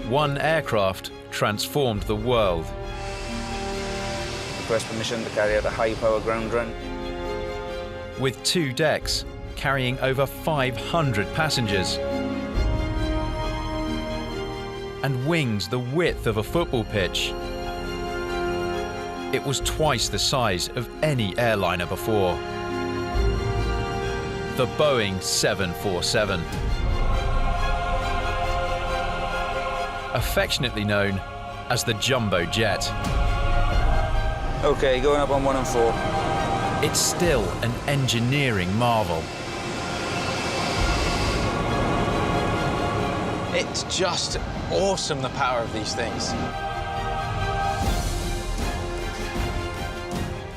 One aircraft transformed the world. Request permission to carry out a high-power ground run. With 2 decks, carrying over 500 passengers. And wings the width of a football pitch. It was twice the size of any airliner before. The Boeing 747. Affectionately known as the Jumbo Jet. Okay, going up on 1 and 4. It's still an engineering marvel. It's just awesome, the power of these things.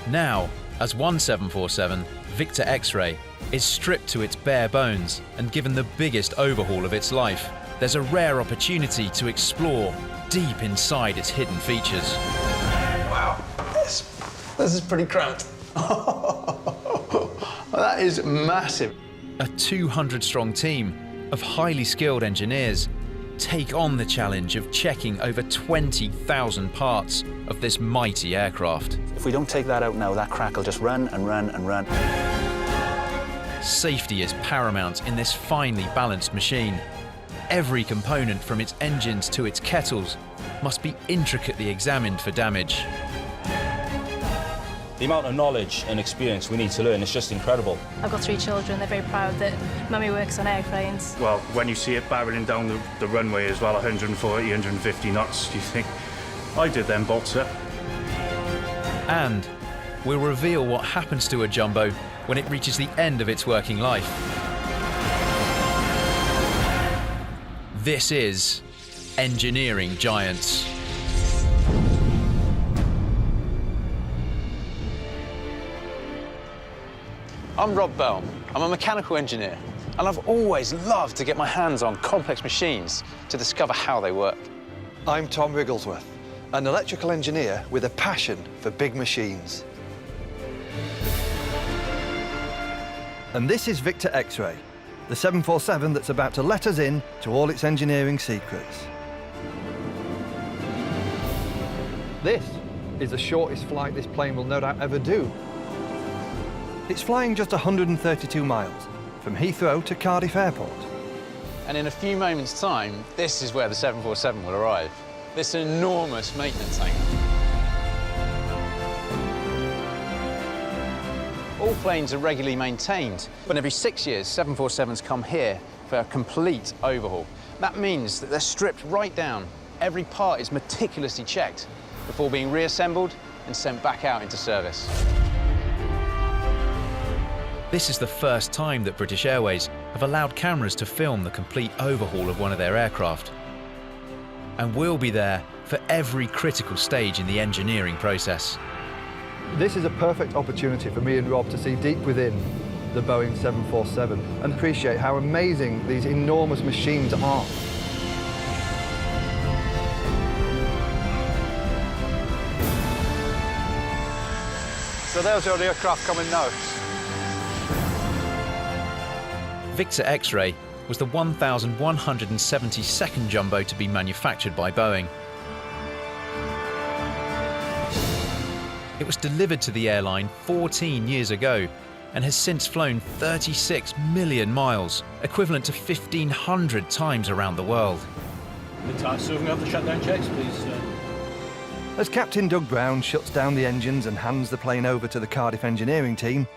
Now, as one 747, Victor X-Ray is stripped to its bare bones and given the biggest overhaul of its life, there's a rare opportunity to explore deep inside its hidden features. Wow, this is pretty cramped. That is massive. A 200-strong team of highly skilled engineers take on the challenge of checking over 20,000 parts of this mighty aircraft. If we don't take that out now, that crack will just run and run and run. Safety is paramount in this finely balanced machine. Every component from its engines to its kettles must be intricately examined for damage. The amount of knowledge and experience we need to learn is just incredible. I've got 3 children. They're very proud that Mummy works on airplanes. Well, when you see it barreling down the runway as well, 140, 150 knots, you think, I did them bolts up. And we'll reveal what happens to a Jumbo when it reaches the end of its working life. This is Engineering Giants. I'm Rob Bell. I'm a mechanical engineer, and I've always loved to get my hands on complex machines to discover how they work. I'm Tom Wigglesworth, an electrical engineer with a passion for big machines. And this is Victor X-Ray, the 747 that's about to let us in to all its engineering secrets. This is the shortest flight this plane will no doubt ever do. It's flying just 132 miles, from Heathrow to Cardiff Airport. And in a few moments' time, this is where the 747 will arrive. This enormous maintenance hangar. All planes are regularly maintained, but every 6 years, 747s come here for a complete overhaul. That means that they're stripped right down. Every part is meticulously checked before being reassembled and sent back out into service. This is the first time that British Airways have allowed cameras to film the complete overhaul of one of their aircraft. And we'll be there for every critical stage in the engineering process. This is a perfect opportunity for me and Rob to see deep within the Boeing 747 and appreciate how amazing these enormous machines are. So there's your aircraft coming now. Victor X-Ray was the 1,172nd Jumbo to be manufactured by Boeing. It was delivered to the airline 14 years ago and has since flown 36 million miles, equivalent to 1,500 times around the world. So we have the shutdown checks, please. As Captain Doug Brown shuts down the engines and hands the plane over to the Cardiff engineering team,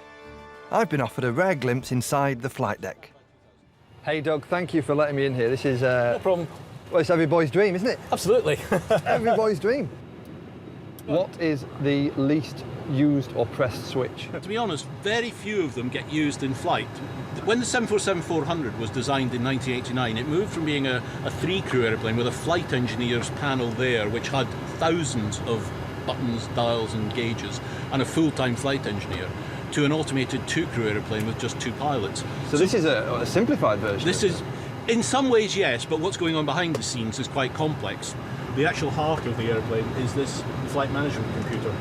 I've been offered a rare glimpse inside the flight deck. Hey Doug, thank you for letting me in here. This is No problem. Well, it's every boy's dream, isn't it? Absolutely. Every boy's dream. What is the least used or pressed switch? To be honest, very few of them get used in flight. When the 747-400 was designed in 1989, it moved from being a 3-crew airplane with a flight engineer's panel there, which had thousands of buttons, dials and gauges, and a full-time flight engineer, to an automated 2-crew airplane with just 2 pilots. So this is a simplified version? This is, in some ways, yes, but what's going on behind the scenes is quite complex. The actual heart of the airplane is this flight management computer.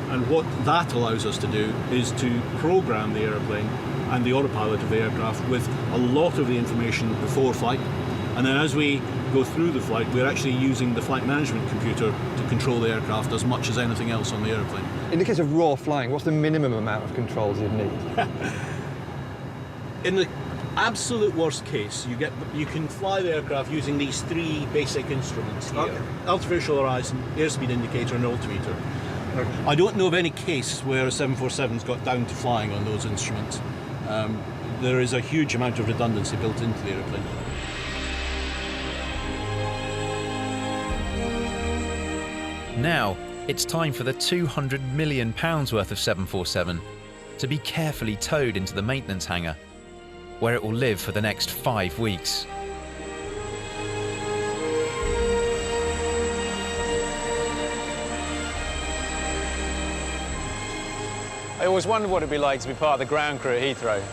And what that allows us to do is to program the airplane and the autopilot of the aircraft with a lot of the information before flight. And then as we go through the flight, we're actually using the flight management computer to control the aircraft as much as anything else on the airplane. In the case of raw flying, what's the minimum amount of controls you'd need? In the absolute worst case, you can fly the aircraft using these three basic instruments here. Okay. Altimeter horizon, airspeed indicator and altimeter. Okay. I don't know of any case where a 747's got down to flying on those instruments. There is a huge amount of redundancy built into the airplane. Now, it's time for the £200 million worth of 747 to be carefully towed into the maintenance hangar, where it will live for the next 5 weeks. I always wondered what it'd be like to be part of the ground crew at Heathrow.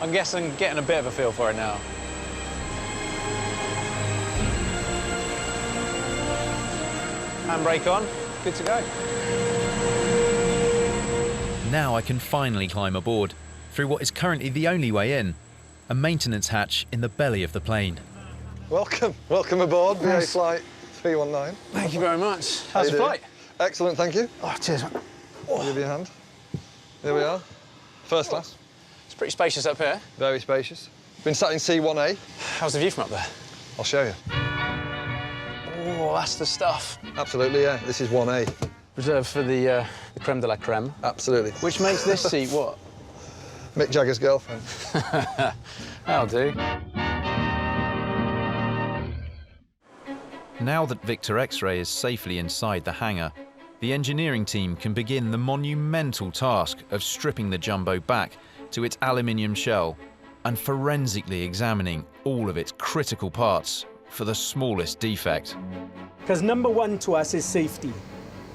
I'm guessing getting a bit of a feel for it now. Handbrake on, good to go. Now I can finally climb aboard through what is currently the only way in, a maintenance hatch in the belly of the plane. Welcome aboard, BA Flight 319. Thank you very much. How's the doing? flight? Excellent, thank you. Oh, cheers. Give you a hand. Here we are, first class. It's pretty spacious up here. Very spacious. Been sat in C1A. How's the view from up there? I'll show you. Oh, that's the stuff. Absolutely, yeah. This is 1A. Reserved for the creme de la creme. Absolutely. Which makes this seat what? Mick Jagger's girlfriend. That'll do. Now that Victor X-Ray is safely inside the hangar, the engineering team can begin the monumental task of stripping the Jumbo back to its aluminium shell and forensically examining all of its critical parts for the smallest defect. Because number one to us is safety.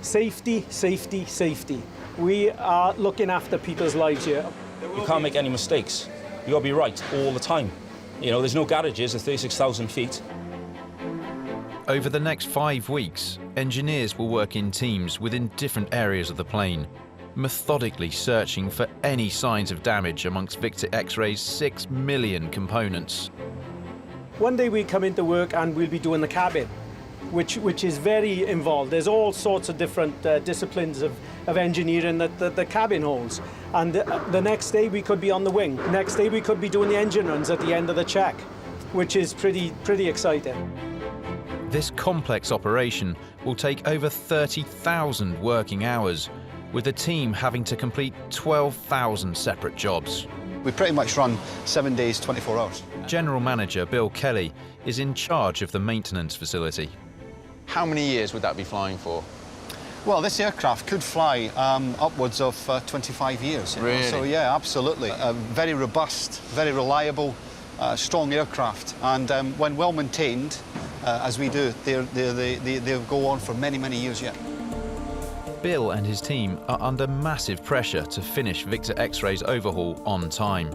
Safety, safety, safety. We are looking after people's lives here. You can't make any mistakes. You gotta be right all the time. You know, there's no garages at 36,000 feet. Over the next 5 weeks, engineers will work in teams within different areas of the plane, methodically searching for any signs of damage amongst Victor X-Ray's 6 million components. One day we come into work and we'll be doing the cabin, which is very involved. There's all sorts of different disciplines of engineering that the cabin holds. And the next day we could be on the wing. Next day we could be doing the engine runs at the end of the check, which is pretty exciting. This complex operation will take over 30,000 working hours, with the team having to complete 12,000 separate jobs. We pretty much run 7 days, 24 hours. General Manager Bill Kelly is in charge of the maintenance facility. How many years would that be flying for? Well, this aircraft could fly upwards of 25 years. You know? Really? So, yeah, absolutely. Very robust, very reliable, strong aircraft. And when well maintained, as we do, they'll go on for many, many years yet. Bill and his team are under massive pressure to finish Victor X-Ray's overhaul on time.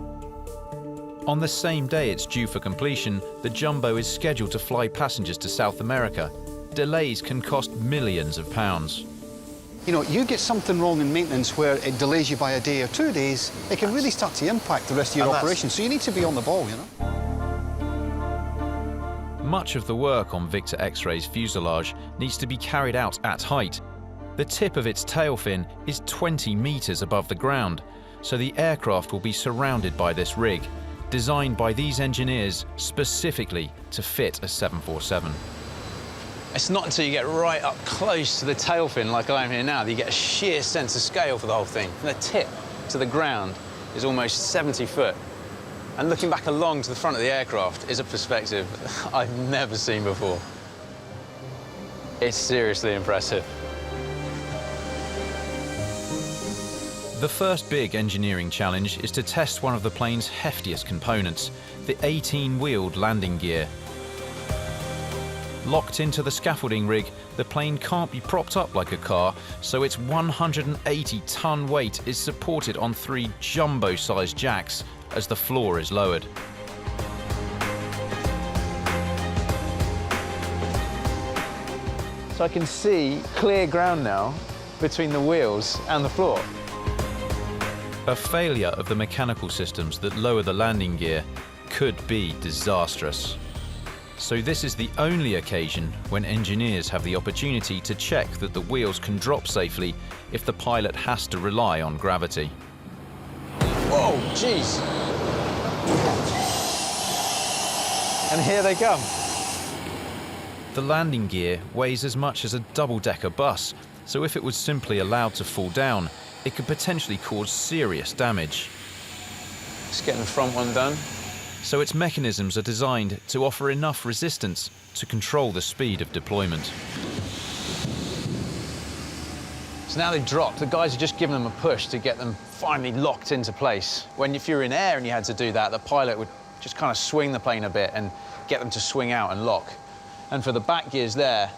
On the same day it's due for completion, the Jumbo is scheduled to fly passengers to South America. Delays can cost millions of pounds. You know, you get something wrong in maintenance where it delays you by a day or 2 days, it can really start to impact the rest of your operation. So you need to be on the ball, you know. Much of the work on Victor X-Ray's fuselage needs to be carried out at height. The tip of its tail fin is 20 meters above the ground, so the aircraft will be surrounded by this rig, designed by these engineers specifically to fit a 747. It's not until you get right up close to the tail fin, like I am here now, that you get a sheer sense of scale for the whole thing. From the tip to the ground is almost 70 foot. And looking back along to the front of the aircraft is a perspective I've never seen before. It's seriously impressive. The first big engineering challenge is to test one of the plane's heftiest components, the 18-wheeled landing gear. Locked into the scaffolding rig, the plane can't be propped up like a car, so its 180-ton weight is supported on 3 jumbo-sized jacks as the floor is lowered. So I can see clear ground now between the wheels and the floor. A failure of the mechanical systems that lower the landing gear could be disastrous. So this is the only occasion when engineers have the opportunity to check that the wheels can drop safely if the pilot has to rely on gravity. Whoa, jeez. And here they come. The landing gear weighs as much as a double-decker bus, so if it was simply allowed to fall down, it could potentially cause serious damage. Let's get the front one done. So its mechanisms are designed to offer enough resistance to control the speed of deployment. So now they've dropped, the guys are just giving them a push to get them finally locked into place. If you were in air and you had to do that, the pilot would just kind of swing the plane a bit and get them to swing out and lock. And for the back gears there,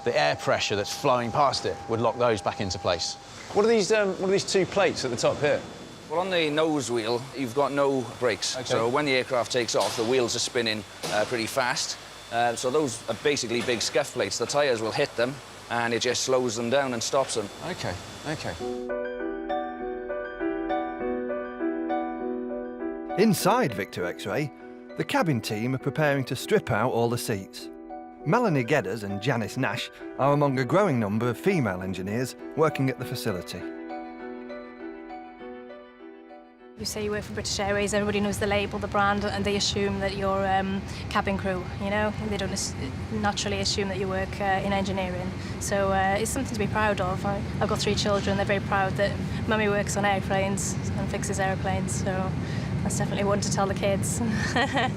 the air pressure that's flowing past it would lock those back into place. What are these two plates at the top here? Well, on the nose wheel, you've got no brakes. Okay. So when the aircraft takes off, the wheels are spinning pretty fast. So those are basically big scuff plates. The tyres will hit them, and it just slows them down and stops them. Okay, okay. Inside Victor X-Ray, the cabin team are preparing to strip out all the seats. Melanie Gedders and Janice Nash are among a growing number of female engineers working at the facility. You say you work for British Airways, everybody knows the label, the brand, and they assume that you're cabin crew, you know? They don't naturally assume that you work in engineering. So it's something to be proud of. I've got 3 children, they're very proud that Mummy works on airplanes and fixes airplanes, so that's definitely one to tell the kids.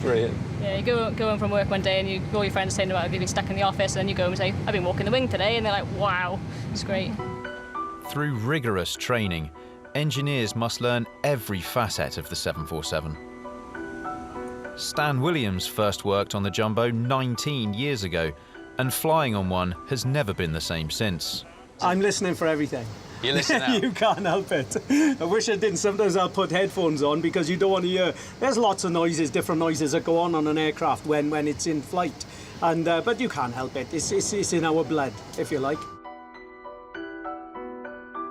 Brilliant. Yeah, you go home from work one day and all your friends are saying about you've been stuck in the office, and then you go home and say, I've been walking the wing today, and they're like, wow, it's great. Through rigorous training, engineers must learn every facet of the 747. Stan Williams first worked on the Jumbo 19 years ago, and flying on one has never been the same since. I'm listening for everything. You listen out. You can't help it. I wish I didn't. Sometimes I'll put headphones on because you don't want to hear. There's lots of noises, different noises that go on an aircraft when it's in flight. And but you can't help it. It's in our blood, if you like.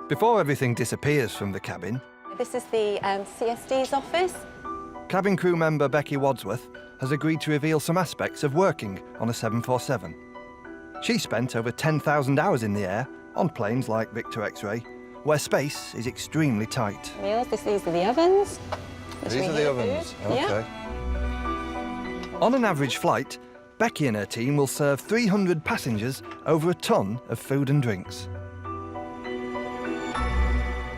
Before everything disappears from the cabin, This is the CSD's office. cabin crew member Becky Wadsworth has agreed to reveal some aspects of working on a 747. She spent over 10,000 hours in the air on planes like Victor X-Ray, where space is extremely tight. Meals. These are the ovens. These are the ovens. Yeah. On an average flight, Becky and her team will serve 300 passengers over a ton of food and drinks.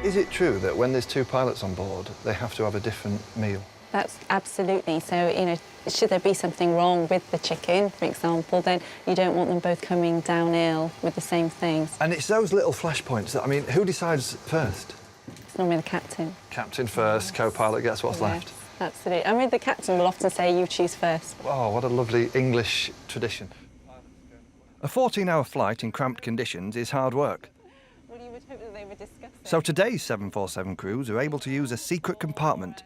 Is it true that when there's 2 pilots on board, they have to have a different meal? That's absolutely. So, you know, should there be something wrong with the chicken, for example, then you don't want them both coming down ill with the same things. And it's those little flashpoints that, I mean, who decides first? It's normally the captain. Captain first, co-pilot gets what's left. Yes, absolutely. I mean, the captain will often say, you choose first. Oh, what a lovely English tradition. A 14-hour flight in cramped conditions is hard work. Well, you would hope that they would discuss it. So today's 747 crews are able to use a secret compartment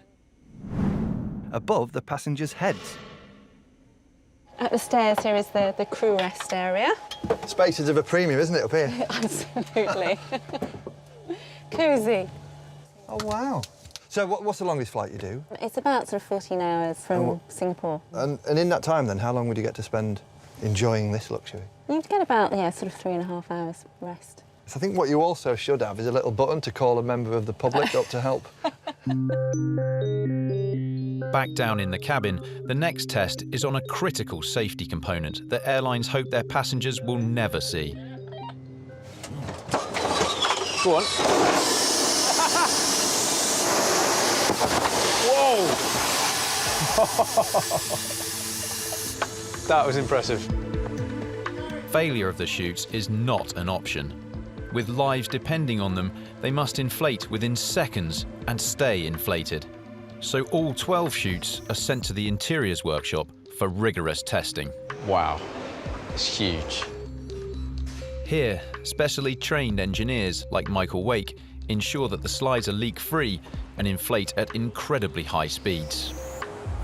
above the passengers' heads. At the stairs here is the crew rest area. Space is of a premium, isn't it, up here? Absolutely. Cosy. Oh, wow. So what's the longest flight you do? It's about sort of 14 hours from Singapore. And in that time, then, how long would you get to spend enjoying this luxury? You'd get about, sort of 3.5 hours rest. So I think what you also should have is a little button to call a member of the public up to help. Back down in the cabin, the next test is on a critical safety component that airlines hope their passengers will never see. Go on. Whoa! That was impressive. Failure of the chutes is not an option. With lives depending on them, they must inflate within seconds and stay inflated. So all 12 chutes are sent to the interiors workshop for rigorous testing. Wow, it's huge. Here, specially trained engineers like Michael Wake ensure that the slides are leak-free and inflate at incredibly high speeds.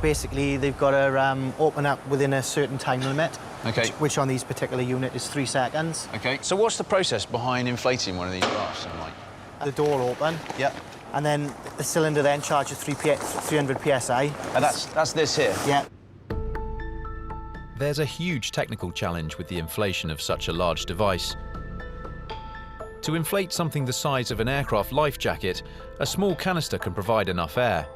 Basically, they've got to open up within a certain time limit, Okay. which on these particular unit is 3 seconds. Okay, so what's the process behind inflating one of these rafts? The door open. Yep. And then the cylinder then charges 300 psi. And that's this here? Yeah. there's a huge technical challenge with the inflation of such a large device. To inflate something the size of an aircraft life jacket, a small canister can provide enough air.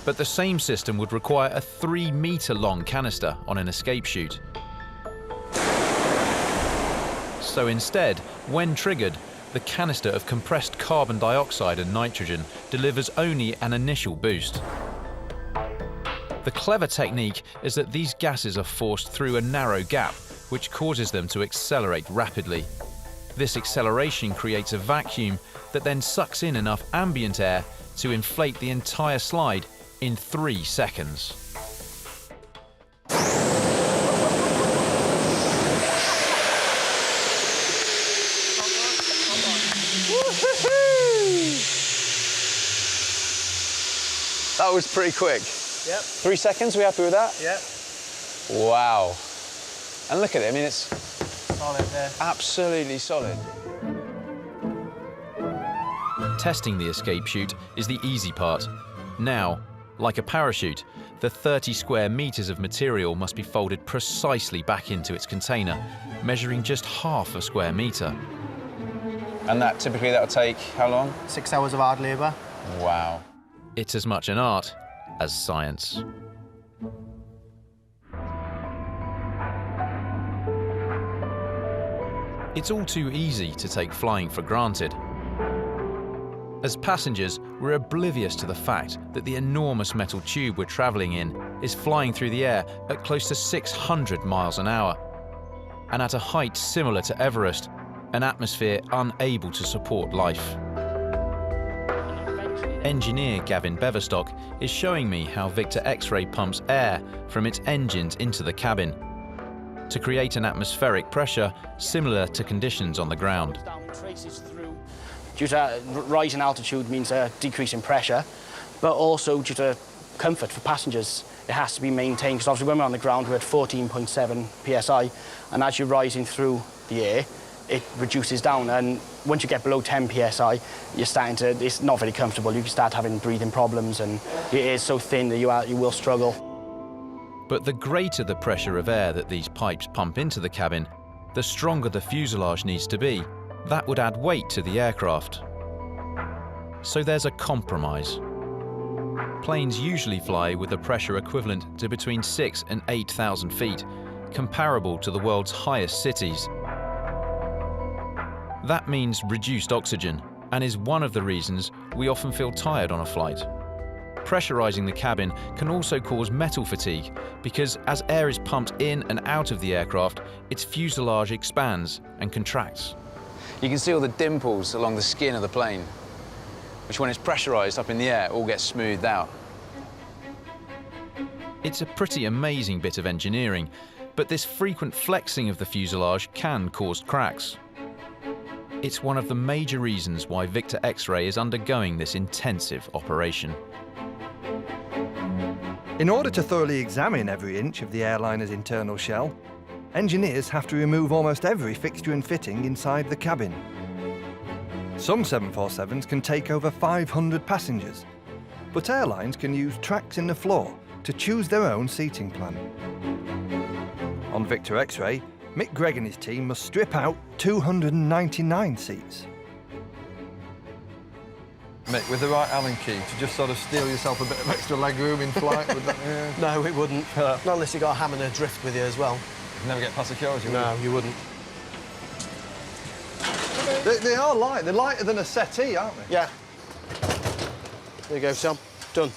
But the same system would require a 3-metre-long canister on an escape chute. So instead, when triggered, the canister of compressed carbon dioxide and nitrogen delivers only an initial boost. The clever technique is that these gases are forced through a narrow gap, which causes them to accelerate rapidly. This acceleration creates a vacuum that then sucks in enough ambient air to inflate the entire slide in 3 seconds. That was pretty quick. Yep. 3 seconds, we happy with that? Yep. Wow. And look at it, I mean, it's solid there. Absolutely solid. Testing the escape chute is the easy part. Now, like a parachute, the 30 square meters of material must be folded precisely back into its container, measuring just half a square meter. And typically that'll take how long? 6 hours of hard labour. Wow. It's as much an art as science. It's all too easy to take flying for granted. As passengers, we're oblivious to the fact that the enormous metal tube we're travelling in is flying through the air at close to 600 miles an hour, and at a height similar to Everest, an atmosphere unable to support life. Engineer Gavin Beverstock is showing me how Victor X-Ray pumps air from its engines into the cabin to create an atmospheric pressure similar to conditions on the ground. Due to rise in altitude means a decrease in pressure, but also due to comfort for passengers, it has to be maintained, because obviously when we're on the ground we're at 14.7 psi, and as you're rising through the air, it reduces down, and once you get below 10 psi, it's not very comfortable. You can start having breathing problems, and it is so thin that you will struggle. But the greater the pressure of air that these pipes pump into the cabin, the stronger the fuselage needs to be. That would add weight to the aircraft. So there's a compromise. Planes usually fly with a pressure equivalent to between 6,000 and 8,000 feet, comparable to the world's highest cities. That means reduced oxygen, and is one of the reasons we often feel tired on a flight. Pressurizing the cabin can also cause metal fatigue, because as air is pumped in and out of the aircraft, its fuselage expands and contracts. You can see all the dimples along the skin of the plane, which when it's pressurized up in the air, all gets smoothed out. It's a pretty amazing bit of engineering, but this frequent flexing of the fuselage can cause cracks. It's one of the major reasons why Victor X-Ray is undergoing this intensive operation. In order to thoroughly examine every inch of the airliner's internal shell, engineers have to remove almost every fixture and fitting inside the cabin. Some 747s can take over 500 passengers, but airlines can use tracks in the floor to choose their own seating plan. On Victor X-Ray, Mick Gregg and his team must strip out 299 seats. Mick, with the right Allen key, to just sort of steal yourself a bit of extra leg room in flight? Would that, yeah. No, it wouldn't. Not unless you got a ham and a drift with you as well. You'd never get past security, would you? No, you wouldn't. They are light. They're lighter than a settee, aren't they? Yeah. There you go, Tom. Done.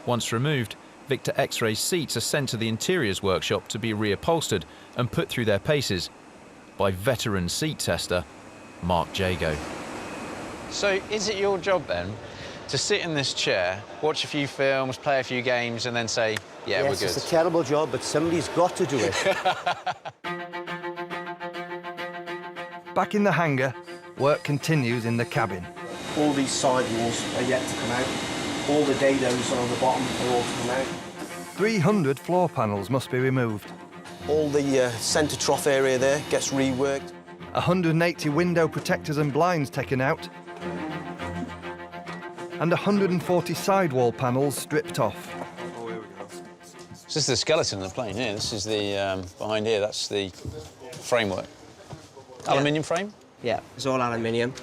Once removed, Victor X-Ray seats are sent to the interiors workshop to be reupholstered and put through their paces by veteran seat tester Mark Jago. So is it your job then to sit in this chair, watch a few films, play a few games, and then say, yeah, we're good? Yes, it's a terrible job, but somebody's got to do it. Back in the hangar, work continues in the cabin. All these side walls are yet to come out. All the dados on the bottom are all to come out. 300 floor panels must be removed. All the centre trough area there gets reworked. 180 window protectors and blinds taken out. and 140 sidewall panels stripped off. This is the skeleton of the plane here. This is the, behind here, that's the framework. Aluminium frame? Yeah, it's all aluminium.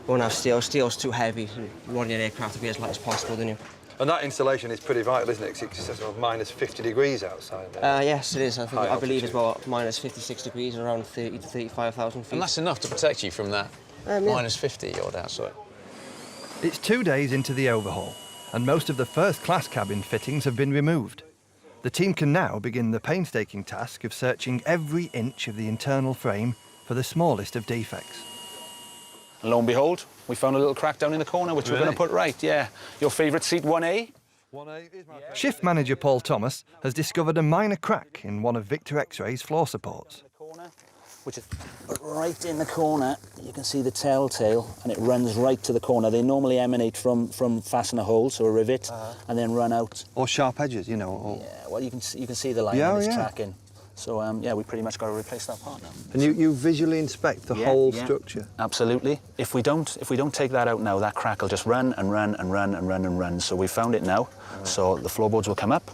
Won't have steel. Steel's too heavy. You want your aircraft to be as light as possible, don't you? And that insulation is pretty vital, isn't it? 'Cause it's sort of minus 50 degrees outside there. Yes, it is. I believe it's about minus 56 degrees, around 30 to 35,000 feet. And that's enough to protect you from that minus 50 odd outside. It's 2 days into the overhaul, and most of the first-class cabin fittings have been removed. The team can now begin the painstaking task of searching every inch of the internal frame for the smallest of defects. And lo and behold, we found a little crack down in the corner, which we're going to put right, yeah. Your favourite seat, 1A? 1A is my favourite. Shift manager Paul Thomas has discovered a minor crack in one of Victor X-Ray's floor supports. Which is right in the corner. You can see the telltale, and it runs right to the corner. They normally emanate from fastener holes, so a rivet, and then run out. Or sharp edges, you know. Or... Yeah, well, you can see the line Yeah, and it's yeah. tracking. So, yeah, we pretty much got to replace that part now. And you visually inspect the whole structure? Absolutely. If we don't take that out now, that crack will just run and run and run and run and run. So we found it now. So the floorboards will come up.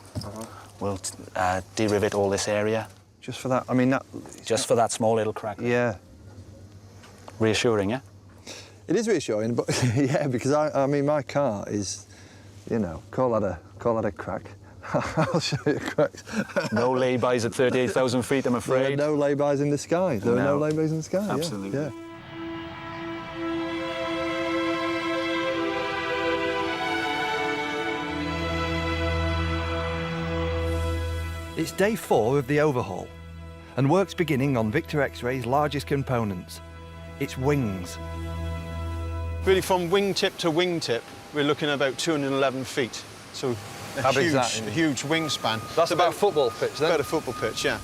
We'll de-rivet all this area. Just for that, I mean, that... Just for that small little crack. Yeah. Reassuring, yeah? It is reassuring, but yeah, because I mean, my car is, you know, call that a crack. I'll show you cracks. No laybys at 38,000 feet, I'm afraid. There are no laybys in the sky. There are no laybys in the sky. Absolutely. Yeah. It's day 4 of the overhaul, and work's beginning on Victor X-Ray's largest components, its wings. Really, from wingtip to wingtip, we're looking at about 211 feet. So How big is that? huge wingspan. That's about a football pitch, then? About a football pitch, yeah.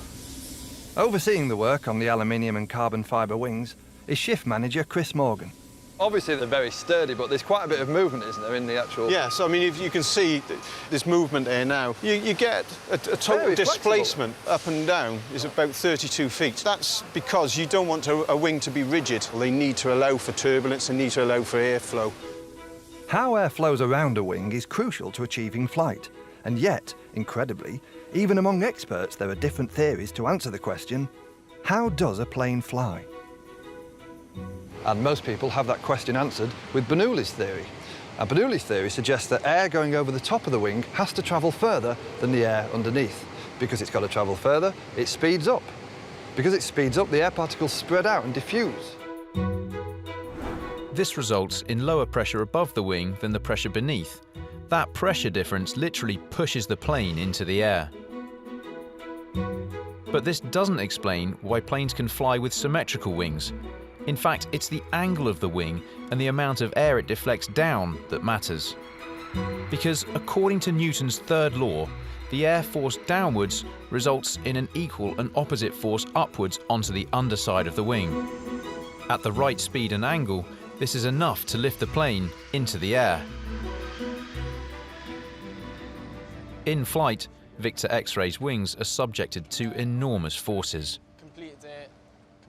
Overseeing the work on the aluminium and carbon fibre wings is shift manager Chris Morgan. Obviously, they're very sturdy, but there's quite a bit of movement, isn't there, in the actual... Yeah, so I mean, if you can see this movement here now, you get a total Very displacement up and down is about 32 feet. That's because you don't want a wing to be rigid. They need to allow for turbulence, they need to allow for airflow. How air flows around a wing is crucial to achieving flight, and yet, incredibly, even among experts there are different theories to answer the question, how does a plane fly? And most people have that question answered with Bernoulli's theory. And Bernoulli's theory suggests that air going over the top of the wing has to travel further than the air underneath. Because it's got to travel further, it speeds up. Because it speeds up, the air particles spread out and diffuse. This results in lower pressure above the wing than the pressure beneath. That pressure difference literally pushes the plane into the air. But this doesn't explain why planes can fly with symmetrical wings. In fact, it's the angle of the wing and the amount of air it deflects down that matters. Because according to Newton's third law, the air force downwards results in an equal and opposite force upwards onto the underside of the wing. At the right speed and angle, this is enough to lift the plane into the air. In flight, Victor X-Ray's wings are subjected to enormous forces.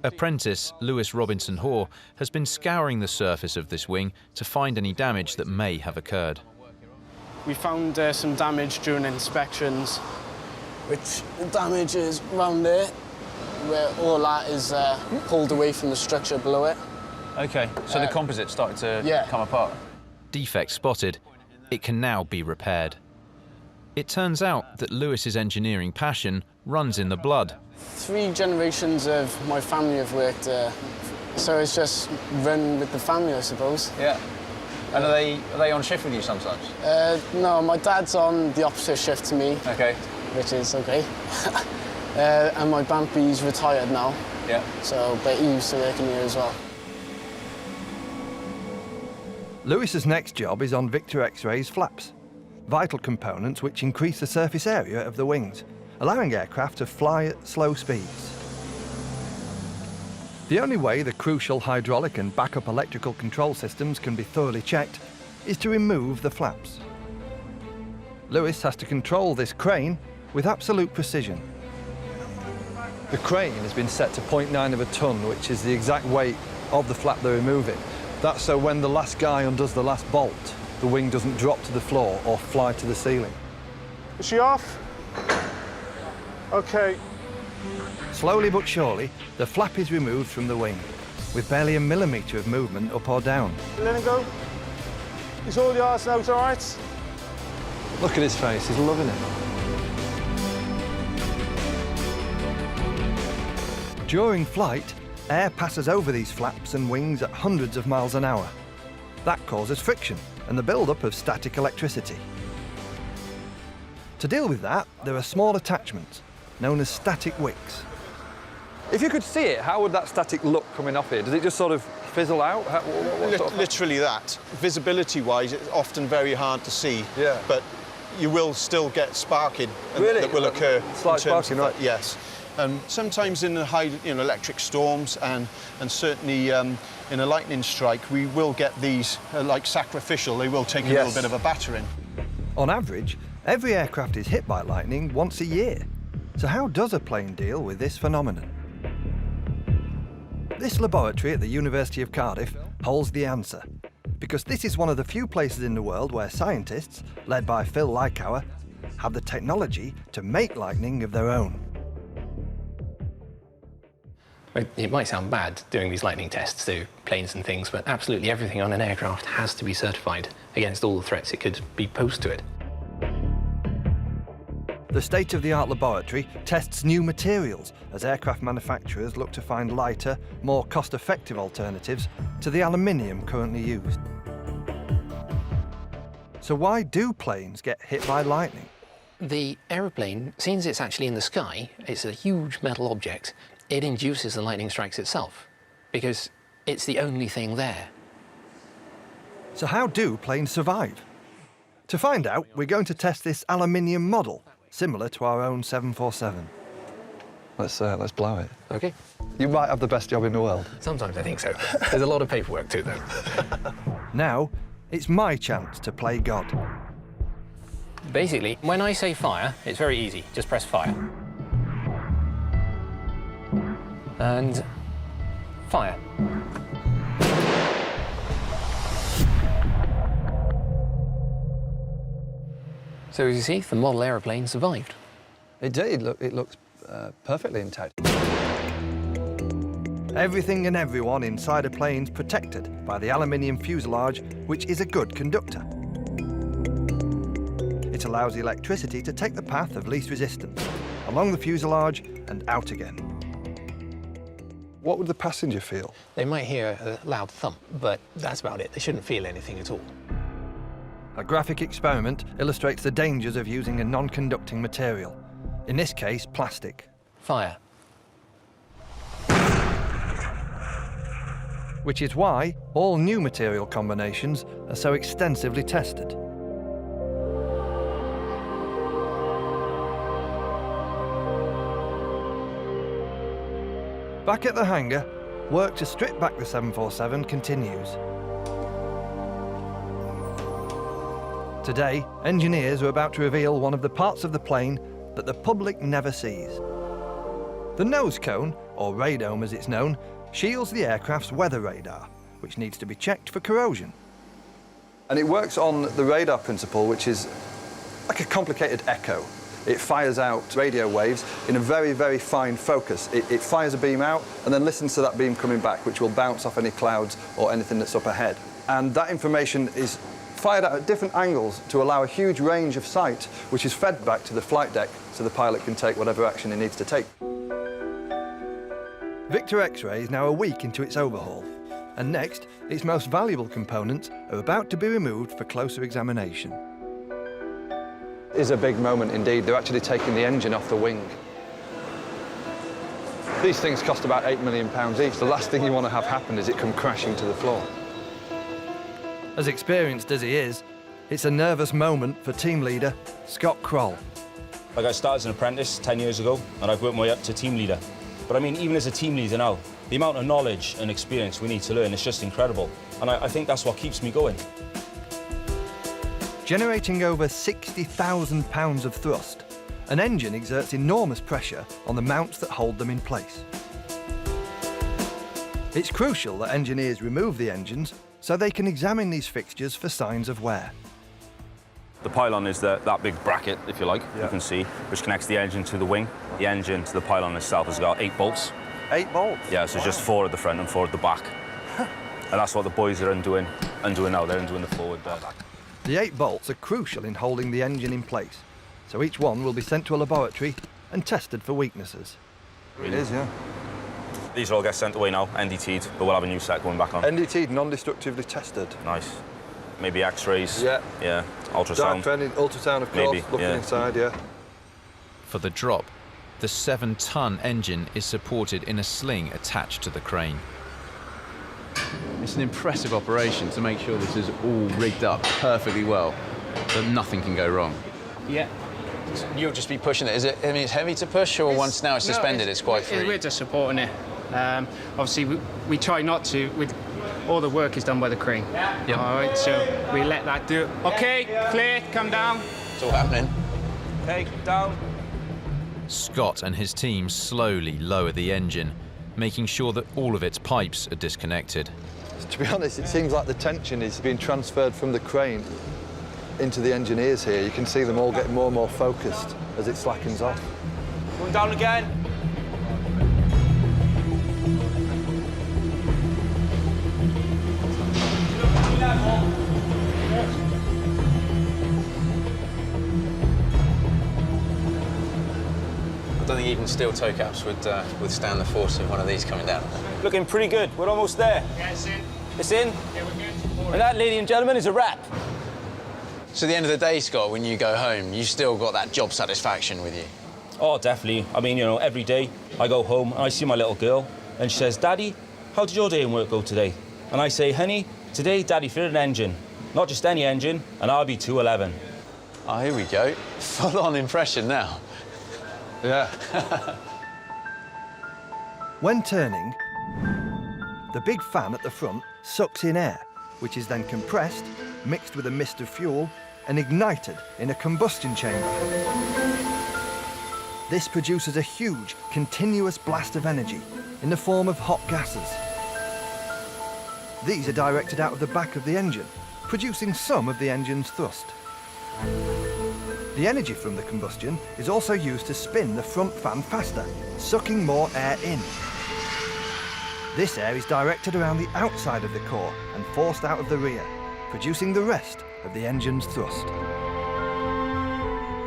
Apprentice Lewis Robinson Hoare has been scouring the surface of this wing to find any damage that may have occurred. We found some damage during inspections, which the damage is round there, where all that is pulled away from the structure below it. OK, so the composite started to come apart. Defect spotted, it can now be repaired. It turns out that Lewis's engineering passion runs in the blood. 3 generations of my family have worked there, so it's just run with the family, I suppose. Yeah. And are they on shift with you sometimes? No, my dad's on the opposite shift to me. OK. Which is OK. And my Bampy's retired now. Yeah. So, but he used to work in here as well. Lewis's next job is on Victor X-Ray's flaps, vital components which increase the surface area of the wings, allowing aircraft to fly at slow speeds. The only way the crucial hydraulic and backup electrical control systems can be thoroughly checked is to remove the flaps. Lewis has to control this crane with absolute precision. The crane has been set to 0.9 of a tonne, which is the exact weight of the flap they're removing. That's so when the last guy undoes the last bolt, the wing doesn't drop to the floor or fly to the ceiling. Is she off? OK. Slowly but surely, the flap is removed from the wing, with barely a millimetre of movement up or down. Let him go. He's all yours now, it's all right? Look at his face, he's loving it. During flight, air passes over these flaps and wings at hundreds of miles an hour. That causes friction and the build-up of static electricity. To deal with that, there are small attachments, known as static wicks. If you could see it, how would that static look coming off here? Does it just sort of fizzle out? Literally that. Visibility-wise, it's often very hard to see. Yeah. But you will still get sparking that will occur. Slight sparking, right? Yes. Sometimes in the high electric storms and certainly in a lightning strike, we will get these like sacrificial. They will take a little bit of a battering. On average, every aircraft is hit by lightning once a year. So how does a plane deal with this phenomenon? This laboratory at the University of Cardiff holds the answer, because this is one of the few places in the world where scientists, led by Phil Lykower, have the technology to make lightning of their own. It might sound bad doing these lightning tests to planes and things, but absolutely everything on an aircraft has to be certified against all the threats it could be posed to it. The state-of-the-art laboratory tests new materials as aircraft manufacturers look to find lighter, more cost-effective alternatives to the aluminium currently used. So why do planes get hit by lightning? The aeroplane, since it's actually in the sky, it's a huge metal object, it induces the lightning strikes itself, because it's the only thing there. So how do planes survive? To find out, we're going to test this aluminium model, similar to our own 747. Let's blow it. OK. You might have the best job in the world. Sometimes I think so. There's a lot of paperwork too, though. Now, it's my chance to play God. Basically, when I say fire, it's very easy. Just press fire. And fire. So as you see, the model aeroplane survived. It did. It looks perfectly intact. Everything and everyone inside a plane's protected by the aluminium fuselage, which is a good conductor. It allows the electricity to take the path of least resistance, along the fuselage and out again. What would the passenger feel? They might hear a loud thump, but that's about it. They shouldn't feel anything at all. A graphic experiment illustrates the dangers of using a non-conducting material, in this case, plastic. Fire. Which is why all new material combinations are so extensively tested. Back at the hangar, work to strip back the 747 continues. Today, engineers are about to reveal one of the parts of the plane that the public never sees. The nose cone, or radome as it's known, shields the aircraft's weather radar, which needs to be checked for corrosion. And it works on the radar principle, which is like a complicated echo. It fires out radio waves in a very, very fine focus. It fires a beam out and then listens to that beam coming back, which will bounce off any clouds or anything that's up ahead. And that information is fired out at different angles to allow a huge range of sight, which is fed back to the flight deck so the pilot can take whatever action he needs to take. Victor X-ray is now a week into its overhaul, and next, its most valuable components are about to be removed for closer examination. It is a big moment indeed. They're actually taking the engine off the wing. These things cost about £8 million each. The last thing you want to have happen is it come crashing to the floor. As experienced as he is, it's a nervous moment for team leader Scott Kroll. Like I started as an apprentice 10 years ago, and I've worked my way up to team leader. But I mean, even as a team leader now, the amount of knowledge and experience we need to learn is just incredible. And I think that's what keeps me going. Generating over 60,000 pounds of thrust, an engine exerts enormous pressure on the mounts that hold them in place. It's crucial that engineers remove the engines so they can examine these fixtures for signs of wear. The pylon is that big bracket, if you like, you can see, which connects the engine to the wing. The engine to the pylon itself has got 8 bolts. 8 bolts? Yeah, so just 4 at the front and 4 at the back. And that's what the boys are undoing now. They're undoing the forward back. The 8 bolts are crucial in holding the engine in place, so each one will be sent to a laboratory and tested for weaknesses. It is, yeah. These will all get sent away now, NDT'd, but we'll have a new set going back on. NDT'd, non-destructively tested. Nice. Maybe X-rays. Yeah. Yeah. Ultrasound. Ultrasound, of course, maybe, looking inside, yeah. For the drop, the 7-ton engine is supported in a sling attached to the crane. It's an impressive operation to make sure this is all rigged up perfectly well, that nothing can go wrong. Yeah. You'll just be pushing it. Is it? I mean, it's heavy to push, or once now it's suspended, it's quite free? We're just supporting it. Obviously, we try not to. All the work is done by the crane. Yep. All right, so we let that do it. OK, clear, come down. It's all happening. OK, down. Scott and his team slowly lower the engine, making sure that all of its pipes are disconnected. To be honest, it seems like the tension is being transferred from the crane into the engineers here. You can see them all getting more and more focused as it slackens off. Going down again. I don't think even steel toe caps would withstand the force of one of these coming down. Looking pretty good. We're almost there. Yeah, it's in. It's in? Yeah, we're good. And that, ladies and gentlemen, is a wrap. So at the end of the day, Scott, when you go home, you still got that job satisfaction with you? Oh, definitely. I mean, you know, every day I go home and I see my little girl and she says, Daddy, how did your day in work go today? And I say, honey, today Daddy fitted an engine. Not just any engine, an RB211. Oh, here we go. Full-on impression now. Yeah. When turning, the big fan at the front sucks in air, which is then compressed, mixed with a mist of fuel, and ignited in a combustion chamber. This produces a huge, continuous blast of energy in the form of hot gases. These are directed out of the back of the engine, producing some of the engine's thrust. The energy from the combustion is also used to spin the front fan faster, sucking more air in. This air is directed around the outside of the core and forced out of the rear, producing the rest of the engine's thrust.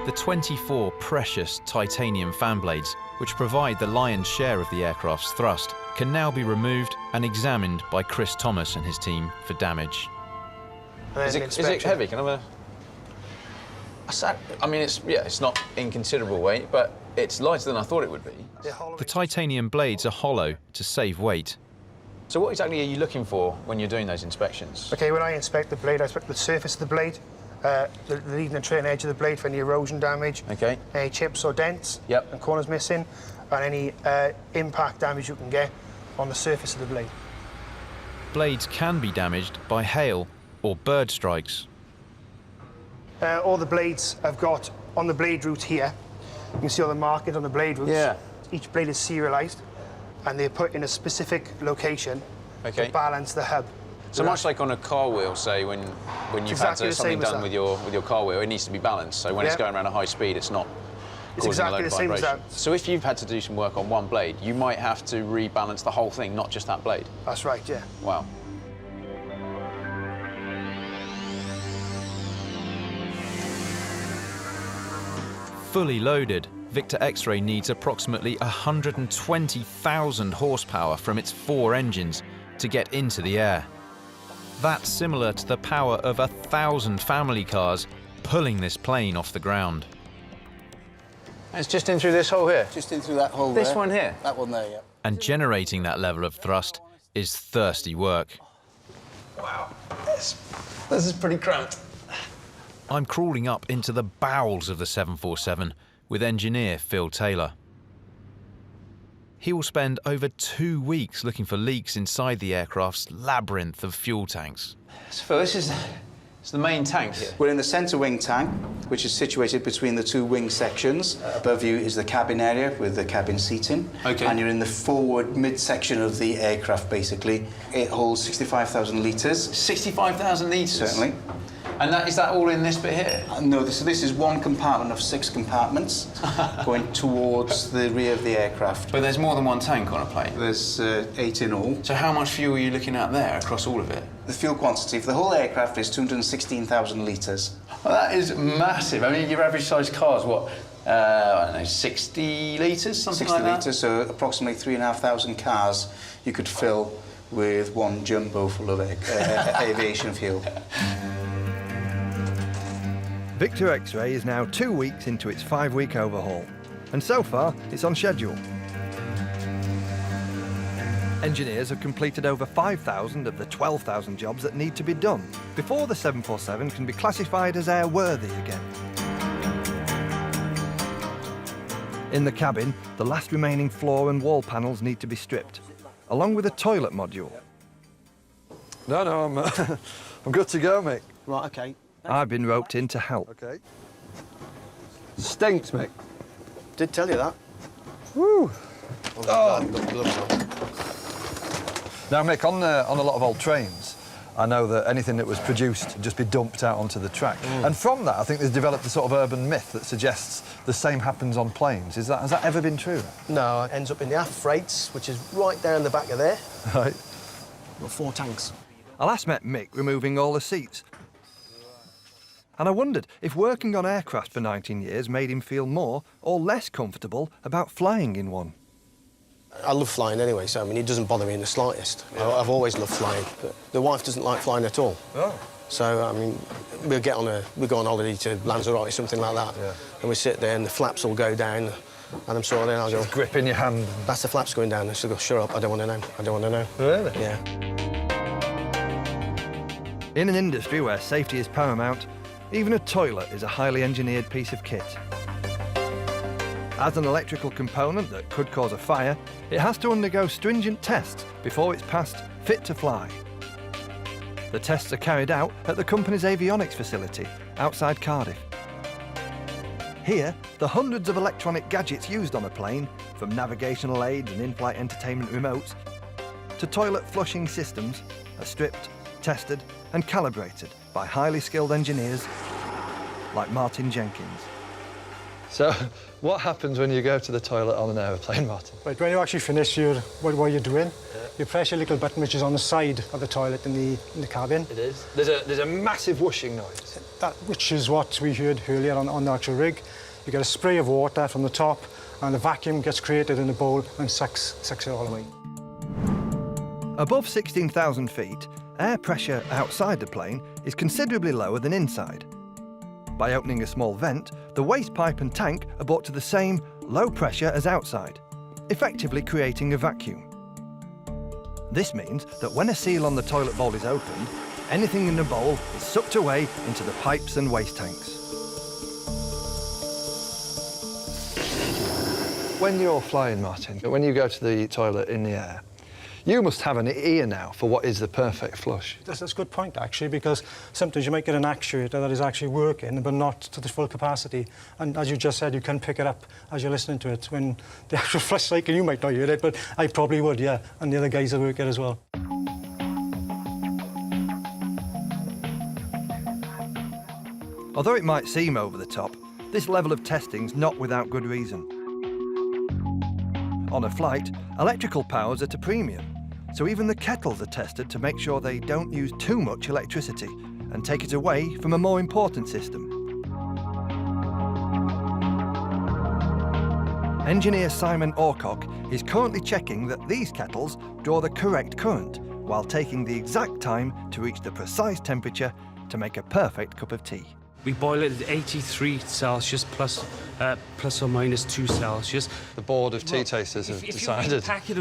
The 24 precious titanium fan blades, which provide the lion's share of the aircraft's thrust, can now be removed and examined by Chris Thomas and his team for damage. Is it heavy? Can I have I mean, it's not inconsiderable weight, but it's lighter than I thought it would be. The titanium blades are hollow to save weight. So what exactly are you looking for when you're doing those inspections? OK, when I inspect the blade, I inspect the surface of the blade, the leading and trailing edge of the blade for any erosion damage, any chips or dents and corners missing, and any impact damage you can get on the surface of the blade. Blades can be damaged by hail or bird strikes. All the blades I've got on the blade root here. You can see all the markings on the blade roots. Yeah. Each blade is serialised, and they're put in a specific location to balance the hub. So much like on a car wheel, say, when you've had something done with your car wheel, it needs to be balanced. So when it's going around a high speed, it's not causing a load of vibration. So if you've had to do some work on one blade, you might have to rebalance the whole thing, not just that blade. That's right, yeah. Wow. Fully loaded, Victor X-Ray needs approximately 120,000 horsepower from its 4 engines to get into the air. That's similar to the power of 1,000 family cars pulling this plane off the ground. It's just in through this hole here? Just in through that hole there. This one here? That one there, yeah. And generating that level of thrust is thirsty work. Wow, this is pretty cramped. I'm crawling up into the bowels of the 747 with engineer Phil Taylor. He will spend over 2 weeks looking for leaks inside the aircraft's labyrinth of fuel tanks. So Phil, this It's the main tank here. We're in the centre wing tank, which is situated between the two wing sections. Above you is the cabin area with the cabin seating. Okay. And you're in the forward mid-section of the aircraft, basically. It holds 65,000 litres. 65,000 litres? Certainly. And is that all in this bit here? No, this is one compartment of 6 compartments going towards the rear of the aircraft. But there's more than one tank on a plane? There's 8 in all. So how much fuel are you looking at there across all of it? The fuel quantity for the whole aircraft is 216,000 litres. Well, that is massive. I mean, your average size car is what? I don't know, 60 litres, something 60 like that? litres, so approximately 3,500 cars you could fill with one jumbo full of aviation fuel. Victor X-Ray is now 2 weeks into its 5-week overhaul, and so far it's on schedule. Engineers have completed over 5,000 of the 12,000 jobs that need to be done before the 747 can be classified as airworthy again. In the cabin, the last remaining floor and wall panels need to be stripped, along with a toilet module. No, I'm good to go, Mick. Right, OK. I've been roped in to help. OK. Stinks, Mick. Did tell you that. Woo! Oh. Now, Mick, on a lot of old trains, I know that anything that was produced would just be dumped out onto the track. And from that, I think there's developed a sort of urban myth that suggests the same happens on planes. Has that ever been true? No, it ends up in the aft freights, which is right down the back of there. Right. Got 4 tanks. I last met Mick removing all the seats. And I wondered if working on aircraft for 19 years made him feel more or less comfortable about flying in one. I love flying anyway, so I mean, it doesn't bother me in the slightest. Yeah. I've always loved flying. But the wife doesn't like flying at all. Oh. So, I mean, we go on holiday to Lanzarote, something like that. Yeah. And we sit there and the flaps will go down. And I'm sort of there and I'll go... Just grip in your hand. That's the flaps going down. And she'll go, shut up, I don't want to know. I don't want to know. Really? Yeah. In an industry where safety is paramount, even a toilet is a highly engineered piece of kit. As an electrical component that could cause a fire, it has to undergo stringent tests before it's passed fit to fly. The tests are carried out at the company's avionics facility outside Cardiff. Here, the hundreds of electronic gadgets used on a plane, from navigational aids and in-flight entertainment remotes to toilet flushing systems, are stripped, tested and calibrated by highly skilled engineers like Martin Jenkins. So, what happens when you go to the toilet on an aeroplane, Martin? Right, when you actually finish what you're doing, you press your little button which is on the side of the toilet in the cabin. It is. There's a massive whooshing noise. Which is what we heard earlier on the actual rig. You get a spray of water from the top and the vacuum gets created in the bowl and sucks it all away. Above 16,000 feet, air pressure outside the plane is considerably lower than inside. By opening a small vent, the waste pipe and tank are brought to the same low pressure as outside, effectively creating a vacuum. This means that when a seal on the toilet bowl is opened, anything in the bowl is sucked away into the pipes and waste tanks. When you're flying, Martin, when you go to the toilet in the air, you must have an ear now for what is the perfect flush. That's a good point, actually, because sometimes you might get an actuator that is actually working, but not to the full capacity. And as you just said, you can pick it up as you're listening to it. When the actual flush cycle, you might not hear it, but I probably would, yeah. And the other guys that work it as well. Although it might seem over the top, this level of testing's not without good reason. On a flight, electrical power's at a premium, so even the kettles are tested to make sure they don't use too much electricity and take it away from a more important system. Engineer Simon Orcock is currently checking that these kettles draw the correct current while taking the exact time to reach the precise temperature to make a perfect cup of tea. We boil it at 83 Celsius plus or minus 2 Celsius. The board of tea tasters have decided. If you get a packet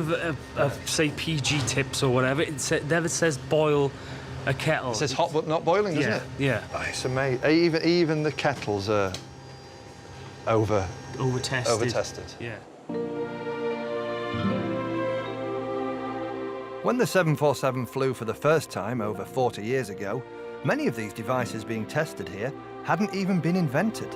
of say, PG tips or whatever, it never says boil a kettle. It says hot but not boiling, doesn't it? Yeah. Oh, it's amazing. Even the kettles are over-tested. Yeah. When the 747 flew for the first time over 40 years ago, Many of these devices being tested here hadn't even been invented.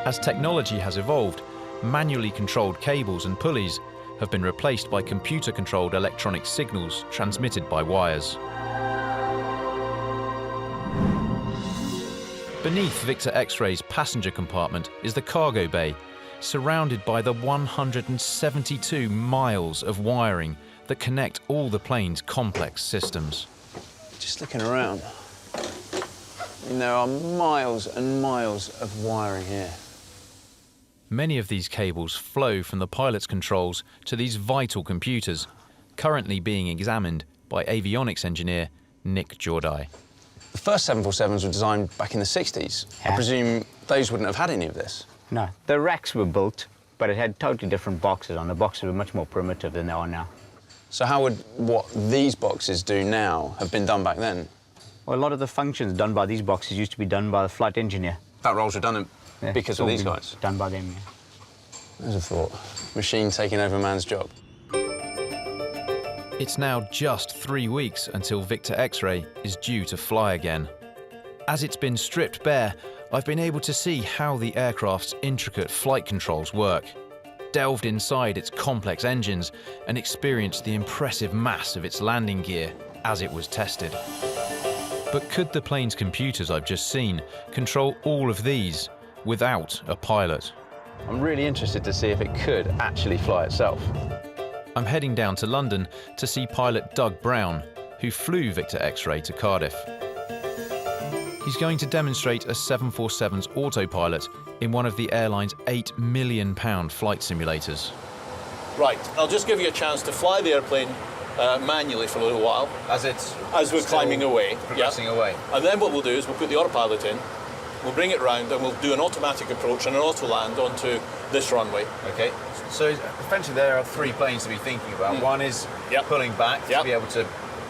As technology has evolved, manually controlled cables and pulleys have been replaced by computer-controlled electronic signals transmitted by wires. Beneath Victor X-Ray's passenger compartment is the cargo bay, surrounded by the 172 miles of wiring that connect all the plane's complex systems. Just looking around, there are miles and miles of wiring here. Many of these cables flow from the pilot's controls to these vital computers, currently being examined by avionics engineer Nick Jordi. The first 747s were designed back in the 60s. I presume those wouldn't have had any of this? No, the racks were built, but it had totally different boxes on. The boxes were much more primitive than they are now. So how would what these boxes do now have been done back then? Well, a lot of the functions done by these boxes used to be done by the flight engineer. That role's redundant because of these guys? Done by them, yeah. There's a thought. Machine taking over man's job. It's now just 3 weeks until Victor X-Ray is due to fly again. As it's been stripped bare, I've been able to see how the aircraft's intricate flight controls work, delved inside its complex engines, and experienced the impressive mass of its landing gear as it was tested. But could the plane's computers I've just seen control all of these without a pilot? I'm really interested to see if it could actually fly itself. I'm heading down to London to see pilot Doug Brown, who flew Victor X-Ray to Cardiff. He's going to demonstrate a 747's autopilot in one of the airline's £8 million flight simulators. Right, I'll just give you a chance to fly the airplane manually for a little while. As we're climbing away. Progressing away. And then what we'll do is we'll put the autopilot in, we'll bring it round, and we'll do an automatic approach and an auto land onto this runway. Okay. So essentially there are 3 planes to be thinking about. One is pulling back to be able to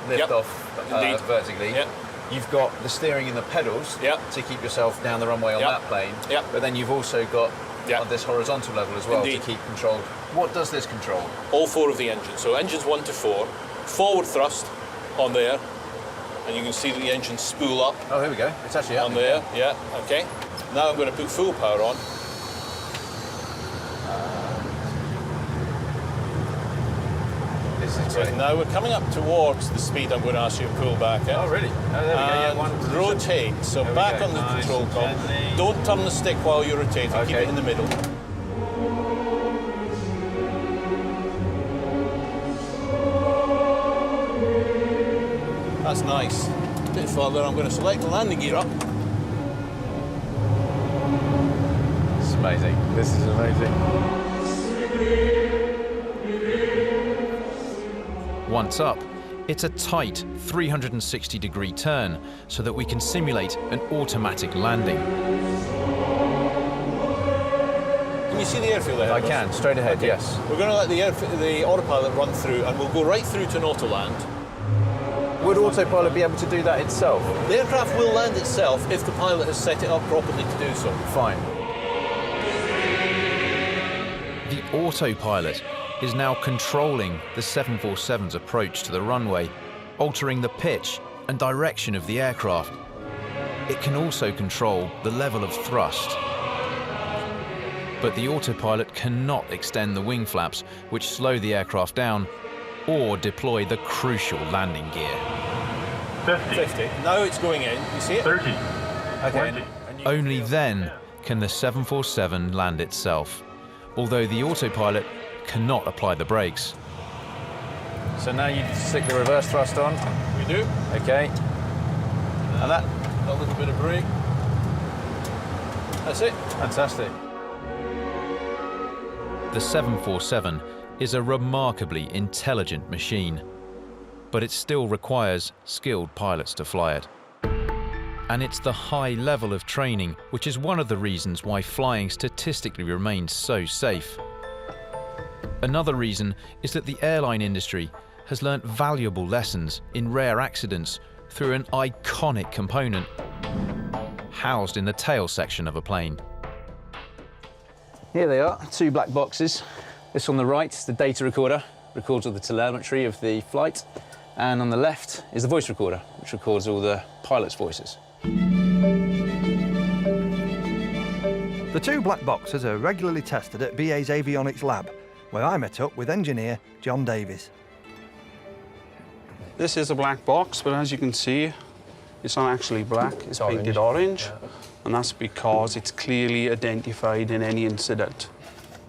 lift off vertically. You've got the steering and the pedals to keep yourself down the runway on that plane. But then you've also got on this horizontal level as well to keep control. What does this control? All 4 of the engines. So engines 1 to 4, forward thrust on there, and you can see that the engines spool up. Oh, here we go. It's actually on there. Yeah. Okay. Now I'm going to put full power on. Now we're coming up towards the speed I'm going to ask you to pull back at. Oh, really? Oh, there we go. Yeah, one rotate. So back on the control column. Don't turn the stick while you're rotating. Keep it in the middle. That's nice. A bit further, I'm going to select the landing gear up. It's amazing. This is amazing. Once up, it's a tight 360-degree turn so that we can simulate an automatic landing. Can you see the airfield there? I can, straight ahead, yes. We're going to let the autopilot run through, and we'll go right through to an auto land. Would autopilot be able to do that itself? The aircraft will land itself if the pilot has set it up properly to do so. Fine. The autopilot is now controlling the 747's approach to the runway, altering the pitch and direction of the aircraft. It can also control the level of thrust. But the autopilot cannot extend the wing flaps, which slow the aircraft down, or deploy the crucial landing gear. 50. Now it's going in. You see it? 30. Okay. Only then can the 747 land itself, although the autopilot cannot apply the brakes. So now you stick the reverse thrust on. We do. Okay. And that? A little bit of brake. That's it. Fantastic. The 747 is a remarkably intelligent machine, but it still requires skilled pilots to fly it. And it's the high level of training which is one of the reasons why flying statistically remains so safe. Another reason is that the airline industry has learnt valuable lessons in rare accidents through an iconic component housed in the tail section of a plane. Here they are, 2 black boxes. This on the right is the data recorder, records all the telemetry of the flight. And on the left is the voice recorder, which records all the pilots' voices. The two black boxes are regularly tested at BA's avionics lab, where I met up with engineer John Davies. This is a black box, but as you can see, it's not actually black, it's painted orange. And that's because it's clearly identified in any incident.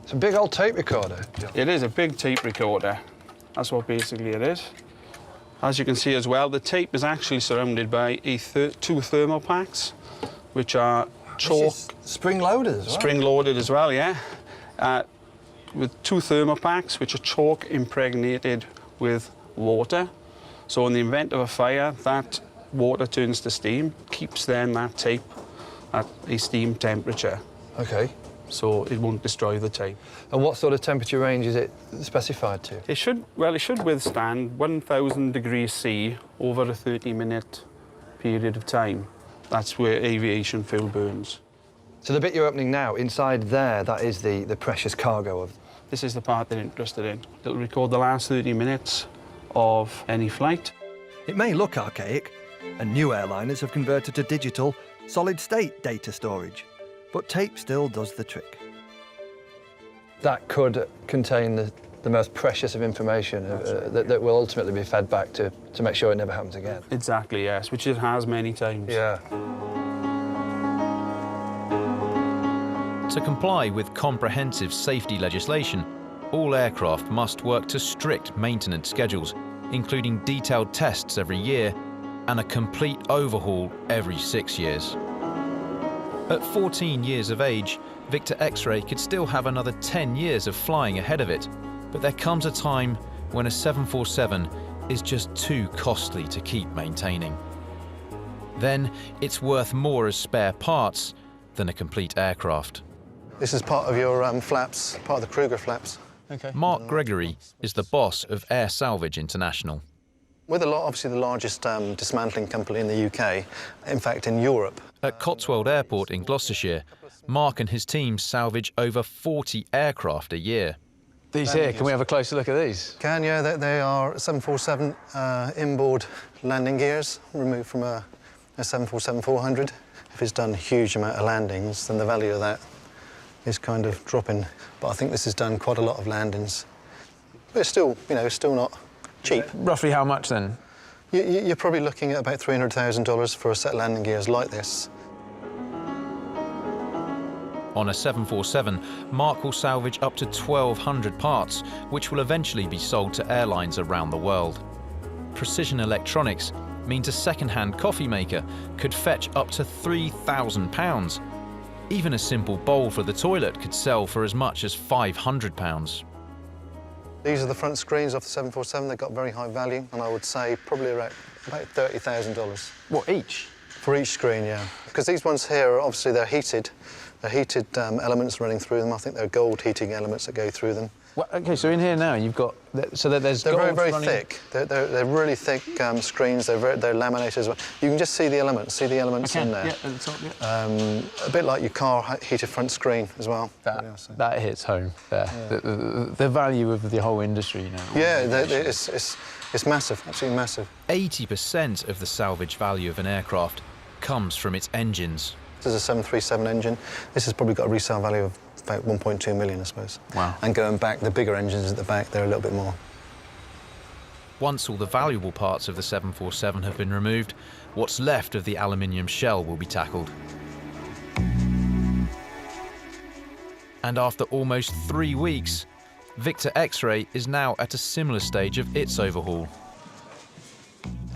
It's a big old tape recorder. It is a big tape recorder. That's what basically it is. As you can see as well, the tape is actually surrounded by two thermal packs, which are chalk. Spring-loaded as well? Spring-loaded as well, yeah. With two thermal packs, which are chalk impregnated with water. So in the event of a fire, that water turns to steam, keeps then that tape at a steam temperature. OK. So it won't destroy the tape. And what sort of temperature range is it specified to? It should withstand 1,000 degrees C over a 30-minute period of time. That's where aviation fuel burns. So the bit you're opening now, inside there, that is the precious cargo of... This is the part they're interested in. It'll record the last 30 minutes of any flight. It may look archaic, and new airliners have converted to digital, solid-state data storage, but tape still does the trick. That could contain the most precious of information that will ultimately be fed back to make sure it never happens again. Exactly, yes, which it has many times. Yeah. To comply with comprehensive safety legislation, all aircraft must work to strict maintenance schedules, including detailed tests every year and a complete overhaul every 6 years. At 14 years of age, Victor X-Ray could still have another 10 years of flying ahead of it, but there comes a time when a 747 is just too costly to keep maintaining. Then it's worth more as spare parts than a complete aircraft. This is part of your flaps, part of the Kruger flaps. Okay. Mark Gregory is the boss of Air Salvage International. We're obviously the largest dismantling company in the UK, in fact in Europe. At Cotswold Airport in Gloucestershire, Mark and his team salvage over 40 aircraft a year. These here, can we have a closer look at these? Can, yeah, they are 747 inboard landing gears removed from a 747-400. If it's done a huge amount of landings, then the value of that is kind of dropping. But I think this has done quite a lot of landings. But it's still, still not cheap. Roughly how much then? You're probably looking at about $300,000 for a set of landing gears like this. On a 747, Mark will salvage up to 1,200 parts, which will eventually be sold to airlines around the world. Precision electronics means a second-hand coffee maker could fetch up to £3,000. Even a simple bowl for the toilet could sell for as much as £500. These are the front screens off the 747. They've got very high value, and I would say probably about $30,000. What, each? For each screen, yeah. Because these ones here, are obviously, they're heated. They're heated elements running through them. I think they're gold heating elements that go through them. Well, OK, so in here now you've got... So that there's gold They're very running... thick. They're really thick screens. They're laminated as well. You can just see the elements. See the elements in there. Yeah, at the top, yeah. A bit like your car heated front screen as well. That hits home there. Yeah. The value of the whole industry, Yeah, it's massive, absolutely massive. 80% of the salvage value of an aircraft comes from its engines. This is a 737 engine. This has probably got a resale value of about 1.2 million, I suppose. Wow. And going back, the bigger engines at the back, they're a little bit more. Once all the valuable parts of the 747 have been removed, what's left of the aluminium shell will be tackled. And after almost 3 weeks, Victor X-Ray is now at a similar stage of its overhaul.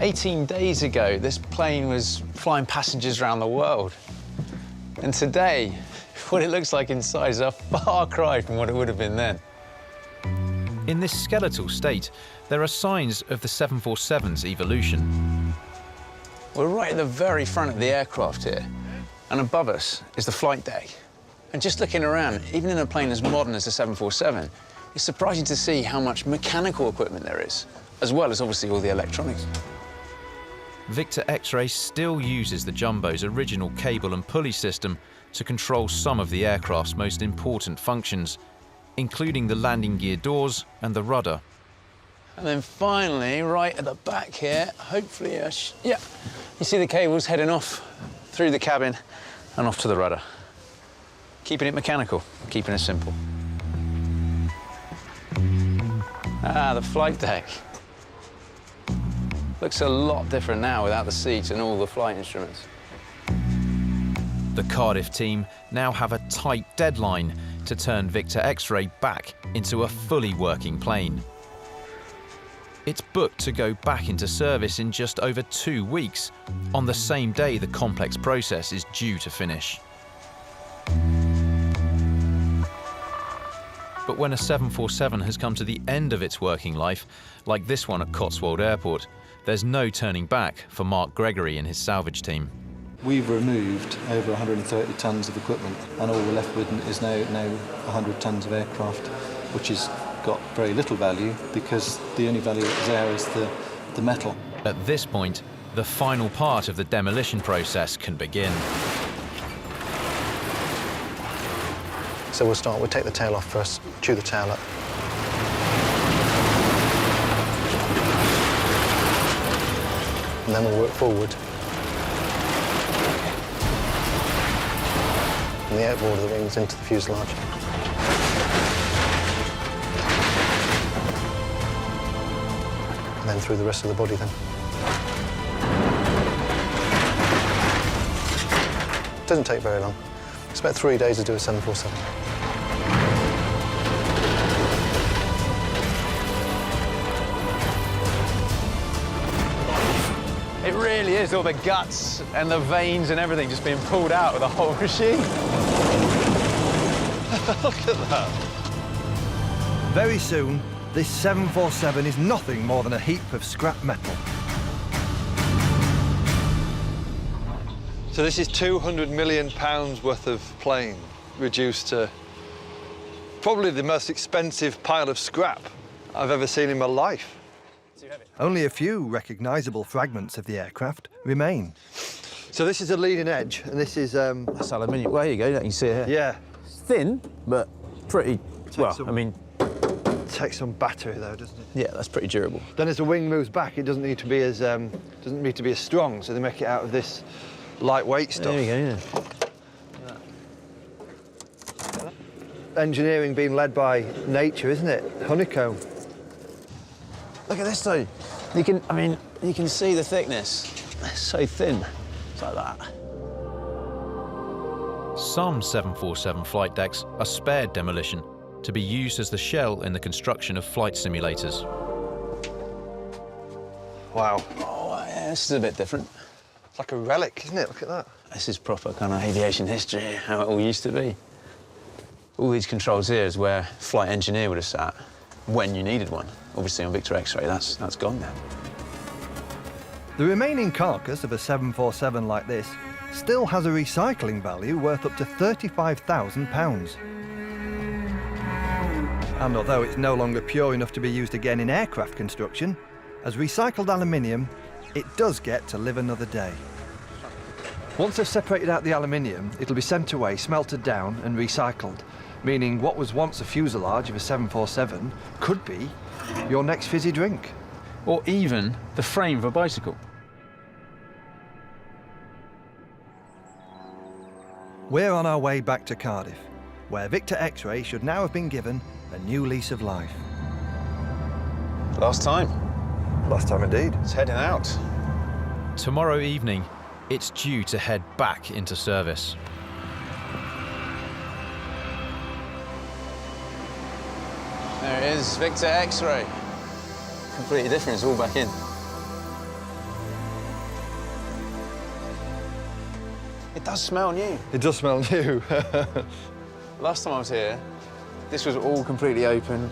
18 days ago, this plane was flying passengers around the world. And today, what it looks like inside is a far cry from what it would have been then. In this skeletal state, there are signs of the 747's evolution. We're right at the very front of the aircraft here, and above us is the flight deck. And just looking around, even in a plane as modern as the 747, it's surprising to see how much mechanical equipment there is, as well as obviously all the electronics. Victor X-Ray still uses the Jumbo's original cable and pulley system to control some of the aircraft's most important functions, including the landing gear doors and the rudder. And then finally, right at the back here, hopefully, yeah, you see the cables heading off through the cabin and off to the rudder. Keeping it mechanical, keeping it simple. Ah, the flight deck. Looks a lot different now without the seats and all the flight instruments. The Cardiff team now have a tight deadline to turn Victor X-Ray back into a fully working plane. It's booked to go back into service in just over 2 weeks, on the same day the complex process is due to finish. But when a 747 has come to the end of its working life, like this one at Cotswold Airport, there's no turning back for Mark Gregory and his salvage team. We've removed over 130 tonnes of equipment, and all we're left with is now 100 tonnes of aircraft, which has got very little value because the only value that's there is the metal. At this point, the final part of the demolition process can begin. So we'll take the tail off first, chew the tail up. And then we'll work forward. From the outboard of the wings into the fuselage. And then through the rest of the body then. It doesn't take very long. It's about 3 days to do a 747. It really is all the guts and the veins and everything just being pulled out of the whole machine. Look at that. Very soon, this 747 is nothing more than a heap of scrap metal. So this is £200 million worth of plane reduced to probably the most expensive pile of scrap I've ever seen in my life. Only a few recognisable fragments of the aircraft remain. So this is a leading edge, and this is... That's aluminium. Well, there you go, you can see it here. Yeah. It's thin, but pretty... I mean... Takes some battery, though, doesn't it? Yeah, that's pretty durable. Then as the wing moves back, it doesn't need to be as strong, so they make it out of this lightweight stuff. There you go, yeah. Engineering being led by nature, isn't it? Honeycomb. Look at this, though. You can see the thickness. It's so thin. It's like that. Some 747 flight decks are spared demolition to be used as the shell in the construction of flight simulators. Wow. Oh, yeah, this is a bit different. It's like a relic, isn't it? Look at that. This is proper kind of aviation history, how it all used to be. All these controls here is where flight engineer would have sat when you needed one. Obviously on Victor X-Ray, that's gone now. The remaining carcass of a 747 like this still has a recycling value worth up to £35,000. And although it's no longer pure enough to be used again in aircraft construction, as recycled aluminium, it does get to live another day. Once they've separated out the aluminium, it'll be sent away, smelted down and recycled, meaning what was once a fuselage of a 747 could be your next fizzy drink. Or even the frame of a bicycle. We're on our way back to Cardiff, where Victor X-Ray should now have been given a new lease of life. Last time. Last time indeed. It's heading out. Tomorrow evening, it's due to head back into service. There it is, Victor X-Ray. Completely different, it's all back in. It does smell new. It does smell new. Last time I was here, this was all completely open.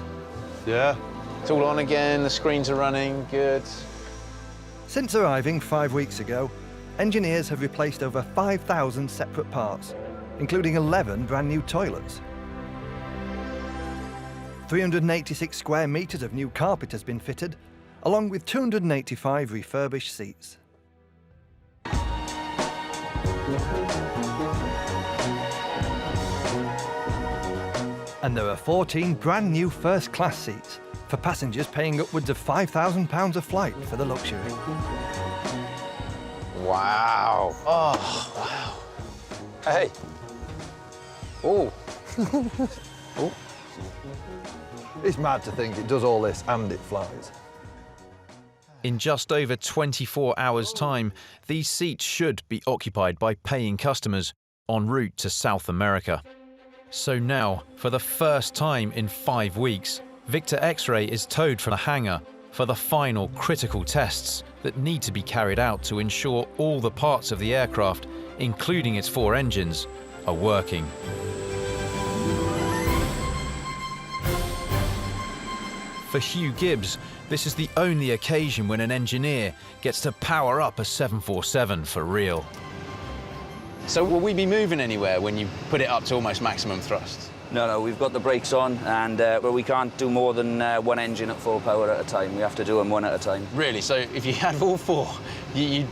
Yeah. It's all on again, the screens are running, good. Since arriving 5 weeks ago, engineers have replaced over 5,000 separate parts, including 11 brand new toilets. 386 square metres of new carpet has been fitted, along with 285 refurbished seats. And there are 14 brand new first-class seats, for passengers paying upwards of £5,000 a flight for the luxury. Wow. Oh, wow. Hey. Oh. Oh. It's mad to think it does all this and it flies. In just over 24 hours' time, these seats should be occupied by paying customers en route to South America. So now, for the first time in 5 weeks, Victor X-Ray is towed from the hangar for the final critical tests that need to be carried out to ensure all the parts of the aircraft, including its 4 engines, are working. For Hugh Gibbs, this is the only occasion when an engineer gets to power up a 747 for real. So will we be moving anywhere when you put it up to almost maximum thrust? No, we've got the brakes on, and but we can't do more than one engine at full power at a time. We have to do them one at a time. Really? So if you had all 4,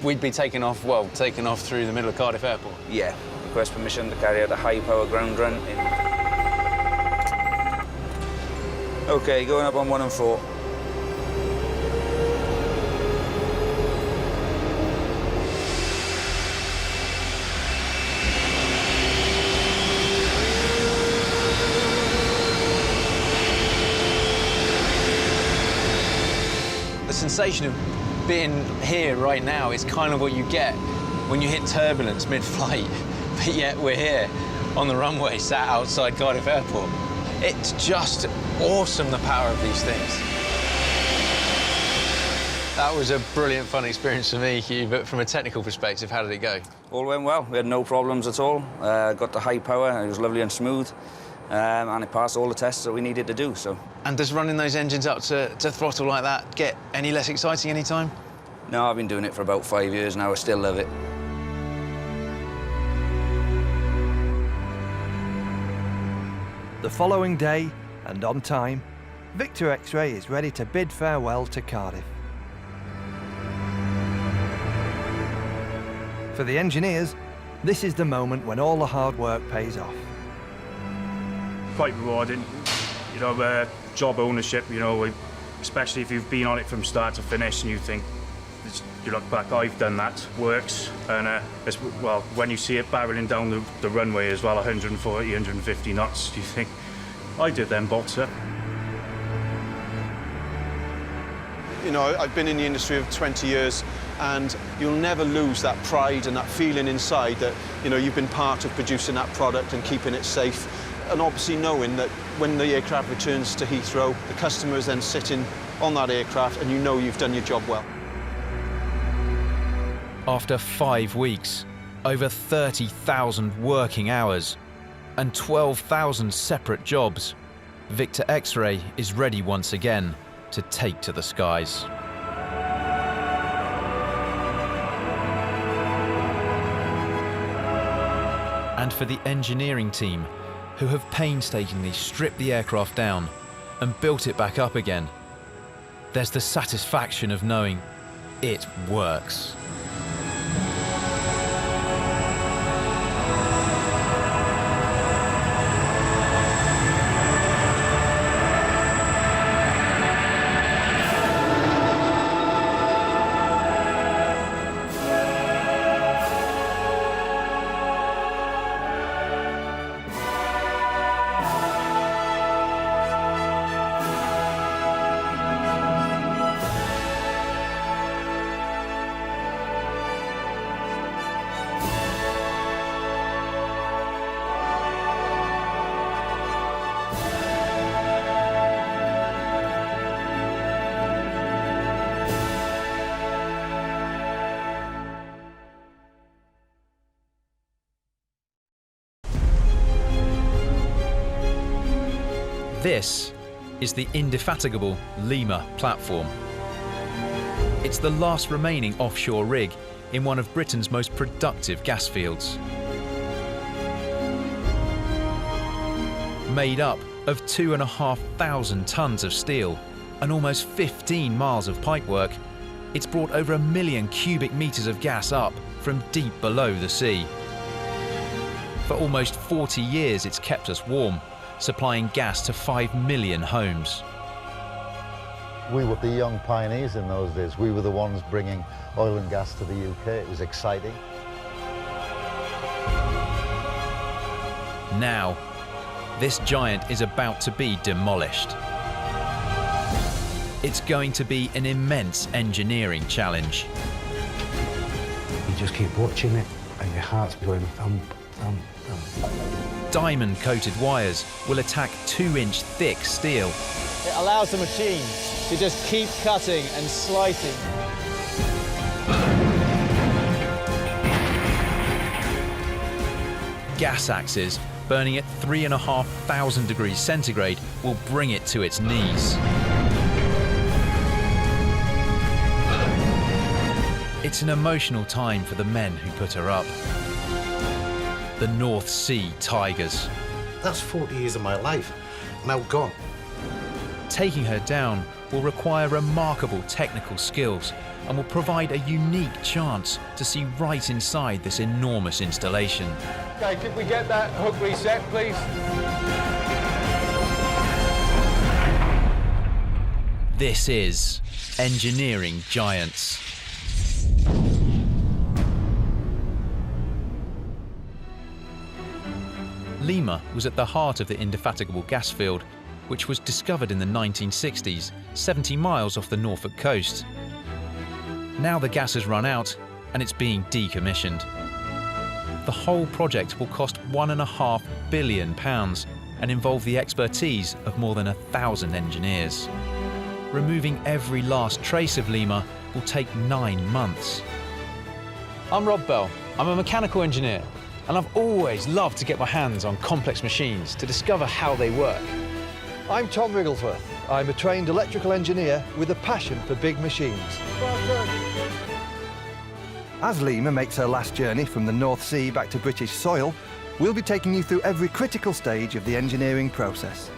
we'd be taking off through the middle of Cardiff Airport? Yeah. Request permission to carry out a high-power ground run. OK, going up on 1 and 4. The sensation of being here right now is kind of what you get when you hit turbulence mid-flight, but yet we're here on the runway, sat outside Cardiff Airport. It's just awesome, the power of these things. That was a brilliant, fun experience for me, Hugh, but from a technical perspective, how did it go? All went well. We had no problems at all. Got the high power, it was lovely and smooth, and it passed all the tests that we needed to do, so. And does running those engines up to throttle like that get any less exciting any time? No, I've been doing it for about 5 years now. I still love it. The following day, and on time, Victor X-Ray is ready to bid farewell to Cardiff. For the engineers, this is the moment when all the hard work pays off. Quite rewarding, you know, job ownership, you know, especially if you've been on it from start to finish and you think, you look back, I've done that, works, and well, when you see it barreling down the runway as well, 140, 150 knots, you think, I did them bolts up. You know, I've been in the industry of 20 years, and you'll never lose that pride and that feeling inside that, you know, you've been part of producing that product and keeping it safe. And obviously knowing that when the aircraft returns to Heathrow, the customer is then sitting on that aircraft and you know you've done your job well. After 5 weeks, over 30,000 working hours, and 12,000 separate jobs, Victor X-Ray is ready once again to take to the skies. And for the engineering team, who have painstakingly stripped the aircraft down and built it back up again, there's the satisfaction of knowing it works. This is the indefatigable Lima platform. It's the last remaining offshore rig in one of Britain's most productive gas fields. Made up of 2,500 tons of steel and almost 15 miles of pipework, it's brought over 1 million cubic meters of gas up from deep below the sea. For almost 40 years, it's kept us warm, supplying gas to 5 million homes. We were the young pioneers in those days. We were the ones bringing oil and gas to the UK. It was exciting. Now, this giant is about to be demolished. It's going to be an immense engineering challenge. You just keep watching it and your heart's going thump, thump, thump. Diamond-coated wires will attack 2-inch thick steel. It allows the machine to just keep cutting and slicing. Gas axes burning at 3,500 degrees centigrade will bring it to its knees. It's an emotional time for the men who put her up. The North Sea Tigers. That's 40 years of my life, now gone. Taking her down will require remarkable technical skills and will provide a unique chance to see right inside this enormous installation. Okay, could we get that hook reset, please? This is Engineering Giants. Lima was at the heart of the indefatigable gas field, which was discovered in the 1960s, 70 miles off the Norfolk coast. Now the gas has run out and it's being decommissioned. The whole project will cost £1.5 billion and involve the expertise of more than 1,000 engineers. Removing every last trace of Lima will take 9 months. I'm Rob Bell. I'm a mechanical engineer, and I've always loved to get my hands on complex machines to discover how they work. I'm Tom Wigglesworth. I'm a trained electrical engineer with a passion for big machines. As Lima makes her last journey from the North Sea back to British soil, we'll be taking you through every critical stage of the engineering process.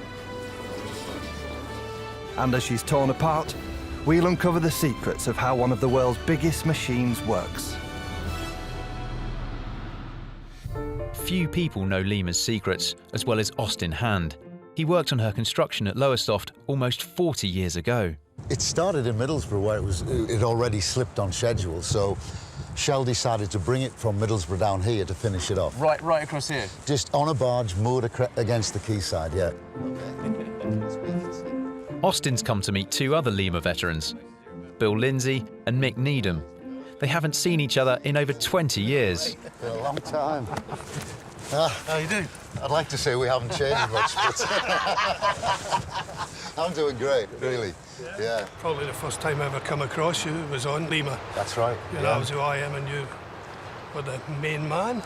And as she's torn apart, we'll uncover the secrets of how one of the world's biggest machines works. Few people know Lima's secrets as well as Austin Hand. He worked on her construction at Lowestoft almost 40 years ago. It started in Middlesbrough where it already slipped on schedule, so Shell decided to bring it from Middlesbrough down here to finish it off. Right across here? Just on a barge moored against the quayside, yeah. Austin's come to meet 2 other Lima veterans, Bill Lindsay and Mick Needham. They haven't seen each other in over 20 years. For a long time. How you doing? I'd like to say we haven't changed much, but I'm doing great, really. Yeah. Probably the first time I ever come across you was on Lima. That's right. You know, that was who I am, and you were the main man.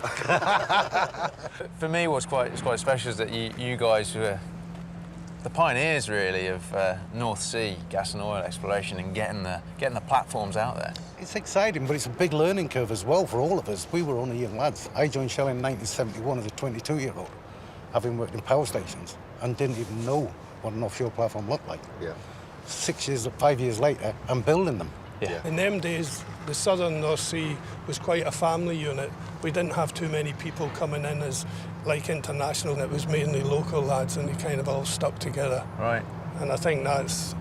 For me, what's quite special is that you guys were the pioneers, really, of North Sea gas and oil exploration and getting the platforms out there. It's exciting, but it's a big learning curve as well for all of us. We were only young lads. I joined Shell in 1971 as a 22-year-old, having worked in power stations, and didn't even know what an offshore platform looked like. Yeah. 5 years later, I'm building them. Yeah. In them days, the southern North Sea was quite a family unit. We didn't have too many people coming in as like international. It was mainly local lads, and they kind of all stuck together. Right. And I think that's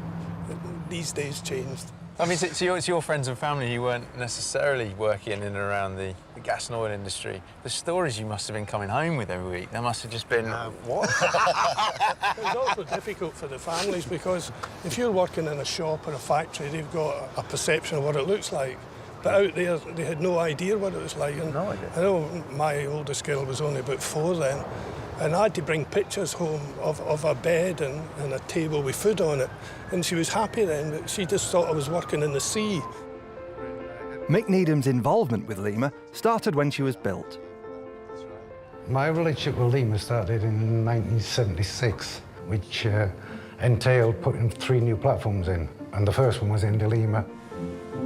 these days changed. I mean, so it's your friends and family who weren't necessarily working in and around the gas and oil industry. The stories you must have been coming home with every week, there must have just been, what? It was also difficult for the families because if you're working in a shop or a factory, they've got a perception of what it looks like. But out there, they had no idea what it was like. And no idea. I know my oldest girl was only about 4 then, and I had to bring pictures home of a bed and a table with food on it. And she was happy then, but she just thought I was working in the sea. Mick Needham's involvement with Lima started when she was built. My relationship with Lima started in 1976, which entailed putting 3 new platforms in, and the first one was in Lima.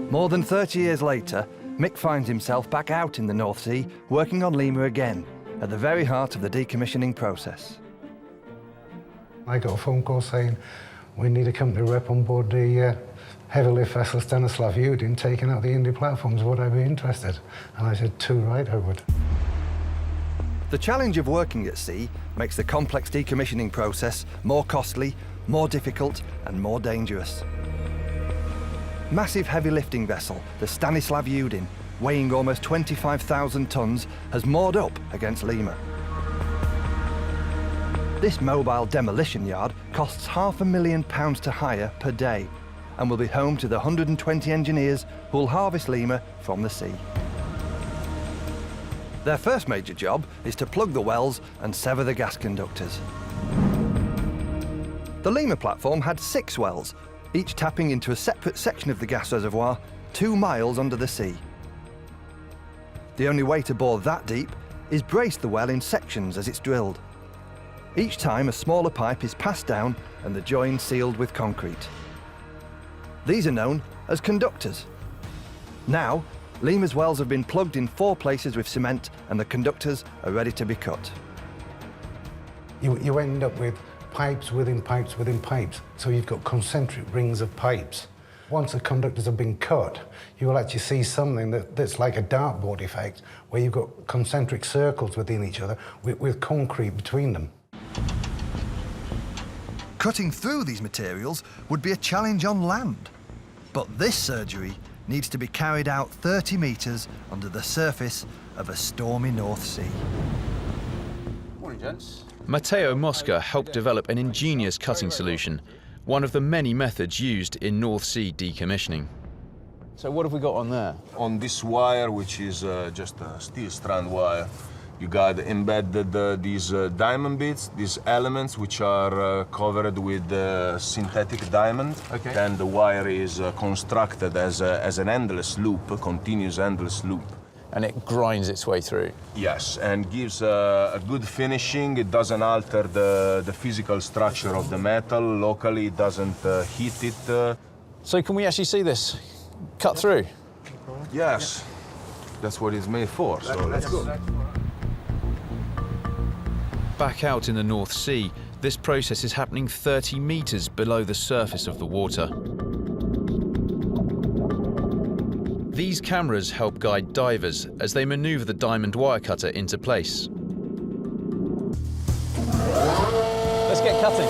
More than 30 years later, Mick finds himself back out in the North Sea, working on Lima again, at the very heart of the decommissioning process. I got a phone call saying, we need a company rep on board the heavy lift vessel Stanislav Yudin taking out the Indy platforms. Would I be interested? And I said, too right, I would. The challenge of working at sea makes the complex decommissioning process more costly, more difficult, and more dangerous. massive heavy lifting vessel, the Stanislav Yudin, weighing almost 25,000 tons, has moored up against Lima. This mobile demolition yard costs £500,000 to hire per day and will be home to the 120 engineers who will harvest Lima from the sea. Their first major job is to plug the wells and sever the gas conductors. The Lima platform had 6 wells, each tapping into a separate section of the gas reservoir 2 miles under the sea. The only way to bore that deep is brace the well in sections as it's drilled. Each time a smaller pipe is passed down and the join sealed with concrete. These are known as conductors. Now, Lima's wells have been plugged in 4 places with cement and the conductors are ready to be cut. You end up with pipes within pipes within pipes, so you've got concentric rings of pipes. Once the conductors have been cut, you will actually see something that's like a dartboard effect, where you've got concentric circles within each other with concrete between them. Cutting through these materials would be a challenge on land. But this surgery needs to be carried out 30 metres under the surface of a stormy North Sea. Morning, gents. Matteo Mosca helped develop an ingenious cutting solution, one of the many methods used in North Sea decommissioning. So what have we got on there? On this wire, which is just a steel strand wire, you got embedded these diamond bits, these elements which are covered with synthetic diamond. Okay. Then the wire is constructed as an endless loop, a continuous endless loop. And it grinds its way through? Yes, and gives a good finishing. It doesn't alter the physical structure of the metal. Locally, it doesn't heat it. So can we actually see this cut through? Yes, that's what it's made for. So let's go. Back out in the North Sea, this process is happening 30 metres below the surface of the water. These cameras help guide divers as they manoeuvre the diamond wire cutter into place. Let's get cutting.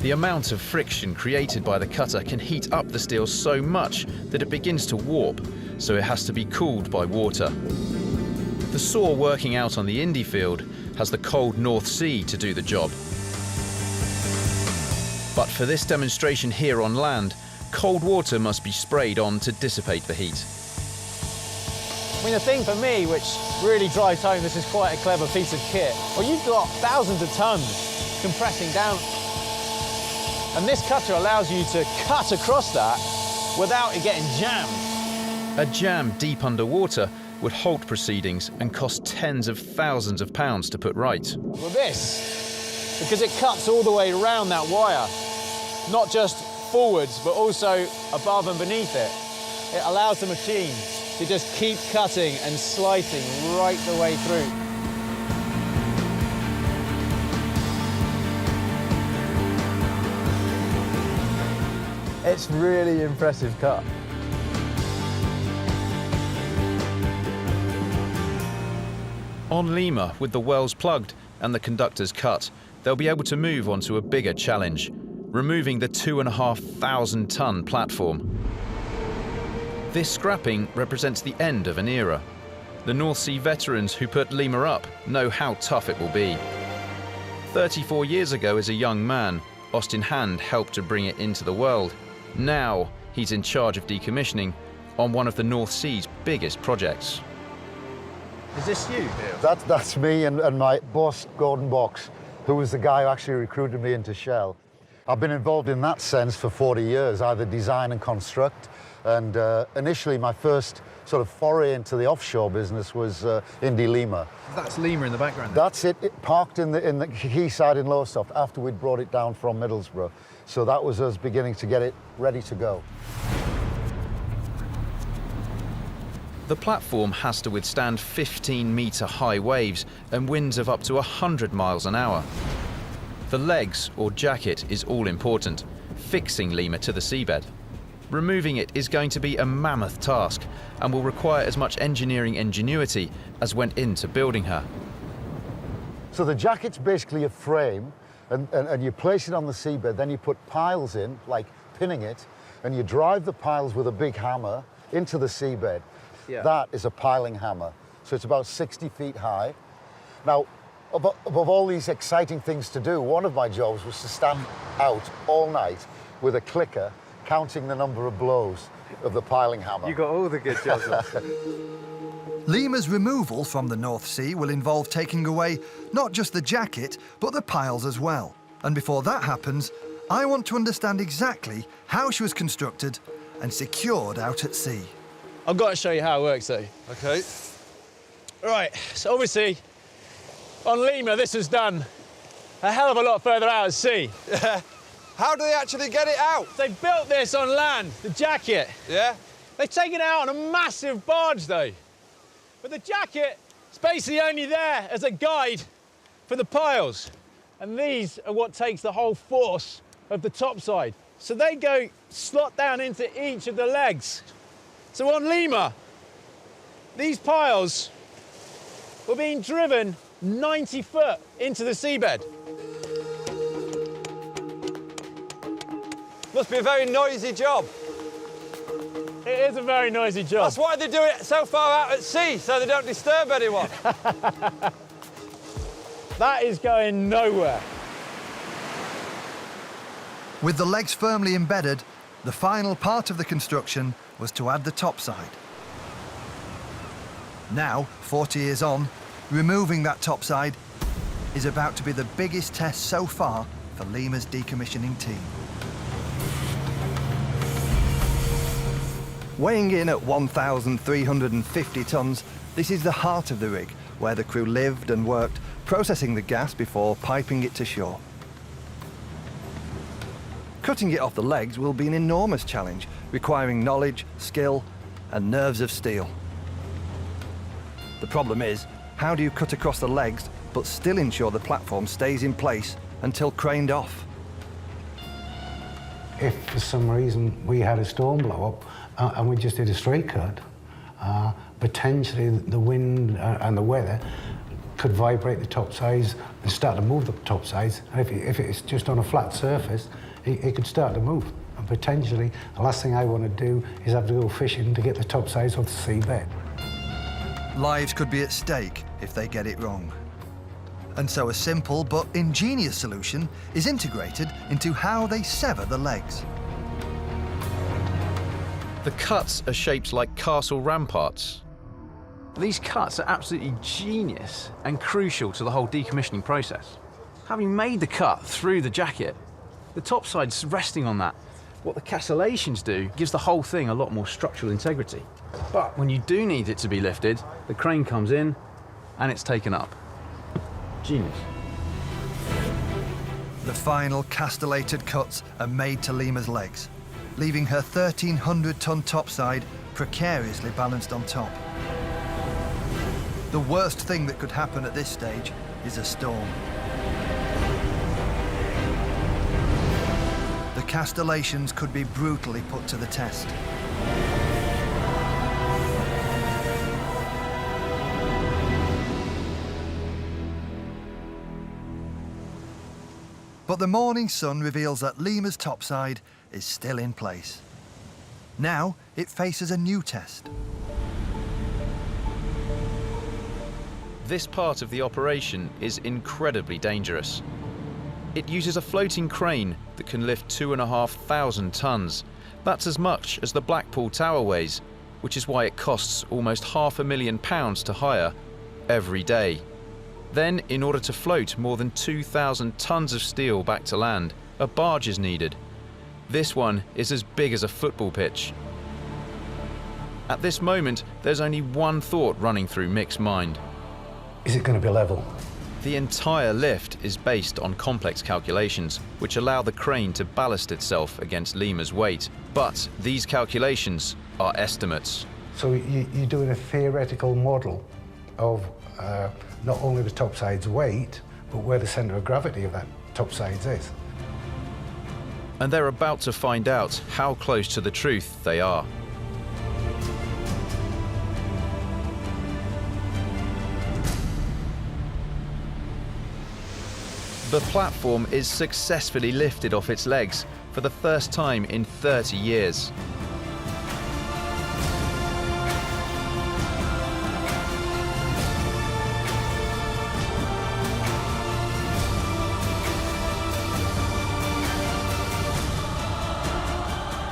The amount of friction created by the cutter can heat up the steel so much that it begins to warp, so it has to be cooled by water. The saw working out on the Indy field has the cold North Sea to do the job. But for this demonstration here on land, cold water must be sprayed on to dissipate the heat. I mean, the thing for me, which really drives home this is quite a clever piece of kit, well, you've got thousands of tons compressing down. And this cutter allows you to cut across that without it getting jammed. A jam deep underwater would halt proceedings and cost tens of thousands of pounds to put right. Well, this, because it cuts all the way around that wire, not just forwards, but also above and beneath it. It allows the machine to just keep cutting and slicing right the way through. It's really impressive cut. On Lima, with the wells plugged and the conductors cut, they'll be able to move on to a bigger challenge, removing the 2,500-ton platform. This scrapping represents the end of an era. The North Sea veterans who put Lima up know how tough it will be. 34 years ago, as a young man, Austin Hand helped to bring it into the world. Now, he's in charge of decommissioning on one of the North Sea's biggest projects. Is this you? That's me and my boss, Gordon Box, who was the guy who actually recruited me into Shell. I've been involved in that sense for 40 years, either design and construct. And initially, my first sort of foray into the offshore business was Indy Lima. That's Lima in the background. That's it. It parked in the quayside in Lowestoft after we'd brought it down from Middlesbrough. So that was us beginning to get it ready to go. The platform has to withstand 15-metre high waves and winds of up to 100 miles an hour. The legs, or jacket, is all important, fixing Lima to the seabed. Removing it is going to be a mammoth task and will require as much engineering ingenuity as went into building her. So the jacket's basically a frame, and you place it on the seabed, then you put piles in, like pinning it, and you drive the piles with a big hammer into the seabed. Yeah. That is a piling hammer. So it's about 60 feet high. Now, above all these exciting things to do, one of my jobs was to stand out all night with a clicker, counting the number of blows of the piling hammer. You got all the good jobs. Lima's removal from the North Sea will involve taking away not just the jacket, but the piles as well. And before that happens, I want to understand exactly how she was constructed and secured out at sea. I've got to show you how it works, though. OK. Right, so obviously, on Lima, this was done a hell of a lot further out at sea. Yeah. How do they actually get it out? They built this on land, the jacket. Yeah? They've taken it out on a massive barge, though. But the jacket is basically only there as a guide for the piles. And these are what takes the whole force of the topside. So they go slot down into each of the legs. So on Lima, these piles were being driven 90 foot into the seabed. Must be a very noisy job. It is a very noisy job. That's why they do it so far out at sea, so they don't disturb anyone. That is going nowhere. With the legs firmly embedded, the final part of the construction was to add the topside. Now, 40 years on, removing that topside is about to be the biggest test so far for Lima's decommissioning team. Weighing in at 1,350 tonnes, this is the heart of the rig, where the crew lived and worked, processing the gas before piping it to shore. Cutting it off the legs will be an enormous challenge, requiring knowledge, skill, and nerves of steel. The problem is, how do you cut across the legs but still ensure the platform stays in place until craned off? If for some reason we had a storm blow up and we just did a straight cut, potentially the wind and the weather could vibrate the top sides and start to move the top sides. And if it's just on a flat surface, it could start to move. And potentially, the last thing I want to do is have to go fishing to get the top sides off the seabed. Lives could be at stake if they get it wrong. And so a simple but ingenious solution is integrated into how they sever the legs. The cuts are shaped like castle ramparts. These cuts are absolutely genius and crucial to the whole decommissioning process. Having made the cut through the jacket, the topside's resting on that. What the castellations do gives the whole thing a lot more structural integrity. But when you do need it to be lifted, the crane comes in and it's taken up. Genius. The final castellated cuts are made to Lima's legs, leaving her 1,300-ton topside precariously balanced on top. The worst thing that could happen at this stage is a storm. The castellations could be brutally put to the test. But the morning sun reveals that Lima's topside is still in place. Now it faces a new test. This part of the operation is incredibly dangerous. It uses a floating crane that can lift 2,500 tons. That's as much as the Blackpool Tower weighs, which is why it costs almost £500,000 to hire every day. Then, in order to float more than 2,000 tons of steel back to land, a barge is needed. This one is as big as a football pitch. At this moment, there's only one thought running through Mick's mind. Is it going to be level? The entire lift is based on complex calculations, which allow the crane to ballast itself against Lima's weight. But these calculations are estimates. So you're doing a theoretical model of not only the topside's weight, but where the centre of gravity of that topsides is. And they're about to find out how close to the truth they are. The platform is successfully lifted off its legs for the first time in 30 years.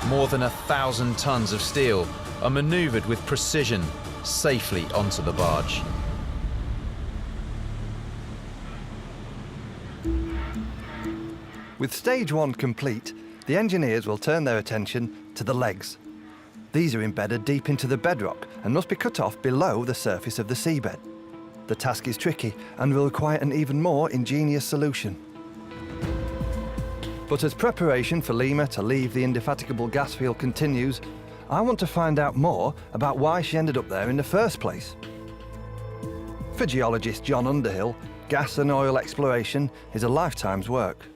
More than 1,000 tons of steel are manoeuvred with precision safely onto the barge. With stage 1 complete, the engineers will turn their attention to the legs. These are embedded deep into the bedrock and must be cut off below the surface of the seabed. The task is tricky and will require an even more ingenious solution. But as preparation for Lima to leave the indefatigable gas field continues, I want to find out more about why she ended up there in the first place. For geologist John Underhill, gas and oil exploration is a lifetime's work.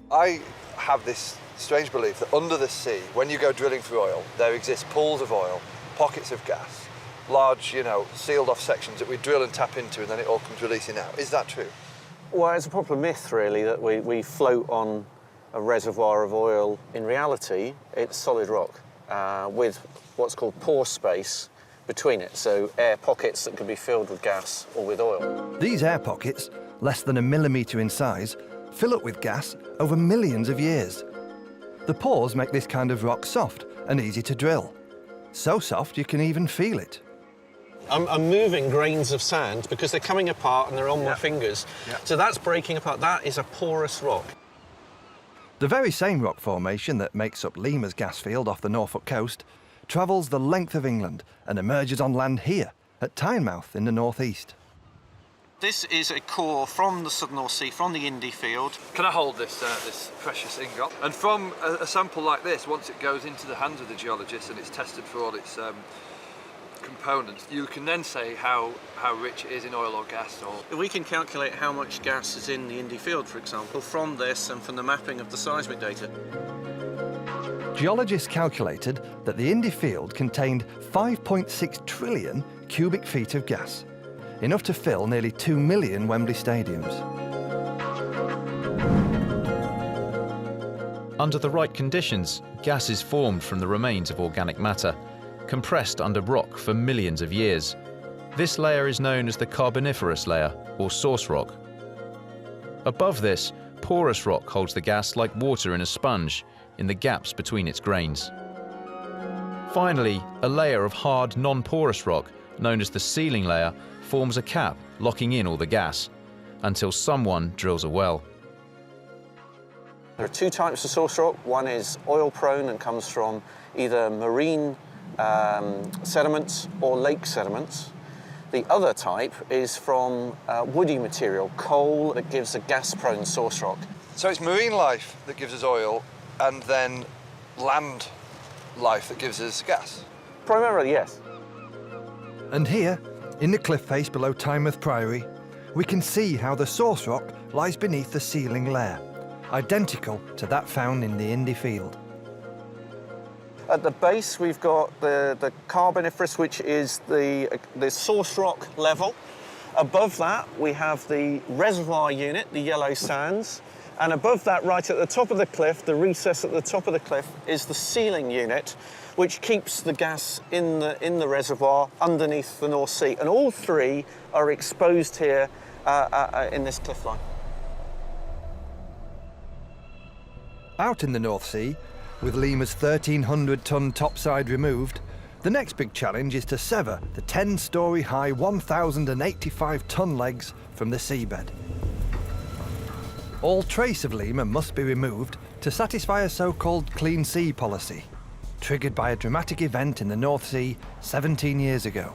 I have this strange belief that under the sea, when you go drilling for oil, there exist pools of oil, pockets of gas, large, sealed off sections that we drill and tap into and then it all comes releasing out. Is that true? Well, it's a proper myth, really, that we float on a reservoir of oil. In reality, it's solid rock with what's called pore space between it, so air pockets that can be filled with gas or with oil. These air pockets, less than a millimetre in size, fill up with gas over millions of years. The pores make this kind of rock soft and easy to drill. So soft you can even feel it. I'm moving grains of sand because they're coming apart and they're on my fingers. So that's breaking apart. That is a porous rock. The very same rock formation that makes up Lima's gas field off the Norfolk coast travels the length of England and emerges on land here at Tynemouth in the northeast. This is a core from the Southern North Sea, from the Indy field. Can I hold this precious ingot? And from a sample like this, once it goes into the hands of the geologist and it's tested for all its components, you can then say how rich it is in oil or gas. Or We can calculate how much gas is in the Indy field, for example, from this and from the mapping of the seismic data. Geologists calculated that the Indy field contained 5.6 trillion cubic feet of gas, enough to fill nearly 2 million Wembley stadiums. Under the right conditions, gas is formed from the remains of organic matter, compressed under rock for millions of years. This layer is known as the Carboniferous layer, or source rock. Above this, porous rock holds the gas like water in a sponge, in the gaps between its grains. Finally, a layer of hard, non-porous rock, known as the sealing layer, forms a cap locking in all the gas, until someone drills a well. There are two types of source rock. One is oil-prone and comes from either marine sediments or lake sediments. The other type is from woody material, coal, that gives a gas-prone source rock. So it's marine life that gives us oil and then land life that gives us gas? Primarily, yes. And here, in the cliff face below Tynemouth Priory, we can see how the source rock lies beneath the sealing layer, identical to that found in the Indy field. At the base, we've got the Carboniferous, which is the source rock level. Above that, we have the reservoir unit, the yellow sands. And above that, right at the top of the cliff, the recess at the top of the cliff, is the sealing unit, which keeps the gas in the reservoir underneath the North Sea. And all three are exposed here in this cliff line. Out in the North Sea, with Lima's 1,300-ton topside removed, the next big challenge is to sever the 10-storey high 1,085-ton legs from the seabed. All trace of Lima must be removed to satisfy a so-called clean sea policy, triggered by a dramatic event in the North Sea 17 years ago.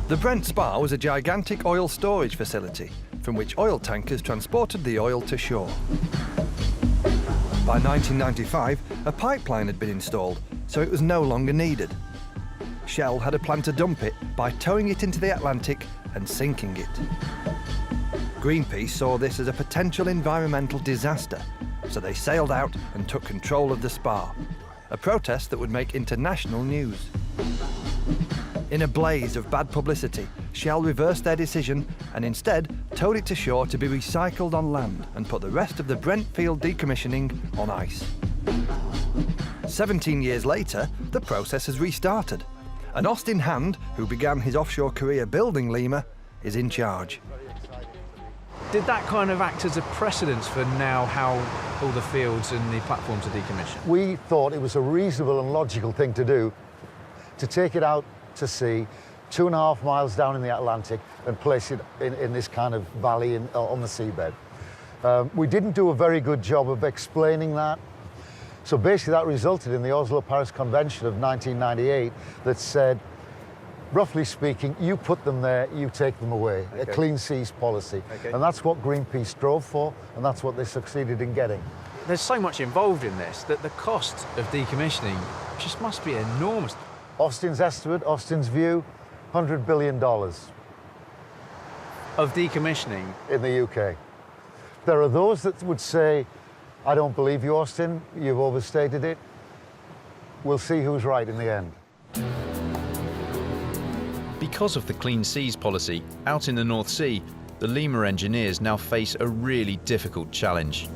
The Brent Spar was a gigantic oil storage facility from which oil tankers transported the oil to shore. By 1995, a pipeline had been installed, so it was no longer needed. Shell had a plan to dump it by towing it into the Atlantic and sinking it. Greenpeace saw this as a potential environmental disaster, so they sailed out and took control of the Spar, a protest that would make international news. In a blaze of bad publicity, Shell reversed their decision and instead towed it to shore to be recycled on land and put the rest of the Brentfield decommissioning on ice. 17 years later, the process has restarted, and Austin Hand, who began his offshore career building Lemur, is in charge. Did that kind of act as a precedence for now how all the fields and the platforms are decommissioned? We thought it was a reasonable and logical thing to do, to take it out to sea, 2.5 miles down in the Atlantic, and place it in this kind of valley on the seabed. We didn't do a very good job of explaining that. So basically that resulted in the Oslo-Paris Convention of 1998 that said, roughly speaking, you put them there, you take them away. Okay. A clean seas policy. Okay. And that's what Greenpeace drove for, and that's what they succeeded in getting. There's so much involved in this that the cost of decommissioning just must be enormous. Austin's estimate, Austin's view, $100 billion. Of decommissioning? In the UK. There are those that would say, I don't believe you, Austin, you've overstated it. We'll see who's right in the end. Because of the Clean Seas policy, out in the North Sea, the Lemur engineers now face a really difficult challenge.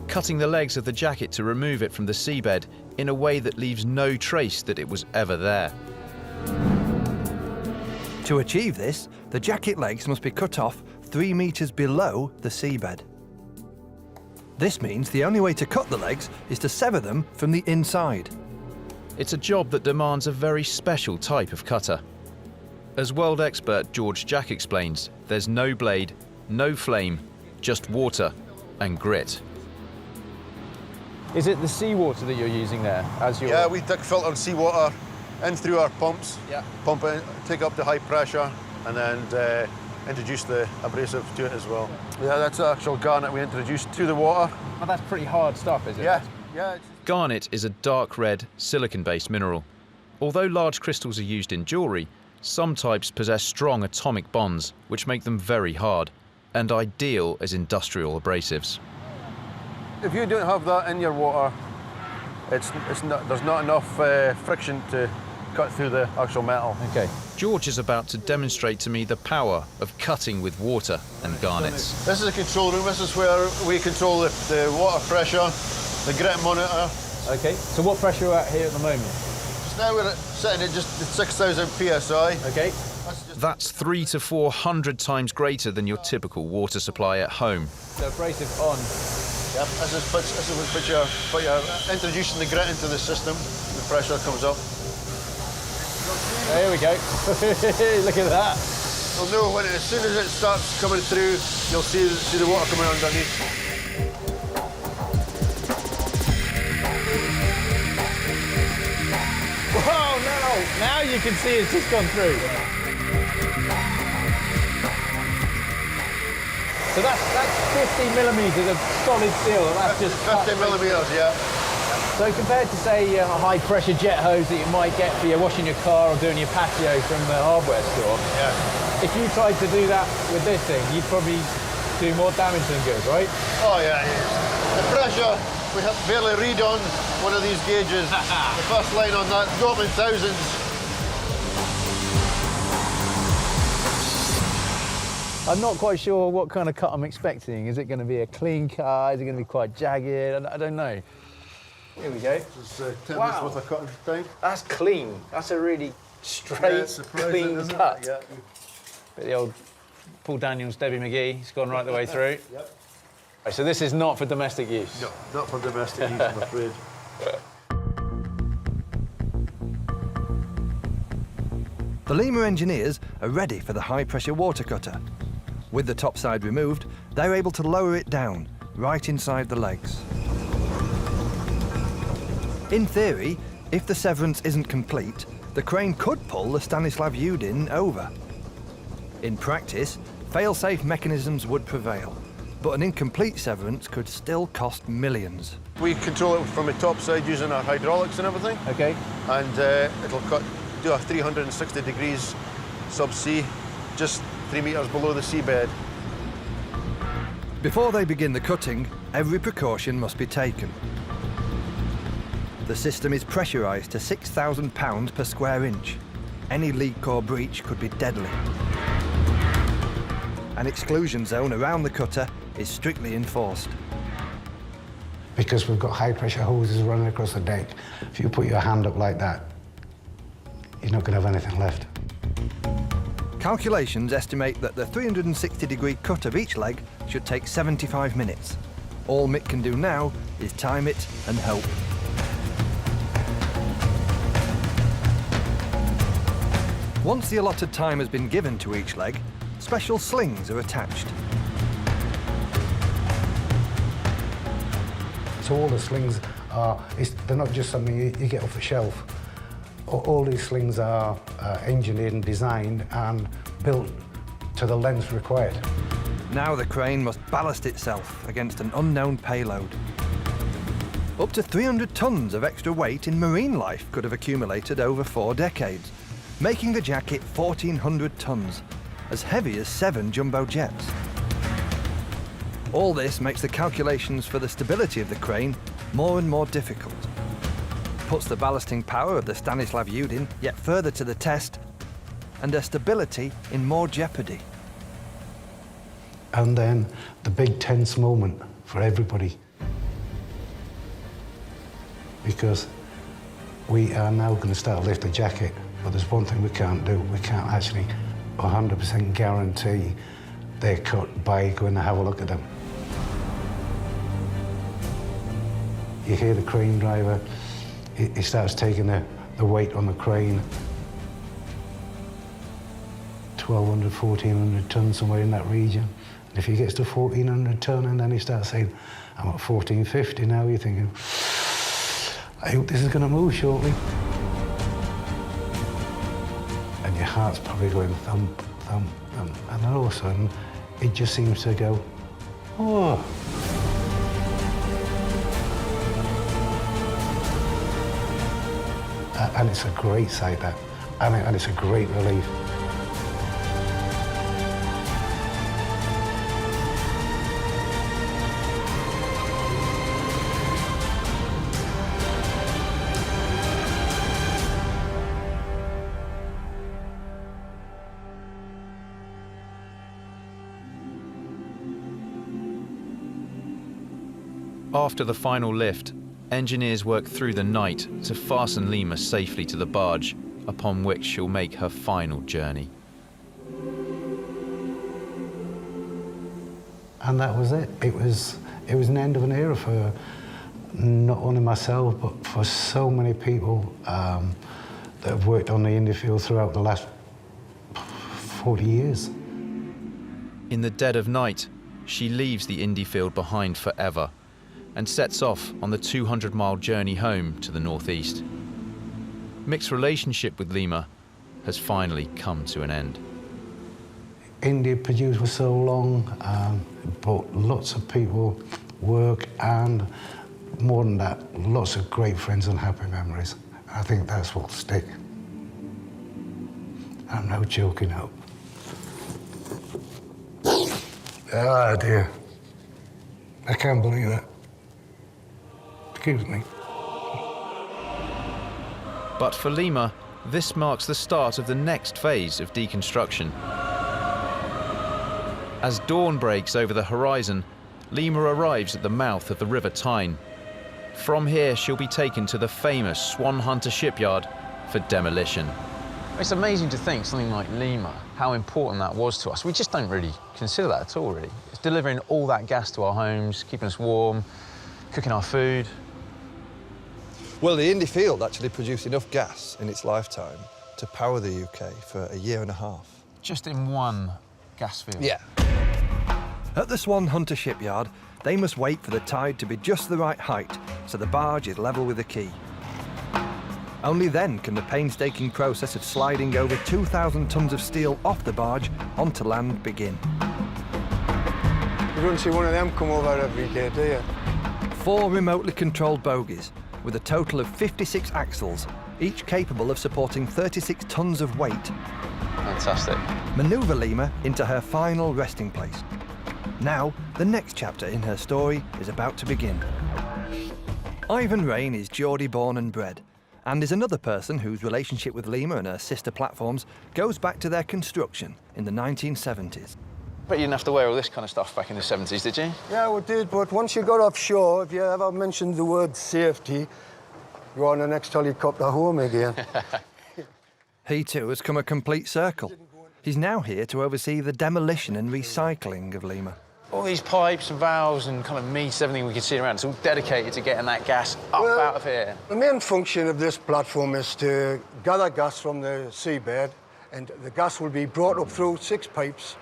Cutting the legs of the jacket to remove it from the seabed in a way that leaves no trace that it was ever there. To achieve this, the jacket legs must be cut off 3 meters below the seabed. This means the only way to cut the legs is to sever them from the inside. It's a job that demands a very special type of cutter. As world expert George Jack explains, there's no blade, no flame, just water and grit. Is it the seawater that you're using there as your... Yeah, we take filtered seawater in through our pumps, pump it, take up the high pressure, and then introduce the abrasive to it as well. Yeah, that's the actual garnet we introduced to the water. Oh, that's pretty hard stuff, is it? Yeah. Garnet is a dark red, silicon-based mineral. Although large crystals are used in jewellery, some types possess strong atomic bonds, which make them very hard, and ideal as industrial abrasives. If you don't have that in your water, there's not enough friction to cut through the actual metal. Okay. George is about to demonstrate to me the power of cutting with water and garnets. This is a control room. This is where we control the water pressure, the grit monitor. Okay, so what pressure are we at here at the moment? Just now we're sitting at just 6,000 PSI. Okay. That's 300 to 400 times greater than your typical water supply at home. So abrasive on. Yep, this is put your introducing the grit into the system, the pressure comes up. There we go. Look at that. You'll know when as soon as it starts coming through, you'll see the water coming underneath. Whoa, now you can see it's just gone through. So that's 50 millimetres of solid steel. That's just 50 millimetres, yeah. So compared to, say, a high-pressure jet hose that you might get for your washing your car or doing your patio from the hardware store, if you tried to do that with this thing, you'd probably do more damage than good, right? Oh, yeah. The pressure, we have barely read on one of these gauges. The first line on that, dropping thousands. I'm not quite sure what kind of cut I'm expecting. Is it going to be a clean cut? Is it going to be quite jagged? I don't know. Here we go. This is 10 minutes worth of cutting time. That's clean. That's a really straight, clean cut. Yeah. Bit the old Paul Daniels, Debbie McGee. It's gone right the way through. Yep. Right, so this is not for domestic use? No, not for domestic use, I'm afraid. The Lemur engineers are ready for the high-pressure water cutter. With the topside removed, they're able to lower it down, right inside the legs. In theory, if the severance isn't complete, the crane could pull the Stanislav Yudin over. In practice, fail-safe mechanisms would prevail, but an incomplete severance could still cost millions. We control it from the top side using our hydraulics and everything. Okay. And it'll do a 360 degrees sub-sea, just 3 meters below the seabed. Before they begin the cutting, every precaution must be taken. The system is pressurised to 6,000 pounds per square inch. any leak or breach could be deadly. An exclusion zone around the cutter is strictly enforced. Because we've got high pressure hoses running across the deck, if you put your hand up like that, you're not going to have anything left. Calculations estimate that the 360-degree cut of each leg should take 75 minutes. All Mick can do now is time it and hope. Once the allotted time has been given to each leg, special slings are attached. So all the slings are, they're not just something you get off the shelf. All these slings are engineered and designed and built to the length required. Now the crane must ballast itself against an unknown payload. Up to 300 tons of extra weight in marine life could have accumulated over 4 decades, making the jacket 1,400 tons, as heavy as 7 jumbo jets. All this makes the calculations for the stability of the crane more and more difficult. Puts the ballasting power of the Stanislav Yudin yet further to the test, and their stability in more jeopardy. And then the big tense moment for everybody. Because we are now going to start to lift the jacket, but there's one thing we can't do. We can't actually 100% guarantee they're cut by going to have a look at them. You hear the crane driver, he starts taking the weight on the crane. 1,200, 1,400 tons, somewhere in that region. And if he gets to 1,400 ton and then he starts saying, I'm at 1,450 now, you're thinking, I hope this is going to move shortly. And your heart's probably going thump, thump, thump. And then all of a sudden, it just seems to go, oh. And it's a great sight, that. And it's a great relief. After the final lift, engineers work through the night to fasten Lima safely to the barge, upon which she'll make her final journey. And that was it. It was an end of an era for not only myself, but for so many people that have worked on the Indy field throughout the last 40 years. In the dead of night, she leaves the Indy field behind forever and sets off on the 200-mile journey home to the northeast. Mick's relationship with Lima has finally come to an end. Indy produced for so long, brought lots of people work, and more than that, lots of great friends and happy memories. I think that's what'll stick. I'm no joking up. Ah, dear. I can't believe that. Excuse me. But for Lima, this marks the start of the next phase of deconstruction. As dawn breaks over the horizon, Lima arrives at the mouth of the River Tyne. From here, she'll be taken to the famous Swan Hunter shipyard for demolition. It's amazing to think something like Lima, how important that was to us. We just don't really consider that at all, really. It's delivering all that gas to our homes, keeping us warm, cooking our food. Well, the Indy field actually produced enough gas in its lifetime to power the UK for a year and a half. Just in one gas field? Yeah. At the Swan Hunter shipyard, they must wait for the tide to be just the right height so the barge is level with the quay. Only then can the painstaking process of sliding over 2,000 tons of steel off the barge onto land begin. You don't see one of them come over every day, do you? 4 remotely controlled bogies with a total of 56 axles, each capable of supporting 36 tons of weight. Fantastic. Maneuver Lima into her final resting place. Now, the next chapter in her story is about to begin. Ivan Rain is Geordie born and bred, and is another person whose relationship with Lima and her sister platforms goes back to their construction in the 1970s. But you didn't have to wear all this kind of stuff back in the 70s, did you? Yeah, we did, but once you got offshore, if you ever mentioned the word safety, you're on the next helicopter home again. He too has come a complete circle. He's now here to oversee the demolition and recycling of Lima. All these pipes and valves and kind of meats, everything we can see around, it's all dedicated to getting that gas up out of here. The main function of this platform is to gather gas from the seabed, and the gas will be brought up through 6 pipes,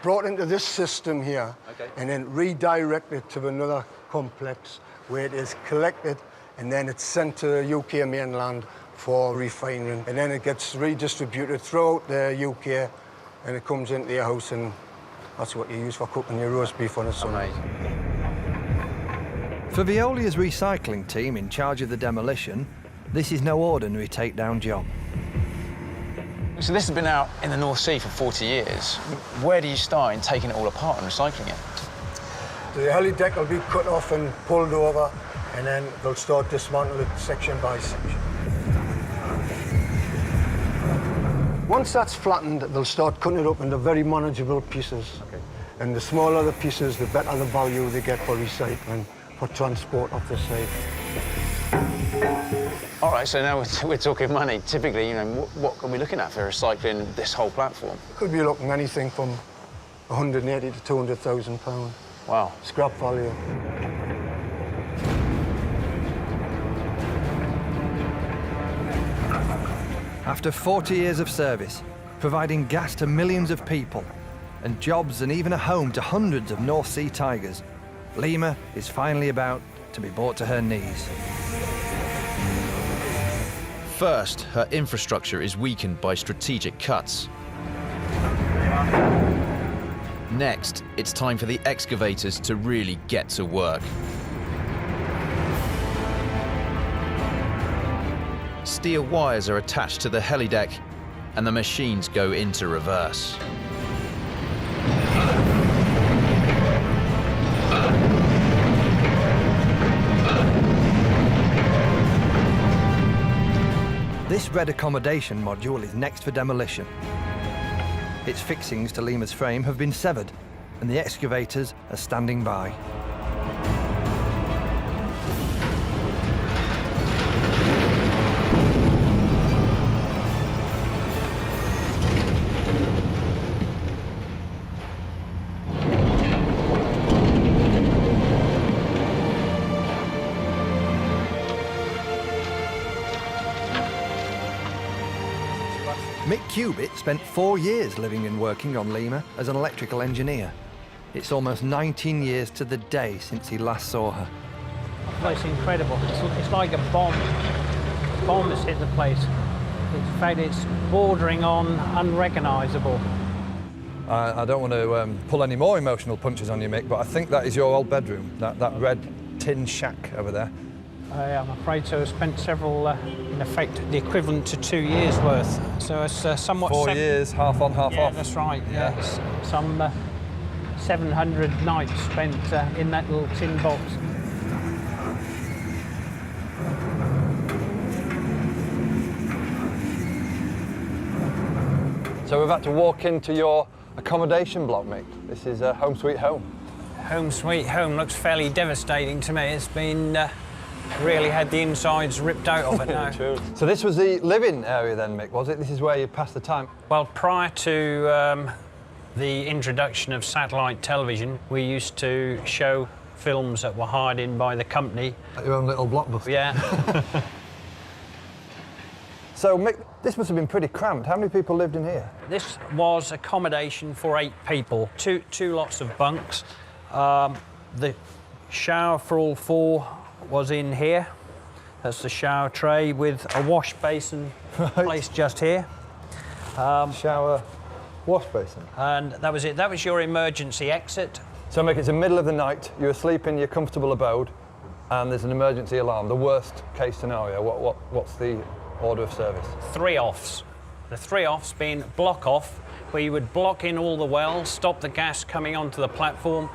brought into this system here, and then redirected to another complex where it is collected, and then it's sent to the UK mainland for refining, and then it gets redistributed throughout the UK, and it comes into your house, and that's what you use for cooking your roast beef on a Sunday. For Veolia's recycling team in charge of the demolition, this is no ordinary takedown job. So this has been out in the North Sea for 40 years. Where do you start in taking it all apart and recycling it? The heli deck will be cut off and pulled over, and then they'll start dismantling it section by section. Once that's flattened, they'll start cutting it up into very manageable pieces. And the smaller the pieces, the better the value they get for recycling, for transport off the site. All right, so now we're talking money. Typically, you know, what are we looking at for recycling this whole platform? Could be looking anything from 180 to 200,000 pounds. Wow. Scrap value. After 40 years of service, providing gas to millions of people, and jobs and even a home to hundreds of North Sea tigers, Lima is finally about to be brought to her knees. First, her infrastructure is weakened by strategic cuts. Next, it's time for the excavators to really get to work. Steel wires are attached to the helideck, and the machines go into reverse. This red accommodation module is next for demolition. Its fixings to Lima's frame have been severed, and the excavators are standing by. Mick Cubitt spent 4 years living and working on Lima as an electrical engineer. It's almost 19 years to the day since he last saw her. The place is incredible. It's like a bomb. A bomb has hit the place. In fact, it's bordering on unrecognisable. I don't want to pull any more emotional punches on you, Mick, but I think that is your old bedroom, that red tin shack over there. I'm afraid so. I spent several, in effect, the equivalent to 2 years' worth. So it's somewhat... 4 years, half on, half off. Yeah, that's right. Yeah. Some 700 nights spent in that little tin box. So we've had to walk into your accommodation block, Mick. This is home sweet home. Home sweet home looks fairly devastating to me. It's been really had the insides ripped out of it now. True. So this was the living area then, Mick, was it? This is where you passed the time? Well, prior to the introduction of satellite television, we used to show films that were hired in by the company. Like your own little blockbuster. Yeah. So, Mick, this must have been pretty cramped. How many people lived in here? This was accommodation for 8 people, two lots of bunks. The shower for all 4 was in here. That's the shower tray with a wash basin placed just here. Shower, wash basin. And that was it. That was your emergency exit. So, Mick, it's the middle of the night. You're asleep in your comfortable abode, and there's an emergency alarm. The worst case scenario. What's the order of service? 3 offs. The 3 offs being block off, where you would block in all the wells, stop the gas coming onto the platform.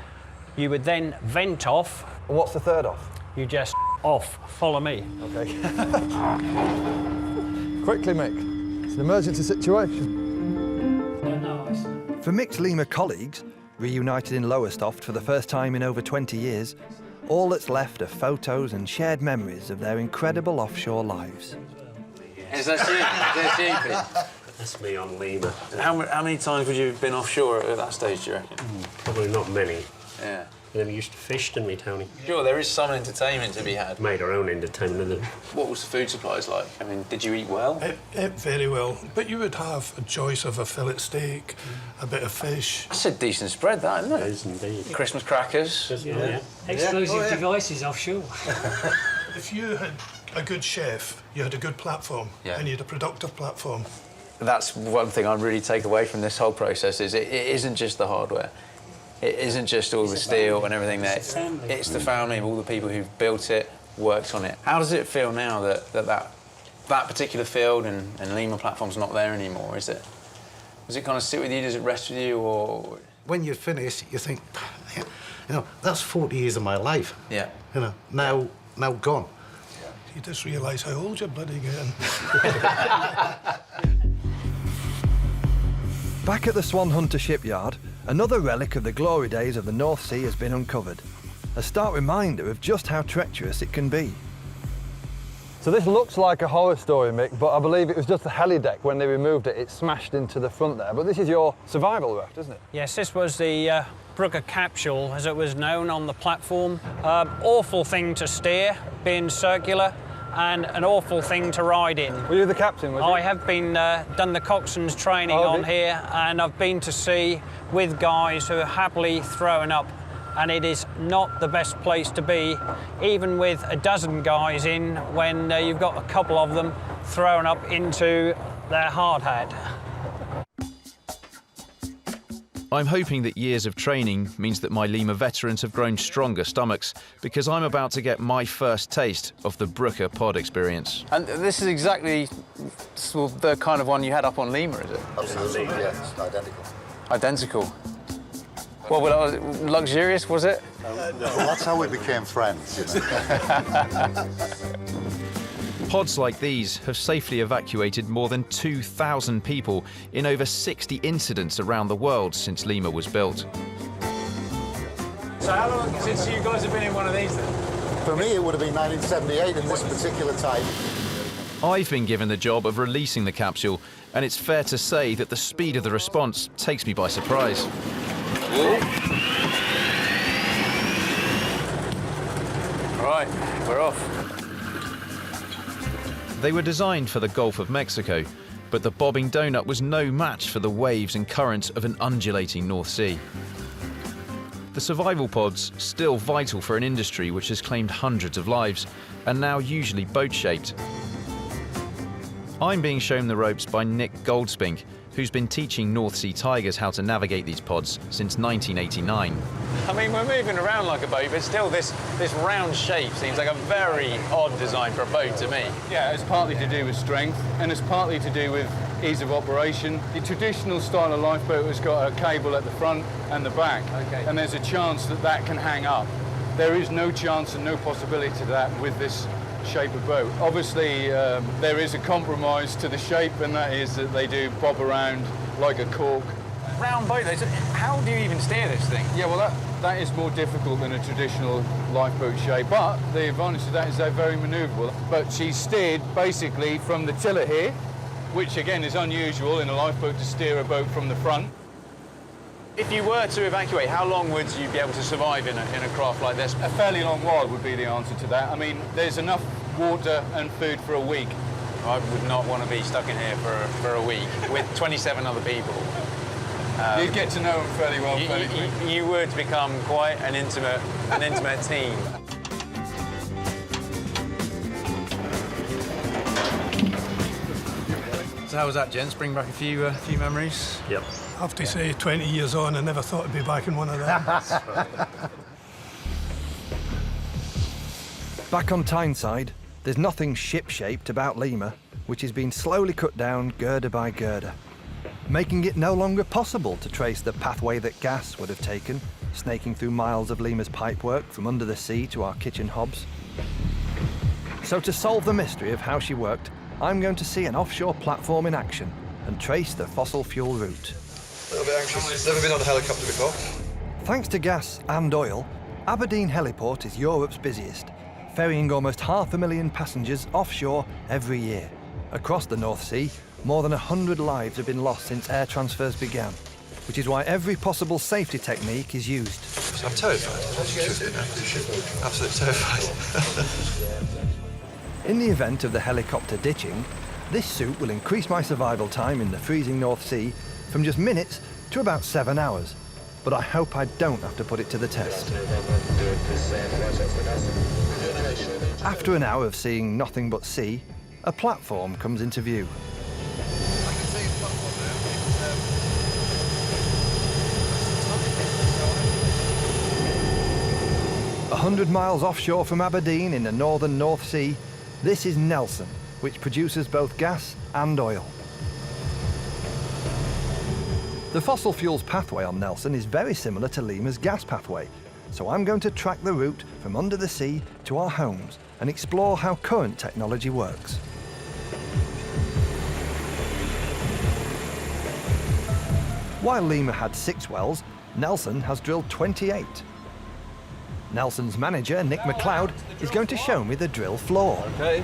You would then vent off. And what's the 3rd off? You just off. Follow me. Okay. Quickly, Mick. It's an emergency situation. For Mick's Lima colleagues, reunited in Lowestoft for the first time in over 20 years, all that's left are photos and shared memories of their incredible offshore lives. Is that you? Is that you, Pete? That's me on Lima. How many times would you have been offshore at that stage, do you reckon? Probably not many. Yeah. And then we used to fish, didn't we, Tony? Sure, there is some entertainment to be had. Made our own entertainment of them. What was the food supplies like? I mean, did you eat well? Ate very well, but you would have a choice of a fillet steak, a bit of fish. That's a decent spread, that, isn't it? It is indeed. Christmas crackers. Yeah. Explosive devices offshore. If you had a good chef, you had a good platform, Yeah. and you had a productive platform. That's one thing I really take away from this whole process is it isn't just the hardware. It isn't just all the steel and everything there. It's the family of all the people who've built it, worked on it. How does it feel now that particular field and Lima platform's not there anymore, is it? Does it kind of sit with you, does it rest with you, or...? When you finish, you think, you know, that's 40 years of my life. Yeah. You know, now gone. You just realise how old you're bloody getting. Back at the Swan Hunter shipyard, another relic of the glory days of the North Sea has been uncovered. A stark reminder of just how treacherous it can be. So this looks like a horror story, Mick, but I believe it was just the heli deck. When they removed it, it smashed into the front there. But this is your survival raft, isn't it? Yes, this was the Brugger capsule, as it was known on the platform. Awful thing to steer, being circular, and an awful thing to ride in. Were you the captain, was you? I have been done the coxswain's training on here, and I've been to sea with guys who are happily throwing up, and it is not the best place to be, even with a dozen guys in, when you've got a couple of them thrown up into their hard hat. I'm hoping that years of training means that my Lima veterans have grown stronger stomachs, because I'm about to get my first taste of the Brugger pod experience. And this is exactly the kind of one you had up on Lima, is it? Absolutely, yes, identical. Identical. Well, luxurious, was it? Well, that's how we became friends, you know. Pods like these have safely evacuated more than 2,000 people in over 60 incidents around the world since Lima was built. So how long since you guys have been in one of these then? For me, it would have been 1978 in this particular type. I've been given the job of releasing the capsule, and it's fair to say that the speed of the response takes me by surprise. Right, we're off. They were designed for the Gulf of Mexico, but the bobbing donut was no match for the waves and currents of an undulating North Sea. The survival pods, still vital for an industry which has claimed hundreds of lives, are now usually boat-shaped. I'm being shown the ropes by Nick Goldspink, who's been teaching North Sea Tigers how to navigate these pods since 1989. I mean, we're moving around like a boat, but still this round shape seems like a very odd design for a boat to me. Yeah, it's partly to do with strength, and it's partly to do with ease of operation. The traditional style of lifeboat has got a cable at the front and the back, and there's a chance that that can hang up. There is no chance and no possibility to that with this shape of boat. Obviously, there is a compromise to the shape, and that is that they do bob around like a cork. Round boat, though, so how do you even steer this thing? Yeah, well, that is more difficult than a traditional lifeboat shape, but the advantage of that is they're very manoeuvrable. But she's steered basically from the tiller here, which again is unusual in a lifeboat to steer a boat from the front. If you were to evacuate, how long would you be able to survive in a craft like this? A fairly long while would be the answer to that. I mean, there's enough water and food for a week. I would not want to be stuck in here for a week with 27 other people. You'd get to know them fairly well. You would become quite an intimate team. So how was that, gents? Bring back a few memories? Yep. I have to say, 20 years on, I never thought I'd be back in one of them. Back on Tyneside, there's nothing ship-shaped about Lima, which has been slowly cut down girder by girder, making it no longer possible to trace the pathway that gas would have taken, snaking through miles of Lima's pipework from under the sea to our kitchen hobs. So to solve the mystery of how she worked, I'm going to see an offshore platform in action and trace the fossil fuel route. A little bit anxious. Never been on a helicopter before. Thanks to gas and oil, Aberdeen Heliport is Europe's busiest, ferrying almost 500,000 passengers offshore every year. Across the North Sea, more than 100 lives have been lost since air transfers began, which is why every possible safety technique is used. I'm terrified. Absolutely terrified. In the event of the helicopter ditching, this suit will increase my survival time in the freezing North Sea from just minutes to about 7 hours. But I hope I don't have to put it to the test. After an hour of seeing nothing but sea, a platform comes into view. 100 miles offshore from Aberdeen in the northern North Sea, this is Nelson, which produces both gas and oil. The fossil fuels pathway on Nelson is very similar to Lima's gas pathway, so I'm going to track the route from under the sea to our homes and explore how current technology works. While Lima had 6 wells, Nelson has drilled 28. Nelson's manager, Nick McLeod, is going to show me the drill floor. Okay.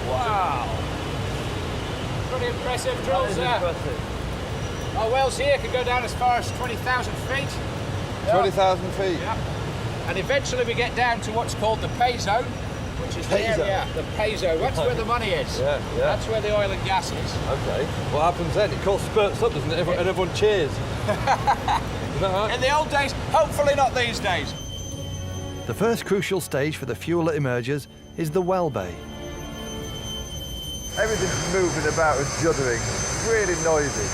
Wow. Pretty impressive drills there. Our wells here can go down as far as 20,000 feet. 20,000 feet? Yeah. And eventually we get down to what's called the pay zone, which is the area, the pay zone. That's where the money is. Yeah. That's where the oil and gas is. Okay. What happens then? It calls spurts up, doesn't it? And everyone cheers. Is that right? In the old days, hopefully not these days. The first crucial stage for the fuel that emerges is the well bay. Everything's moving about and juddering, really noisy,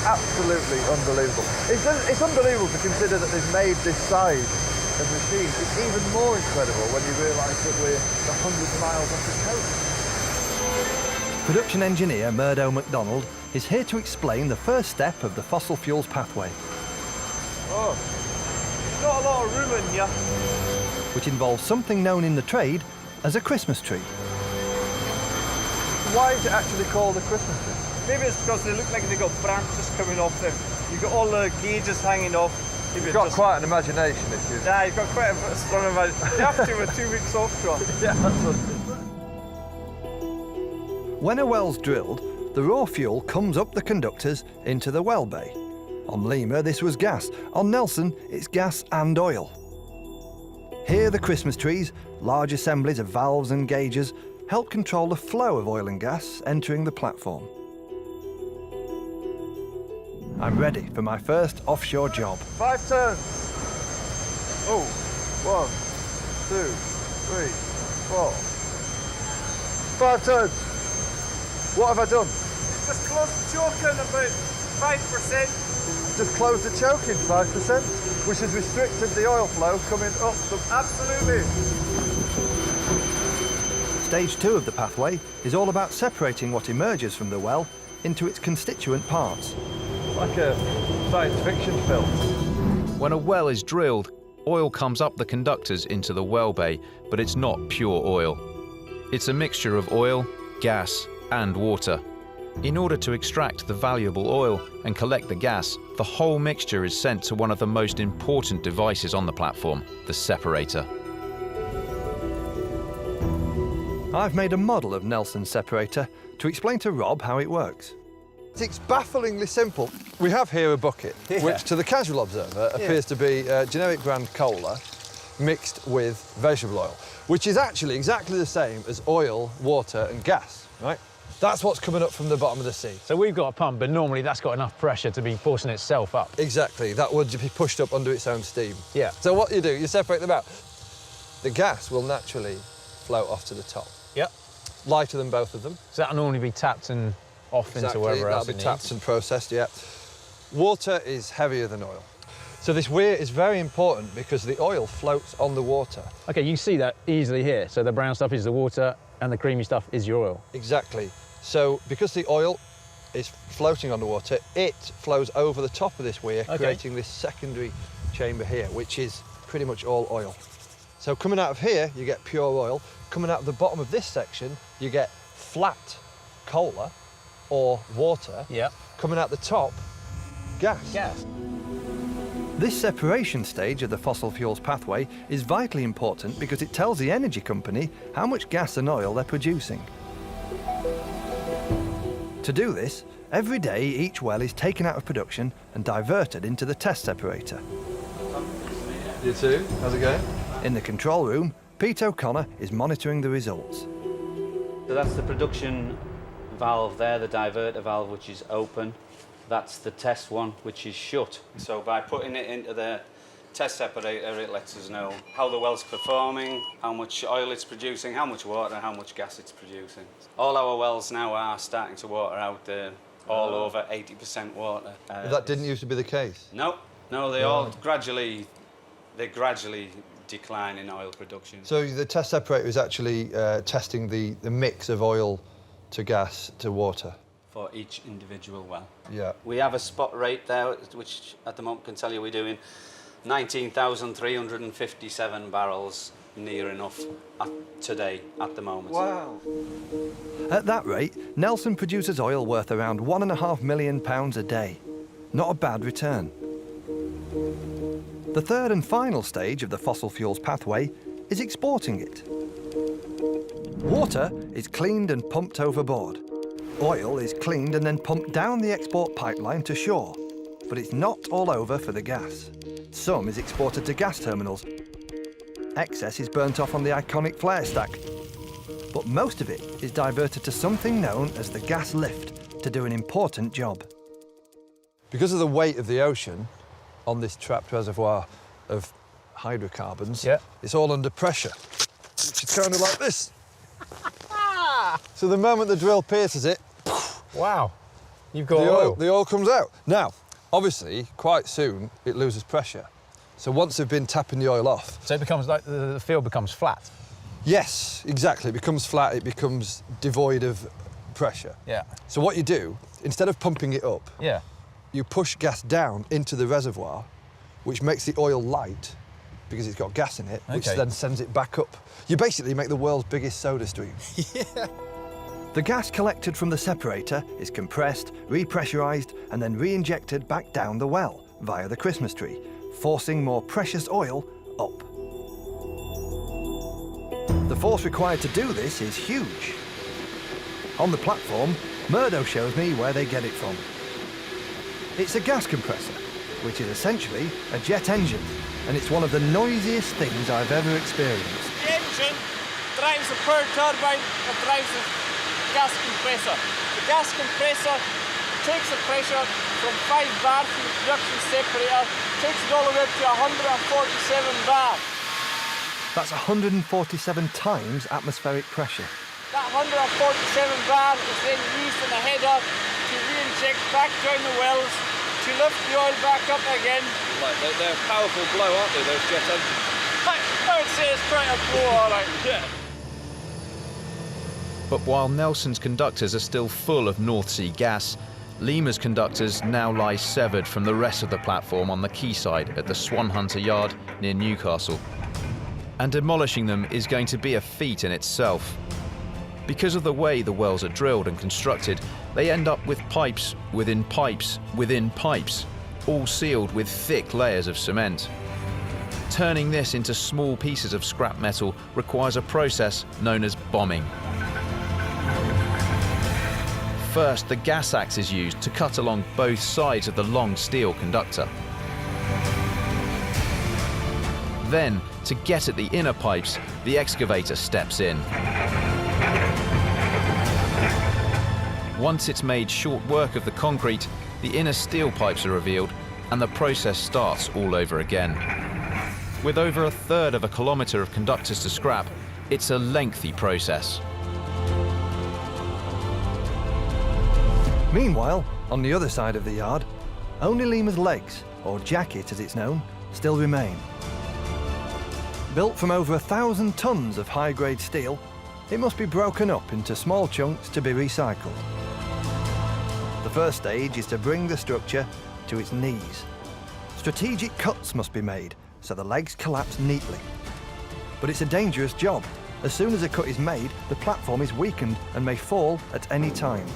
absolutely unbelievable. It's unbelievable to consider that they've made this size of machine. It's even more incredible when you realise that we're 100 miles off the coast. Production engineer Murdo MacDonald is here to explain the first step of the fossil fuels pathway. Oh, not a lot of room in here. Which involves something known in the trade as a Christmas tree. Why is it actually called a Christmas tree? Maybe it's because they look like they've got branches coming off them. You've got all the gauges hanging off. You've got quite an imagination, if you... Yeah, you've got quite a strong imagination. You have to with 2 weeks offshore. Yeah, that's what it is. When a well's drilled, the raw fuel comes up the conductors into the well bay. On Lima, this was gas. On Nelson, it's gas and oil. Here, the Christmas trees, large assemblies of valves and gauges, help control the flow of oil and gas entering the platform. I'm ready for my first offshore job. 5 turns. Oh, 1, 2, 3, 4. 5 turns. What have I done? Just close the choking about 5%. Just close the choking 5%, which has restricted the oil flow coming up. Absolutely. Stage 2 of the pathway is all about separating what emerges from the well into its constituent parts. Like a science fiction film. When a well is drilled, oil comes up the conductors into the well bay, but it's not pure oil. It's a mixture of oil, gas, and water. In order to extract the valuable oil and collect the gas, the whole mixture is sent to one of the most important devices on the platform, the separator. I've made a model of Nelson's separator to explain to Rob how it works. It's bafflingly simple. We have here a bucket, which to the casual observer appears to be generic brand cola mixed with vegetable oil, which is actually exactly the same as oil, water and gas, right? That's what's coming up from the bottom of the sea. So we've got a pump, but normally that's got enough pressure to be forcing itself up. Exactly, that would be pushed up under its own steam. Yeah. So what you do, you separate them out. The gas will naturally float off to the top. Yep. Lighter than both of them. So that'll normally be tapped and off into wherever else it needs. That'll be tapped and processed, yeah. Water is heavier than oil. So this weir is very important because the oil floats on the water. OK, you see that easily here. So the brown stuff is the water and the creamy stuff is your oil. Exactly. So because the oil is floating on the water, it flows over the top of this weir, creating this secondary chamber here, which is pretty much all oil. So coming out of here, you get pure oil. Coming out of the bottom of this section, you get flat cola or water. Yeah. Coming out the top, gas. Gas. This separation stage of the fossil fuels pathway is vitally important because it tells the energy company how much gas and oil they're producing. To do this, every day each well is taken out of production and diverted into the test separator. You too? How's it going? In the control room, Pete O'Connor is monitoring the results. So that's the production valve there, the diverter valve, which is open. That's the test one, which is shut. So by putting it into the test separator, it lets us know how the well's performing, how much oil it's producing, how much water, how much gas it's producing. All our wells now are starting to water out all over 80% water. That didn't used to be the case? No, they all gradually decline in oil production. So the test separator is actually testing the mix of oil to gas to water? For each individual well. Yeah. We have a spot rate there, which at the moment can tell you we're doing 19,357 barrels near enough today, at the moment. Wow. At that rate, Nelson produces oil worth around £1.5 million a day. Not a bad return. The third and final stage of the fossil fuels pathway is exporting it. Water is cleaned and pumped overboard. Oil is cleaned and then pumped down the export pipeline to shore. But it's not all over for the gas. Some is exported to gas terminals. Excess is burnt off on the iconic flare stack. But most of it is diverted to something known as the gas lift to do an important job. Because of the weight of the ocean on this trapped reservoir of hydrocarbons, it's all under pressure. Which is kind of like this. So the moment the drill pierces it, wow, you've got oil. The oil comes out. Now, obviously, quite soon it loses pressure. So once they've been tapping the oil off, so it becomes like the field becomes flat. Yes, exactly. It becomes flat. It becomes devoid of pressure. Yeah. So what you do, instead of pumping it up, you push gas down into the reservoir, which makes the oil light because it's got gas in it, which then sends it back up. You basically make the world's biggest soda stream. Yeah. The gas collected from the separator is compressed, repressurized, and then re-injected back down the well via the Christmas tree, forcing more precious oil up. The force required to do this is huge. On the platform, Murdo shows me where they get it from. It's a gas compressor, which is essentially a jet engine, and it's one of the noisiest things I've ever experienced. The engine drives the power turbine that drives the gas compressor. The gas compressor takes the pressure from 5 bar from the production separator, takes it all the way up to 147 bar. That's 147 times atmospheric pressure. That 147 bar is then used in the header to re-inject back down the wells to lift the oil back up again. Like they're a powerful blow, aren't they, those jet engines? I would say it's quite a blow, all right. Yeah. But while Nelson's conductors are still full of North Sea gas, Lima's conductors now lie severed from the rest of the platform on the quayside at the Swan Hunter Yard near Newcastle. And demolishing them is going to be a feat in itself. Because of the way the wells are drilled and constructed, they end up with pipes within pipes within pipes, all sealed with thick layers of cement. Turning this into small pieces of scrap metal requires a process known as bombing. First, the gas axe is used to cut along both sides of the long steel conductor. Then, to get at the inner pipes, the excavator steps in. Once it's made short work of the concrete, the inner steel pipes are revealed and the process starts all over again. With over 1/3 of a kilometre of conductors to scrap, it's a lengthy process. Meanwhile, on the other side of the yard, only Lima's legs, or jacket as it's known, still remain. Built from over 1,000 tons of high-grade steel, it must be broken up into small chunks to be recycled. The first stage is to bring the structure to its knees. Strategic cuts must be made so the legs collapse neatly. But it's a dangerous job. As soon as a cut is made, the platform is weakened and may fall at any time.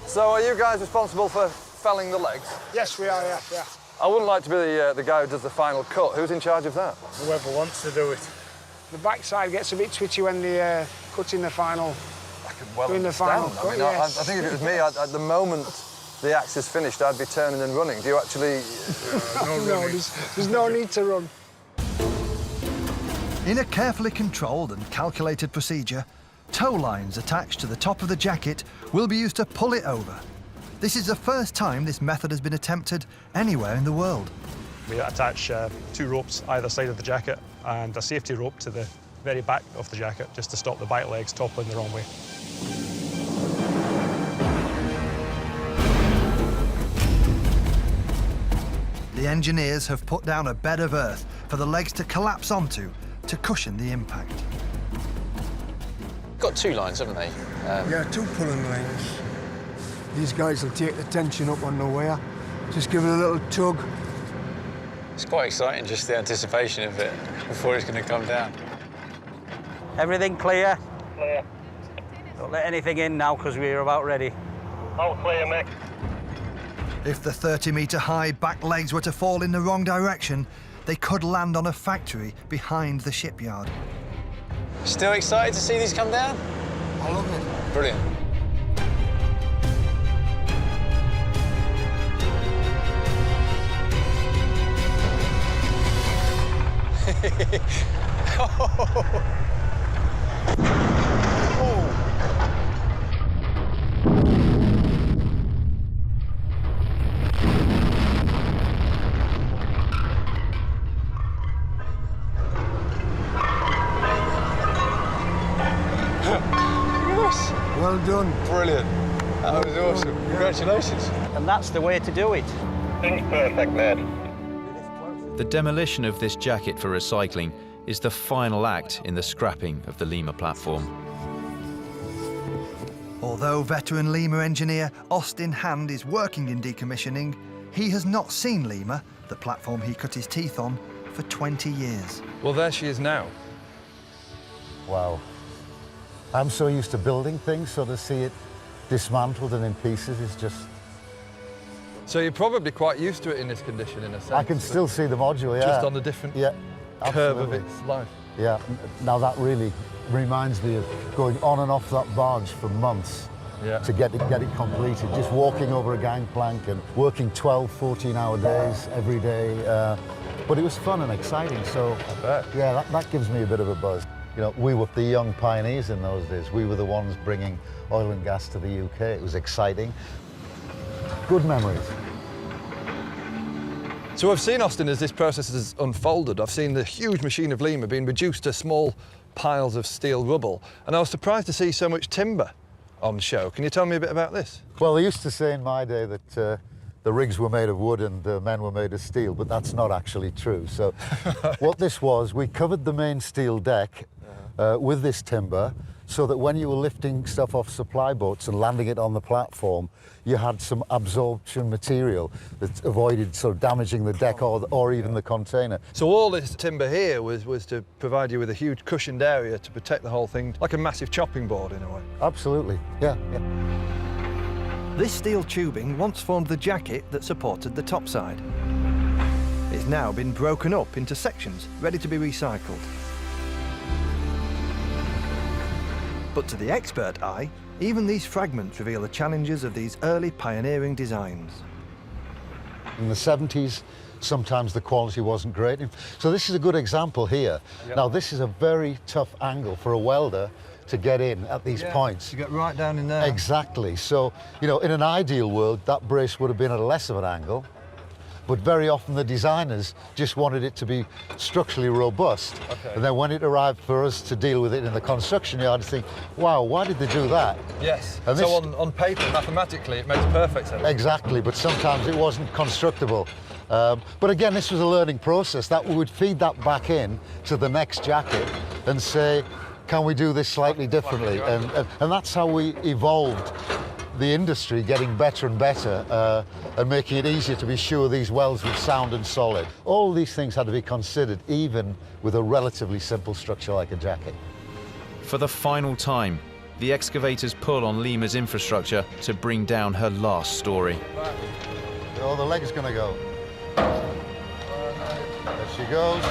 So are you guys responsible for felling the legs? Yes, we are, yeah. I wouldn't like to be the guy who does the final cut. Who's in charge of that? Whoever wants to do it. The backside gets a bit twitchy when they're cutting the final. Doing the final cut, I mean, yes. I think if it was me, at the moment the axe is finished, I'd be turning and running. Do you actually... No, there's no need to run. In a carefully controlled and calculated procedure, tow lines attached to the top of the jacket will be used to pull it over. This is the first time this method has been attempted anywhere in the world. We attach 2 ropes either side of the jacket and a safety rope to the very back of the jacket just to stop the back legs toppling the wrong way. The engineers have put down a bed of earth for the legs to collapse onto to cushion the impact. Got 2 lines, haven't they? Yeah, 2 pulling lines. These guys will take the tension up on the wear. Just give it a little tug. It's quite exciting, just the anticipation of it before it's going to come down. Everything clear? Clear. Don't let anything in now because we're about ready. All clear, Mick. If the 30-metre-high back legs were to fall in the wrong direction, they could land on a factory behind the shipyard. Still excited to see these come down? I love it. Brilliant. Well done. Brilliant. That was awesome. Congratulations. And that's the way to do it. Perfect, Ned. The demolition of this jacket for recycling is the final act in the scrapping of the Lima platform. Although veteran Lima engineer Austin Hand is working in decommissioning, he has not seen Lima, the platform he cut his teeth on, for 20 years. Well, there she is now. Wow. I'm so used to building things, so to see it dismantled and in pieces is just... So you're probably quite used to it in this condition, in a sense. I can still see the module, yeah. Just on the different curve of its life. Yeah, now that really reminds me of going on and off that barge for months to get it completed. Just walking over a gangplank and working 12, 14-hour days every day. But it was fun and exciting, so yeah, that gives me a bit of a buzz. You know, we were the young pioneers in those days. We were the ones bringing oil and gas to the UK. It was exciting. Good memories. So I've seen, Austin, as this process has unfolded, I've seen the huge machine of Lima being reduced to small piles of steel rubble, and I was surprised to see so much timber on show. Can you tell me a bit about this? Well, they used to say in my day that the rigs were made of wood and the men were made of steel, but that's not actually true. So what this was, we covered the main steel deck with this timber so that when you were lifting stuff off supply boats and landing it on the platform, you had some absorption material that avoided sort of damaging the deck or even the container. So all this timber here was to provide you with a huge cushioned area to protect the whole thing, like a massive chopping board in a way. Absolutely, yeah. This steel tubing once formed the jacket that supported the topside. It's now been broken up into sections, ready to be recycled. But to the expert eye, even these fragments reveal the challenges of these early pioneering designs. In the 70s, sometimes the quality wasn't great. So this is a good example here. Yep. Now, this is a very tough angle for a welder to get in at these points. To get right down in there. Exactly. So, you know, in an ideal world, that brace would have been at a less of an angle. But very often the designers just wanted it to be structurally robust. Okay. And then when it arrived for us to deal with it in the construction yard, to think, wow, why did they do that? Yes, and so on paper, mathematically, it makes perfect sense. Exactly, but sometimes it wasn't constructible. But again, this was a learning process. That we would feed that back in to the next jacket and say, can we do this slightly differently? And that's how we evolved the industry getting better and better and making it easier to be sure these welds were sound and solid. All these things had to be considered, even with a relatively simple structure like a jacket. For the final time, the excavators pull on Lima's infrastructure to bring down her last story. Oh, the leg's gonna go. There she goes.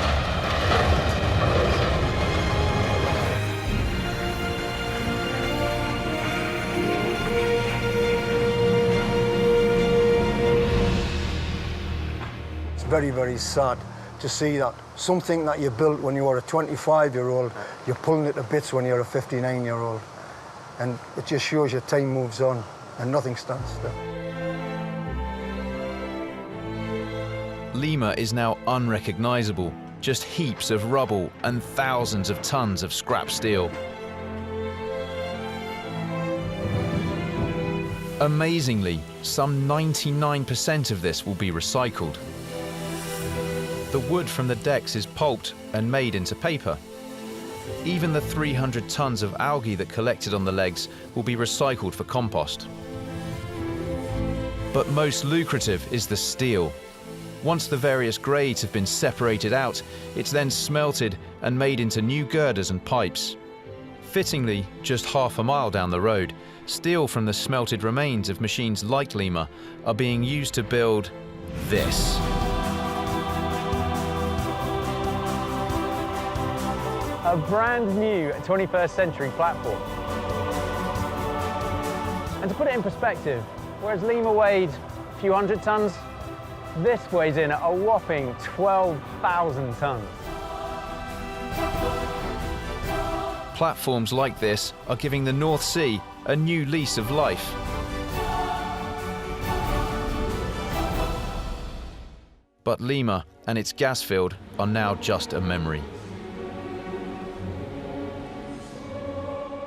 It's very, very sad to see that something that you built when you were a 25-year-old, you're pulling it to bits when you're a 59-year-old. And it just shows you time moves on and nothing stands still. Lima is now unrecognizable, just heaps of rubble and thousands of tons of scrap steel. Amazingly, some 99% of this will be recycled. The wood from the decks is pulped and made into paper. Even the 300 tons of algae that collected on the legs will be recycled for compost. But most lucrative is the steel. Once the various grades have been separated out, it's then smelted and made into new girders and pipes. Fittingly, just half a mile down the road, steel from the smelted remains of machines like Lima are being used to build this. A brand new 21st century platform. And to put it in perspective, whereas Lima weighed a few hundred tons, this weighs in a whopping 12,000 tons. Platforms like this are giving the North Sea a new lease of life. But Lima and its gas field are now just a memory.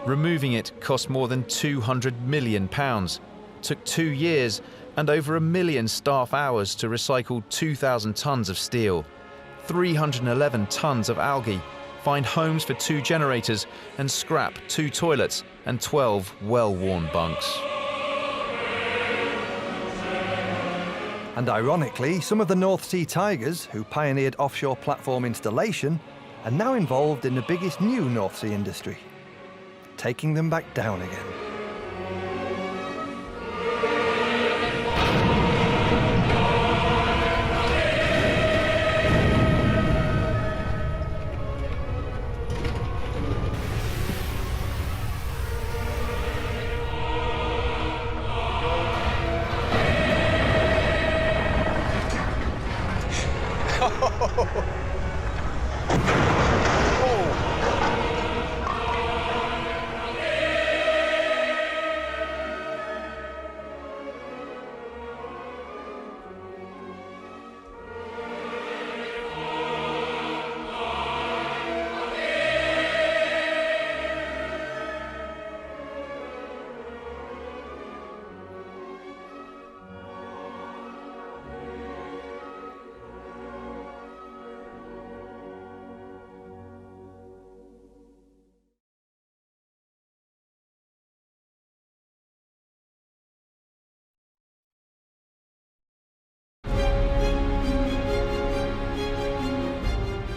Removing it cost more than £200 million, took 2 years and over 1 million staff hours to recycle 2,000 tons of steel, 311 tons of algae, find homes for 2 generators and scrap 2 toilets and 12 well-worn bunks. And ironically, some of the North Sea Tigers, who pioneered offshore platform installation, are now involved in the biggest new North Sea industry, taking them back down again.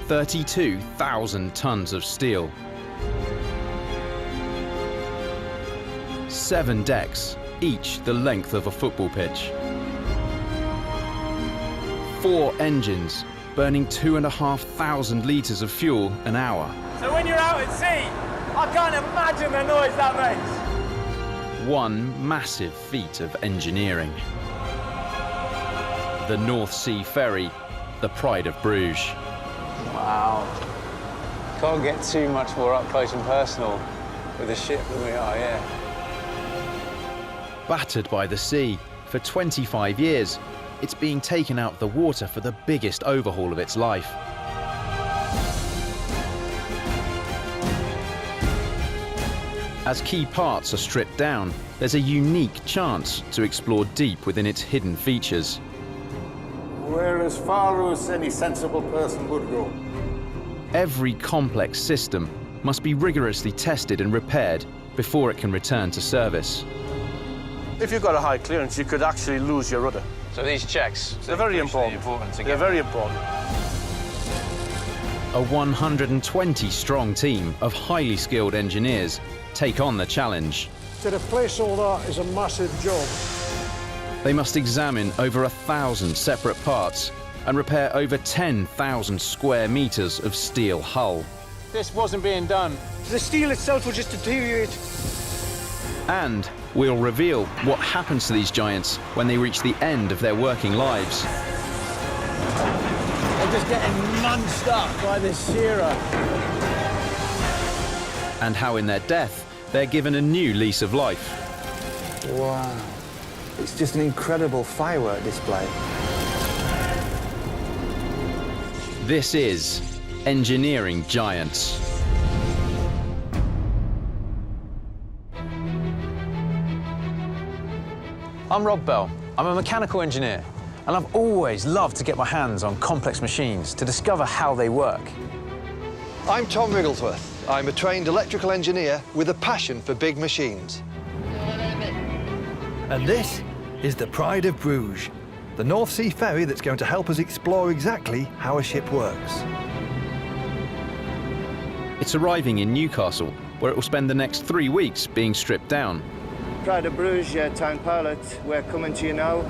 "32,000 tons of steel. 7 decks, each the length of a football pitch. 4 engines, burning 2,500 litres of fuel an hour. So when you're out at sea, I can't imagine the noise that makes. 1 massive feat of engineering. The North Sea Ferry, the pride of Bruges. Wow. Can't get too much more up close and personal with a ship than we are here. Battered by the sea, for 25 years, it's being taken out of the water for the biggest overhaul of its life. As key parts are stripped down, there's a unique chance to explore deep within its hidden features. We're as far as any sensible person would go. Every complex system must be rigorously tested and repaired before it can return to service. If you've got a high clearance, you could actually lose your rudder. So these checks, they're very important. They're very important. A 120-strong team of highly skilled engineers take on the challenge. To replace all that is a massive job. They must examine over 1,000 separate parts and repair over 10,000 square meters of steel hull. This wasn't being done. The steel itself will just deteriorate. And we'll reveal what happens to these giants when they reach the end of their working lives. They're just getting munched up by this shearer. And how in their death, they're given a new lease of life. Wow. It's just an incredible firework display. This is Engineering Giants. I'm Rob Bell. I'm a mechanical engineer, and I've always loved to get my hands on complex machines to discover how they work. I'm Tom Wigglesworth. I'm a trained electrical engineer with a passion for big machines. And this is the Pride of Bruges, the North Sea ferry that's going to help us explore exactly how a ship works. It's arriving in Newcastle, where it will spend the next 3 weeks being stripped down. Pride of Bruges, your town pilot, we're coming to you now.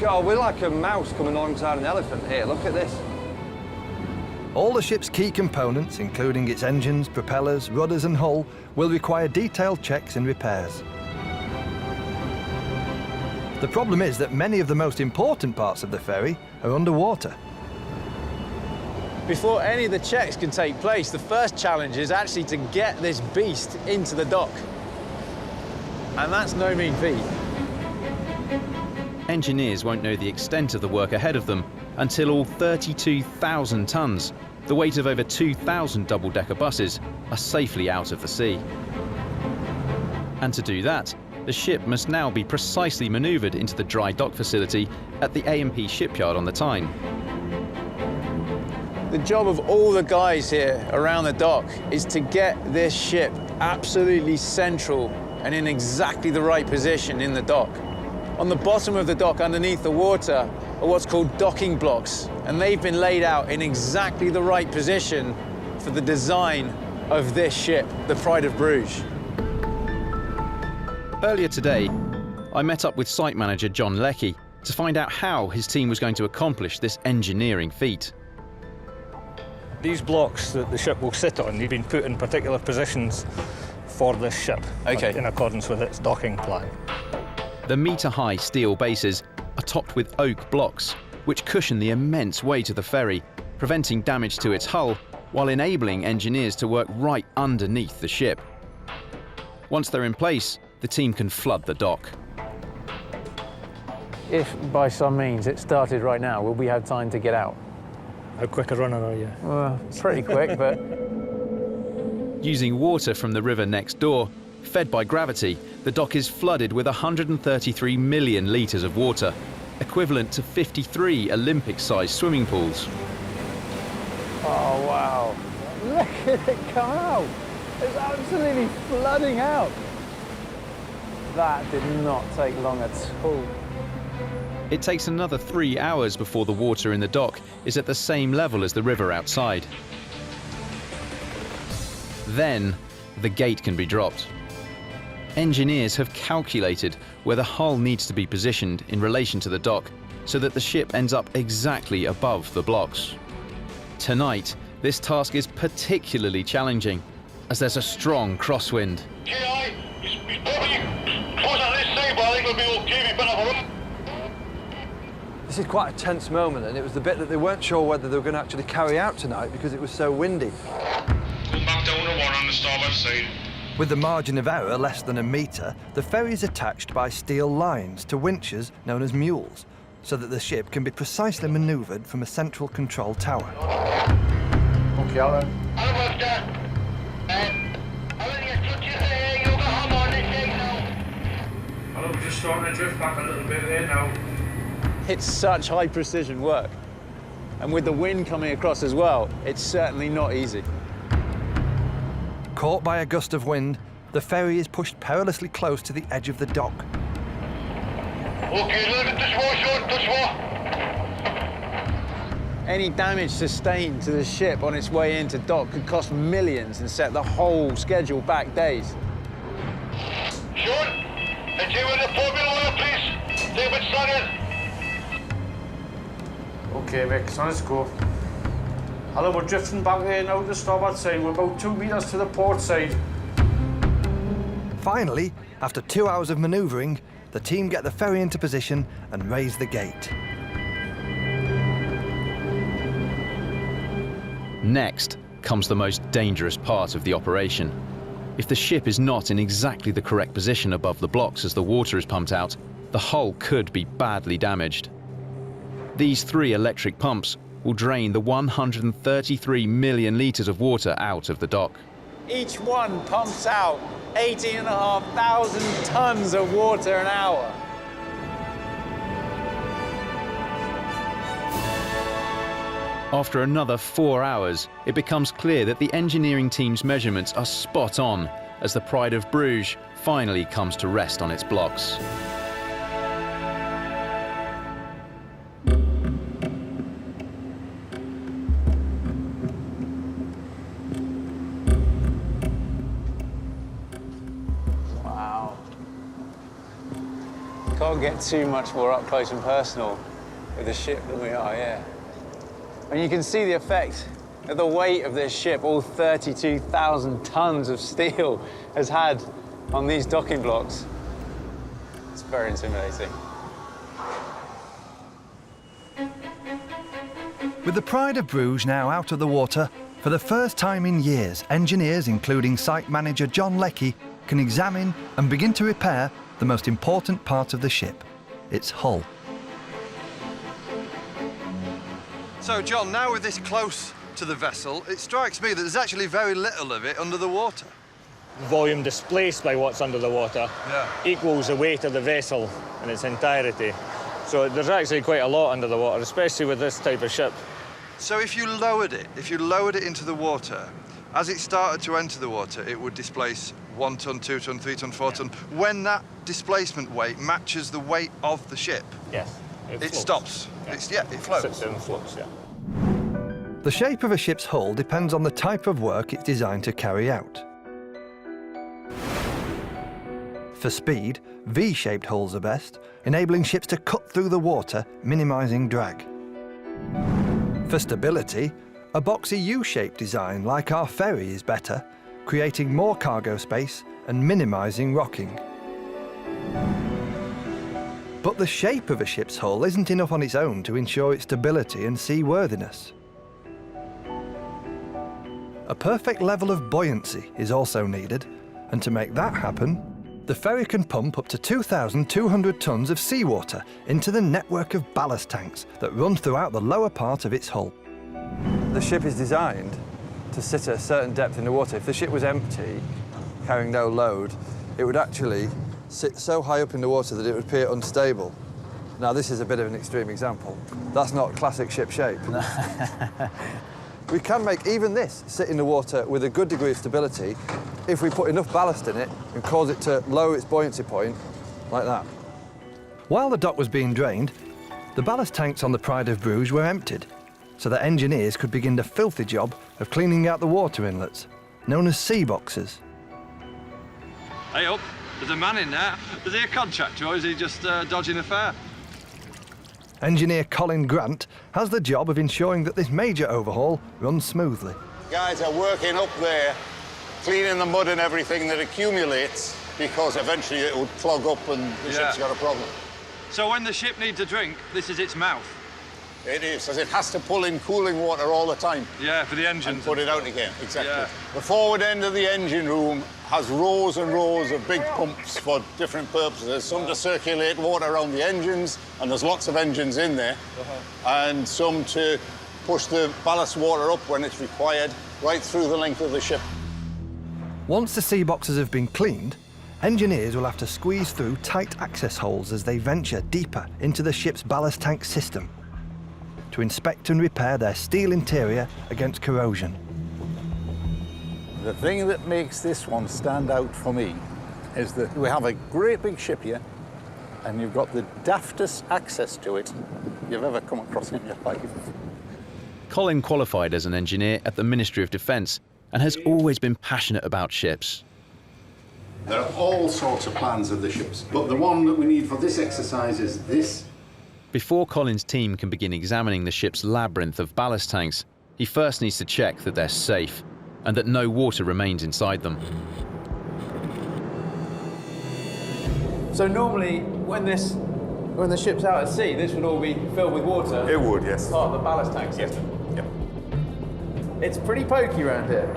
God, we're like a mouse coming alongside an elephant here. Look at this. All the ship's key components, including its engines, propellers, rudders and hull, will require detailed checks and repairs. The problem is that many of the most important parts of the ferry are underwater. Before any of the checks can take place, the first challenge is actually to get this beast into the dock. And that's no mean feat. Engineers won't know the extent of the work ahead of them until all 32,000 tons, the weight of over 2,000 double-decker buses, are safely out of the sea. And to do that, the ship must now be precisely manoeuvred into the dry dock facility at the A&P shipyard on the Tyne. The job of all the guys here around the dock is to get this ship absolutely central and in exactly the right position in the dock. On the bottom of the dock, underneath the water, are what's called docking blocks, and they've been laid out in exactly the right position for the design of this ship, the Pride of Bruges. Earlier today, I met up with site manager John Leckie to find out how his team was going to accomplish this engineering feat. These blocks that the ship will sit on, they've been put in particular positions for this ship, in accordance with its docking plan. The metre-high steel bases are topped with oak blocks, which cushion the immense weight of the ferry, preventing damage to its hull while enabling engineers to work right underneath the ship. Once they're in place, the team can flood the dock. If by some means it started right now, will we have time to get out? How quick a runner are you? Well, pretty quick, but... Using water from the river next door, fed by gravity, the dock is flooded with 133 million litres of water, equivalent to 53 Olympic-sized swimming pools. Oh, wow. Look at it come out. It's absolutely flooding out. That did not take long at all. It takes another 3 hours before the water in the dock is at the same level as the river outside. Then, the gate can be dropped. Engineers have calculated where the hull needs to be positioned in relation to the dock so that the ship ends up exactly above the blocks. Tonight, this task is particularly challenging as there's a strong crosswind. This is quite a tense moment, and it was the bit that they weren't sure whether they were going to actually carry out tonight because it was so windy. Come back down to 1 on the starboard side. With the margin of error less than a metre, the ferry is attached by steel lines to winches known as mules, so that the ship can be precisely manoeuvred from a central control tower. Okay, Alan. I'm just starting to drift back a little bit there now. It's such high precision work. And with the wind coming across as well, it's certainly not easy. Caught by a gust of wind, the ferry is pushed perilously close to the edge of the dock. Any damage sustained to the ship on its way into dock could cost millions and set the whole schedule back days. Sean, it's you with the Formula 1, please. David Sutton. Okay, Mick, so let's go. Hello, we're drifting back in out the starboard side. We're about 2 meters to the port side. Finally, after 2 hours of manoeuvring, the team get the ferry into position and raise the gate. Next comes the most dangerous part of the operation. If the ship is not in exactly the correct position above the blocks as the water is pumped out, the hull could be badly damaged. These 3 electric pumps will drain the 133 million litres of water out of the dock. Each one pumps out 18,500 tons of water an hour. After another 4 hours, it becomes clear that the engineering team's measurements are spot on as the Pride of Bruges finally comes to rest on its blocks. Wow. Can't get too much more up close and personal with the ship than we are, yeah. And you can see the effect that the weight of this ship, all 32,000 tons of steel, has had on these docking blocks. It's very intimidating. With the Pride of Bruges now out of the water, for the first time in years, engineers, including site manager John Leckie, can examine and begin to repair the most important part of the ship, its hull. So, John, now we're this close to the vessel, it strikes me that there's actually very little of it under the water. Volume displaced by what's under the water equals the weight of the vessel in its entirety. So there's actually quite a lot under the water, especially with this type of ship. So if you lowered it into the water, as it started to enter the water, it would displace 1 ton, 2 ton, 3 ton, 4 ton. When that displacement weight matches the weight of the ship, yes, it stops. Yeah. It floats. Sits and floats, yeah. The shape of a ship's hull depends on the type of work it's designed to carry out. For speed, V-shaped hulls are best, enabling ships to cut through the water, minimising drag. For stability, a boxy U-shaped design like our ferry is better, creating more cargo space and minimising rocking. But the shape of a ship's hull isn't enough on its own to ensure its stability and seaworthiness. A perfect level of buoyancy is also needed, and to make that happen, the ferry can pump up to 2,200 tons of seawater into the network of ballast tanks that run throughout the lower part of its hull. The ship is designed to sit at a certain depth in the water. If the ship was empty, carrying no load, it would actually sit so high up in the water that it would appear unstable. Now, this is a bit of an extreme example. That's not classic ship shape. We can make even this sit in the water with a good degree of stability if we put enough ballast in it and cause it to lower its buoyancy point, like that. While the dock was being drained, the ballast tanks on the Pride of Bruges were emptied, so that engineers could begin the filthy job of cleaning out the water inlets, known as sea boxes. Hey up, there's a man in there. Is he a contractor or is he just dodging a fare? Engineer Colin Grant has the job of ensuring that this major overhaul runs smoothly. Guys are working up there, cleaning the mud and everything that accumulates, because eventually it will clog up and the ship's got a problem. So when the ship needs a drink, this is its mouth? It is, as it has to pull in cooling water all the time. Yeah, for the engine. And put it out again, exactly. Yeah. The forward end of the engine room has rows and rows of big pumps for different purposes. Some to circulate water around the engines, and there's lots of engines in there, and some to push the ballast water up when it's required, right through the length of the ship. Once the sea boxes have been cleaned, engineers will have to squeeze through tight access holes as they venture deeper into the ship's ballast tank system to inspect and repair their steel interior against corrosion. The thing that makes this one stand out for me is that we have a great big ship here, and you've got the daftest access to it you've ever come across in your life. Colin qualified as an engineer at the Ministry of Defence and has always been passionate about ships. There are all sorts of plans of the ships, but the one that we need for this exercise is this. Before Colin's team can begin examining the ship's labyrinth of ballast tanks, he first needs to check that they're safe and that no water remains inside them. So normally, when the ship's out at sea, this would all be filled with water? It would, yes. Part of the ballast tank system? Yep. It's pretty pokey around here.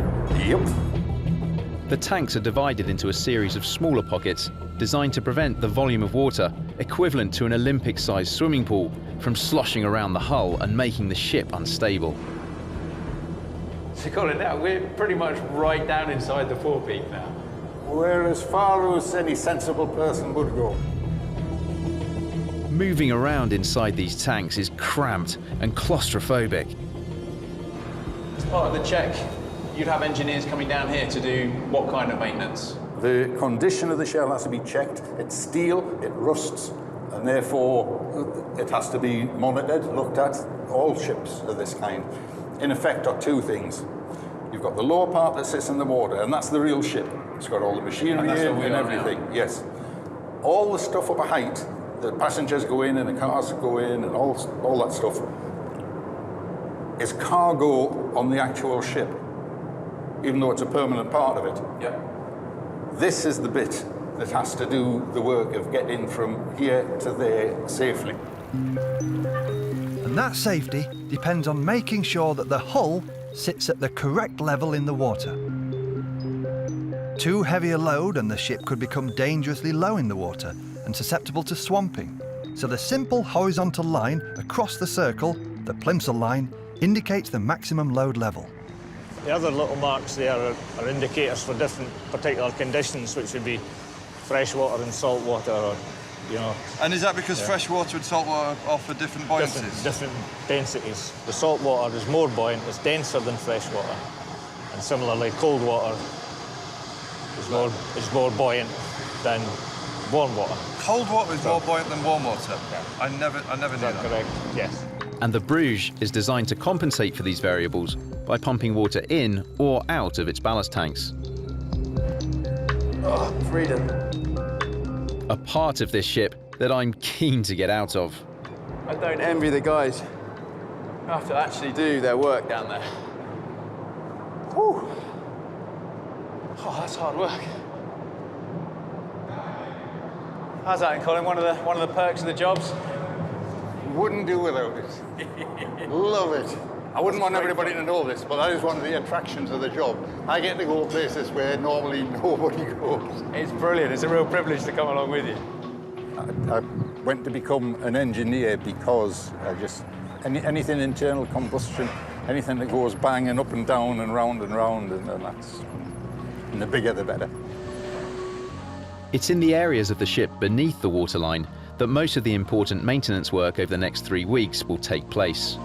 Yep. The tanks are divided into a series of smaller pockets designed to prevent the volume of water, equivalent to an Olympic-sized swimming pool, from sloshing around the hull and making the ship unstable. So Colin, now we're pretty much right down inside the forepeak now. We're as far as any sensible person would go. Moving around inside these tanks is cramped and claustrophobic. As part of the check, you'd have engineers coming down here to do what kind of maintenance? The condition of the shell has to be checked. It's steel, it rusts, and therefore it has to be monitored, looked at. All ships of this kind, in effect, are two things. You've got the lower part that sits in the water, and that's the real ship. It's got all the machinery in and everything, yes. All the stuff up a height, the passengers go in and the cars go in and all that stuff, is cargo on the actual ship, even though it's a permanent part of it. Yep. This is the bit that has to do the work of getting from here to there safely. And that safety depends on making sure that the hull sits at the correct level in the water. Too heavy a load and the ship could become dangerously low in the water and susceptible to swamping. So the simple horizontal line across the circle, the plimsoll line, indicates the maximum load level. The other little marks there are indicators for different particular conditions, which would be fresh water and salt water, or, you know. And is that because fresh water and salt water offer different buoyancies? Different densities. The salt water is more buoyant, it's denser than fresh water. And similarly, cold water is more buoyant than warm water. Cold water is more buoyant than warm water? Yeah. I never knew that. Correct, yes. And the Bruges is designed to compensate for these variables by pumping water in or out of its ballast tanks. Oh, freedom. A part of this ship that I'm keen to get out of. I don't envy the guys who have to actually do their work down there. Whew. Oh, that's hard work. How's that, Colin? One of the perks of the jobs? Wouldn't do without it. Love it. I wouldn't want everybody to know this, but that is one of the attractions of the job. I get to go places where normally nobody goes. It's brilliant. It's a real privilege to come along with you. I went to become an engineer because I just anything internal combustion, anything that goes banging up and down and round, and that's, and the bigger the better. It's in the areas of the ship beneath the waterline that most of the important maintenance work over the next 3 weeks will take place.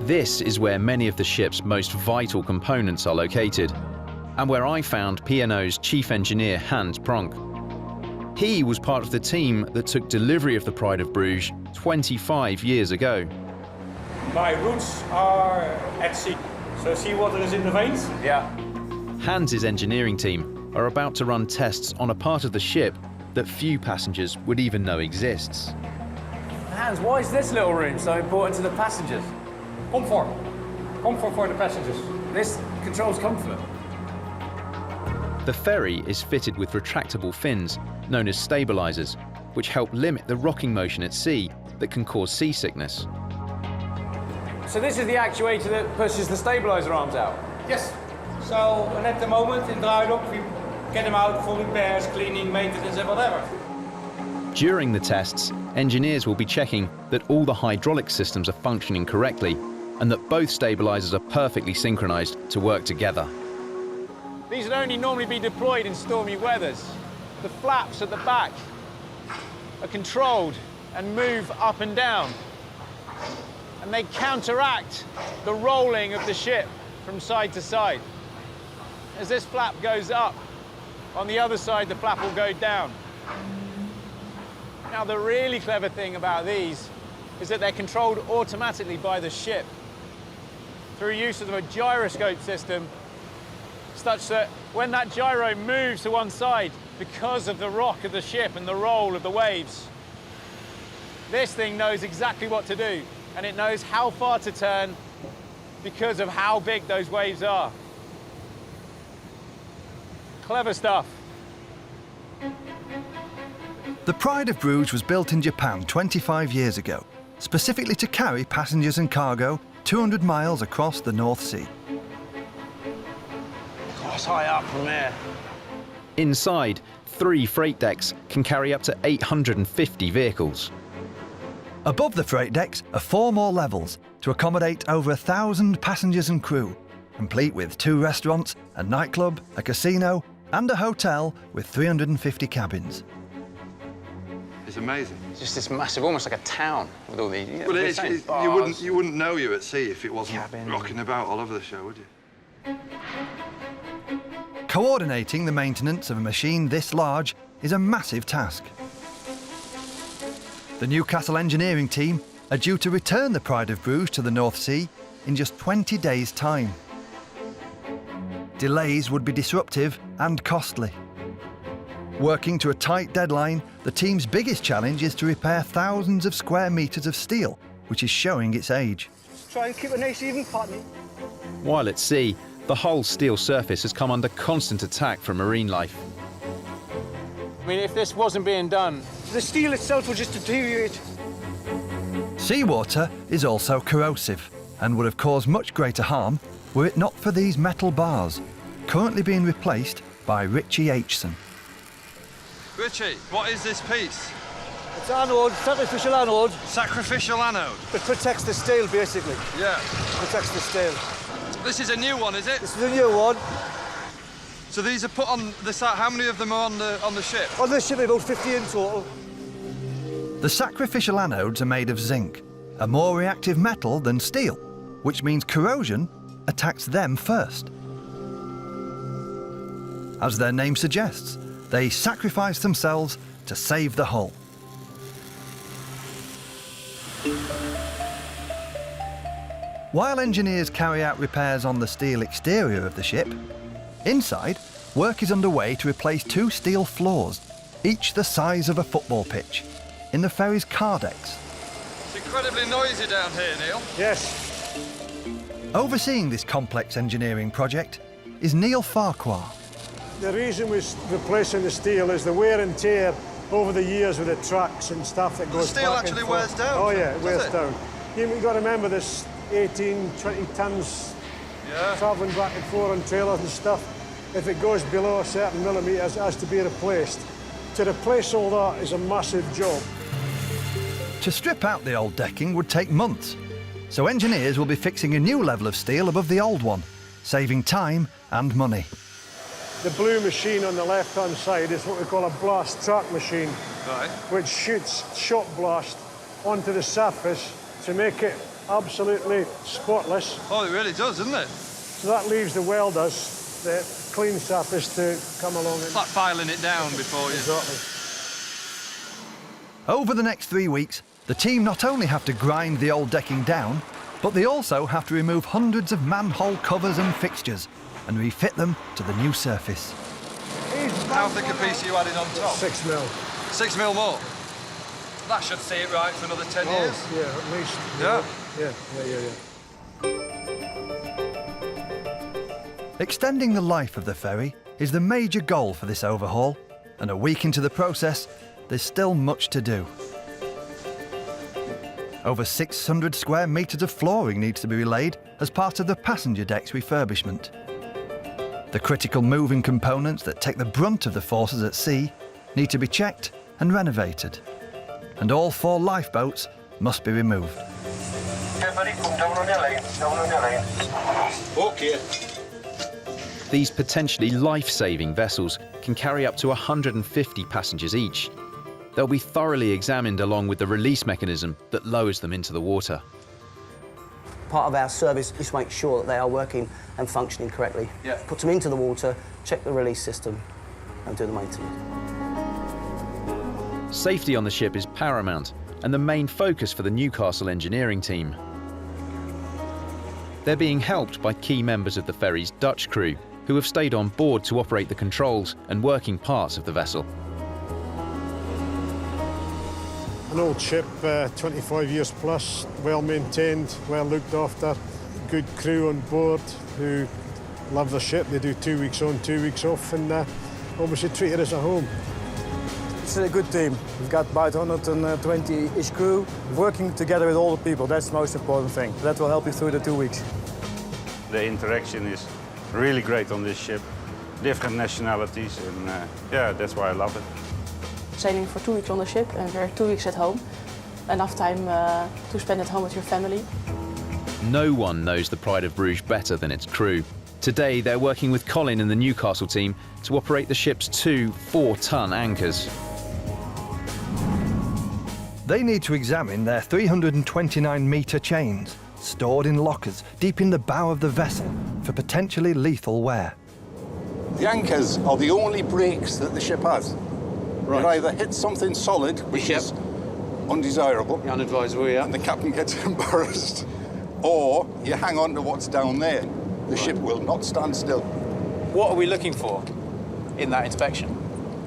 This is where many of the ship's most vital components are located, and where I found P&O's chief engineer Hans Pronk. He was part of the team that took delivery of the Pride of Bruges 25 years ago. My roots are at sea, so seawater is in the veins. Yeah. Hans's engineering team are about to run tests on a part of the ship that few passengers would even know exists. Hans, why is this little room so important to the passengers? Comfort. Comfort for the passengers. This controls comfort. The ferry is fitted with retractable fins, known as stabilizers, which help limit the rocking motion at sea that can cause seasickness. So this is the actuator that pushes the stabilizer arms out? Yes. So, and at the moment in dry dock, we get them out for repairs, cleaning, maintenance, and whatever. During the tests, engineers will be checking that all the hydraulic systems are functioning correctly and that both stabilizers are perfectly synchronized to work together. These would only normally be deployed in stormy weathers. The flaps at the back are controlled and move up and down. And they counteract the rolling of the ship from side to side. As this flap goes up, on the other side the flap will go down. Now, the really clever thing about these is that they're controlled automatically by the ship through use of a gyroscope system, such that when that gyro moves to one side because of the rock of the ship and the roll of the waves, this thing knows exactly what to do, and it knows how far to turn because of how big those waves are. Clever stuff. The Pride of Bruges was built in Japan 25 years ago, specifically to carry passengers and cargo 200 miles across the North Sea. That's high up from there. Inside, 3 freight decks can carry up to 850 vehicles. Above the freight decks are 4 more levels to accommodate over 1,000 passengers and crew, complete with 2 restaurants, a nightclub, a casino, and a hotel with 350 cabins. It's amazing. It's just this massive, almost like a town with all these. Well, you wouldn't know you're at sea if it wasn't rocking about all over the show, would you? Coordinating the maintenance of a machine this large is a massive task. The Newcastle engineering team are due to return the Pride of Bruges to the North Sea in just 20 days' time. Delays would be disruptive and costly. Working to a tight deadline, the team's biggest challenge is to repair thousands of square metres of steel, which is showing its age. Try and keep a nice even pattern. While at sea, the whole steel surface has come under constant attack from marine life. I mean, if this wasn't being done, the steel itself will just deteriorate. Seawater is also corrosive and would have caused much greater harm were it not for these metal bars, currently being replaced by Richie Aitchison. Richie, what is this piece? It's anode, sacrificial anode. Sacrificial anode? It protects the steel, basically. Yeah. Protects the steel. This is a new one, is it? This is a new one. So these are put on the site. How many of them are on the ship? On the ship, about 50 in total. The sacrificial anodes are made of zinc, a more reactive metal than steel, which means corrosion attacks them first. As their name suggests, they sacrifice themselves to save the hull. While engineers carry out repairs on the steel exterior of the ship, inside, work is underway to replace 2 steel floors, each the size of a football pitch, in the ferry's car decks. It's incredibly noisy down here, Neil. Yes. Overseeing this complex engineering project is Neil Farquhar. The reason we're replacing the steel is the wear and tear over the years with the tracks and stuff that goes The steel back actually and forth. wears down? Oh yeah, it wears Does it? down. You've got to remember this 18, 20 tons travelling back and forth on trailers and stuff. If it goes below a certain millimetres, it has to be replaced. To replace all that is a massive job. To strip out the old decking would take months, so engineers will be fixing a new level of steel above the old one, saving time and money. The blue machine on the left-hand side is what we call a blast track machine, which shoots shot blast onto the surface to make it absolutely spotless. Oh, it really does, doesn't it? So that leaves the welders the clean surface to come along. It's like filing it down before you... Exactly. Over the next 3 weeks, the team not only have to grind the old decking down, but they also have to remove hundreds of manhole covers and fixtures and refit them to the new surface. How thick a piece are you adding on top? 6 mil. 6 mil more? That should see it right for another 10 years. Yeah, at least. Yeah. Extending the life of the ferry is the major goal for this overhaul, and a week into the process, there's still much to do. Over 600 square metres of flooring needs to be relaid as part of the passenger deck's refurbishment. The critical moving components that take the brunt of the forces at sea need to be checked and renovated. And all 4 lifeboats must be removed. Okay. These potentially life-saving vessels can carry up to 150 passengers each. They'll be thoroughly examined along with the release mechanism that lowers them into the water. Part of our service is to make sure that they are working and functioning correctly. Put them into the water, check the release system, and do the maintenance. Safety on the ship is paramount and the main focus for the Newcastle engineering team. They're being helped by key members of the ferry's Dutch crew, who have stayed on board to operate the controls and working parts of the vessel. An old ship, 25 years plus, well maintained, well looked after, good crew on board who love the ship. They do 2 weeks on, 2 weeks off, and obviously treat it as a home. It's a good team. We've got about 120-ish crew working together with all the people. That's the most important thing. That will help you through the 2 weeks. The interaction is really great on this ship. Different nationalities, and yeah, that's why I love it. Sailing for 2 weeks on the ship and we're 2 weeks at home. Enough time to spend at home with your family. No one knows the Pride of Bruges better than its crew. Today, they're working with Colin and the Newcastle team to operate the ship's 2 4-ton anchors. They need to examine their 329-metre chains, stored in lockers deep in the bow of the vessel for potentially lethal wear. The anchors are the only brakes that the ship has. Right. It either hits something solid, which is undesirable, unadvisable, yeah, and the captain gets embarrassed, or you hang on to what's down there. The ship will not stand still. What are we looking for in that inspection?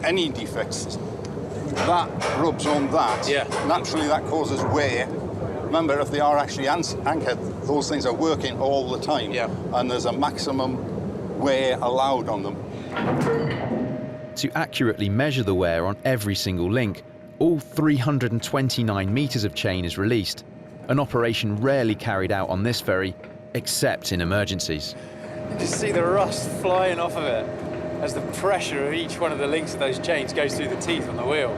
Any defects. That rubs on that. Yeah. Naturally, that causes wear. Remember, if they are actually anchored, those things are working all the time. Yeah. And there's a maximum wear allowed on them. To accurately measure the wear on every single link, all 329 metres of chain is released, an operation rarely carried out on this ferry, except in emergencies. You just see the rust flying off of it as the pressure of each one of the links of those chains goes through the teeth on the wheel.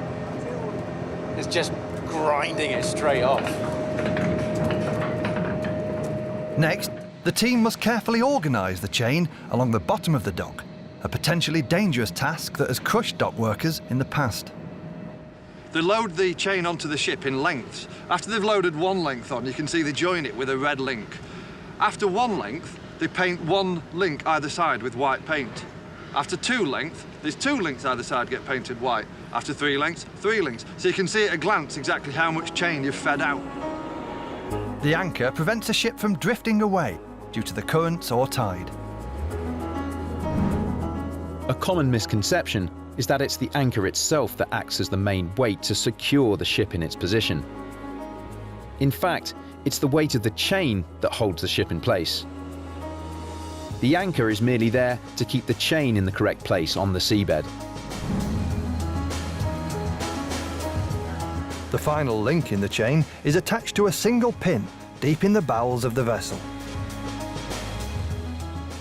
It's just grinding it straight off. Next, the team must carefully organise the chain along the bottom of the dock, a potentially dangerous task that has crushed dock workers in the past. They load the chain onto the ship in lengths. After they've loaded one length on, you can see they join it with a red link. After one length, they paint one link either side with white paint. After 2 lengths, there's 2 links either side get painted white. After 3 lengths, 3 links. So you can see at a glance exactly how much chain you've fed out. The anchor prevents a ship from drifting away due to the currents or tide. A common misconception is that it's the anchor itself that acts as the main weight to secure the ship in its position. In fact, it's the weight of the chain that holds the ship in place. The anchor is merely there to keep the chain in the correct place on the seabed. The final link in the chain is attached to a single pin deep in the bowels of the vessel.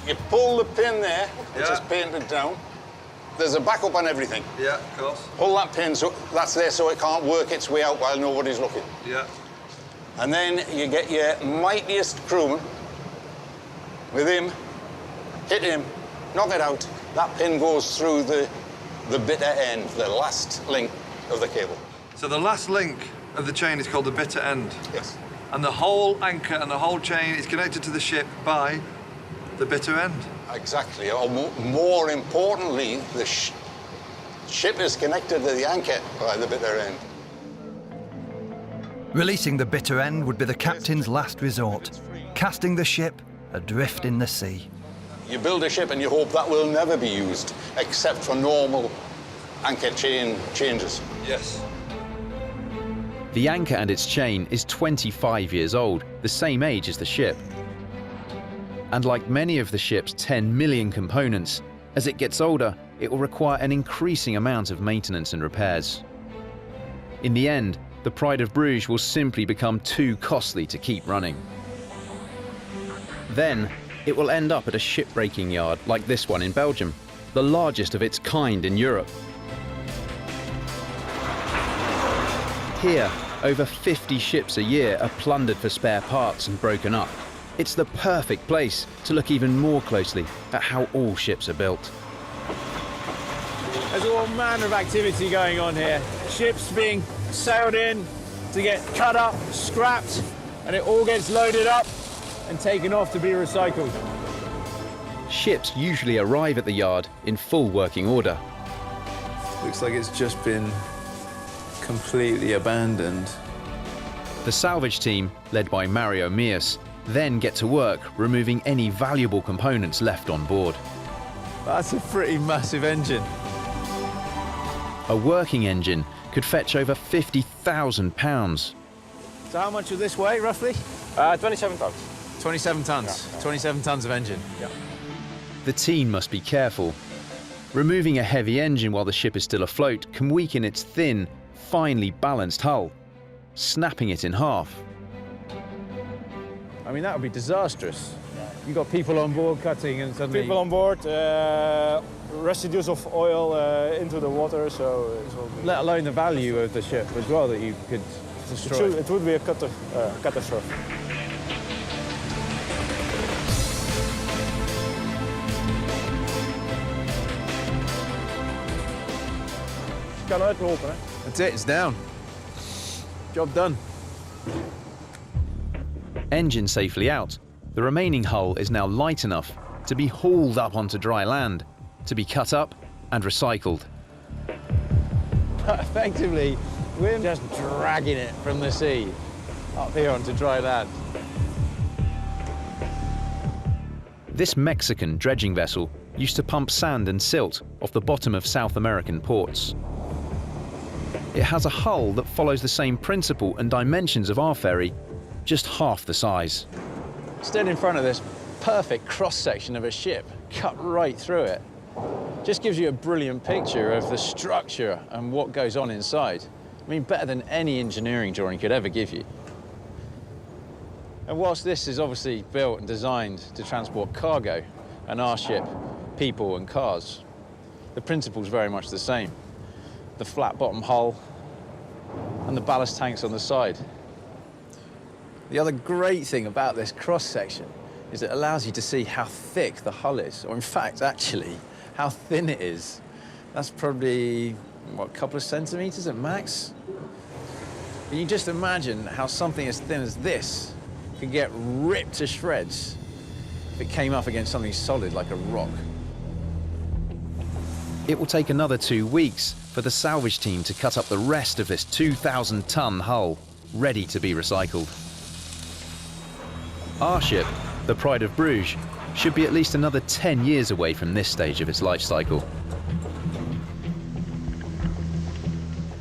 You pull the pin there, which is painted down. There's a backup on everything. Yeah, of course. Pull that pin, so that's there so it can't work its way out while nobody's looking. Yeah. And then you get your mightiest crewman with him, hit him, knock it out. That pin goes through the bitter end, the last link of the cable. So the last link of the chain is called the bitter end? Yes. And the whole anchor and the whole chain is connected to the ship by the bitter end? Exactly. Or more importantly, the ship is connected to the anchor by the bitter end. Releasing the bitter end would be the captain's last resort, casting the ship adrift in the sea. You build a ship and you hope that will never be used, except for normal anchor chain changes. Yes. The anchor and its chain is 25 years old, the same age as the ship. And like many of the ship's 10 million components, as it gets older, it will require an increasing amount of maintenance and repairs. In the end, the Pride of Bruges will simply become too costly to keep running. Then, it will end up at a shipbreaking yard like this one in Belgium, the largest of its kind in Europe. Here, over 50 ships a year are plundered for spare parts and broken up. It's the perfect place to look even more closely at how all ships are built. There's all manner of activity going on here. Ships being sailed in to get cut up, scrapped, and it all gets loaded up and taken off to be recycled. Ships usually arrive at the yard in full working order. Looks like it's just been completely abandoned. The salvage team, led by Mario Mias, then get to work removing any valuable components left on board. That's a pretty massive engine. A working engine could fetch over £50,000. So how much will this weigh, roughly? 27 tons. 27 tons. 27 tons of engine. Yeah. The team must be careful. Removing a heavy engine while the ship is still afloat can weaken its thin, finely balanced hull, snapping it in half. I mean, that would be disastrous. You've got people on board cutting and suddenly... People on board, residues of oil into the water, so it will be... Let alone the value of the ship as well that you could destroy. It would be a catastrophe. Kan uitlopen, hè? That's it, it's down. Job done. Engine safely out, the remaining hull is now light enough to be hauled up onto dry land, to be cut up and recycled. Effectively, we're just dragging it from the sea up here onto dry land. This Mexican dredging vessel used to pump sand and silt off the bottom of South American ports. It has a hull that follows the same principle and dimensions of our ferry, just half the size. Stood in front of this perfect cross-section of a ship, cut right through it. Just gives you a brilliant picture of the structure and what goes on inside. I mean, better than any engineering drawing could ever give you. And whilst this is obviously built and designed to transport cargo, and our ship, people and cars, the principle's very much the same. The flat bottom hull and the ballast tanks on the side. The other great thing about this cross-section is it allows you to see how thick the hull is, or in fact, actually, how thin it is. That's probably, what, a couple of centimetres at max? Can you just imagine how something as thin as this could get ripped to shreds if it came up against something solid like a rock? It will take another 2 weeks for the salvage team to cut up the rest of this 2,000-ton hull, ready to be recycled. Our ship, the Pride of Bruges, should be at least another 10 years away from this stage of its life cycle.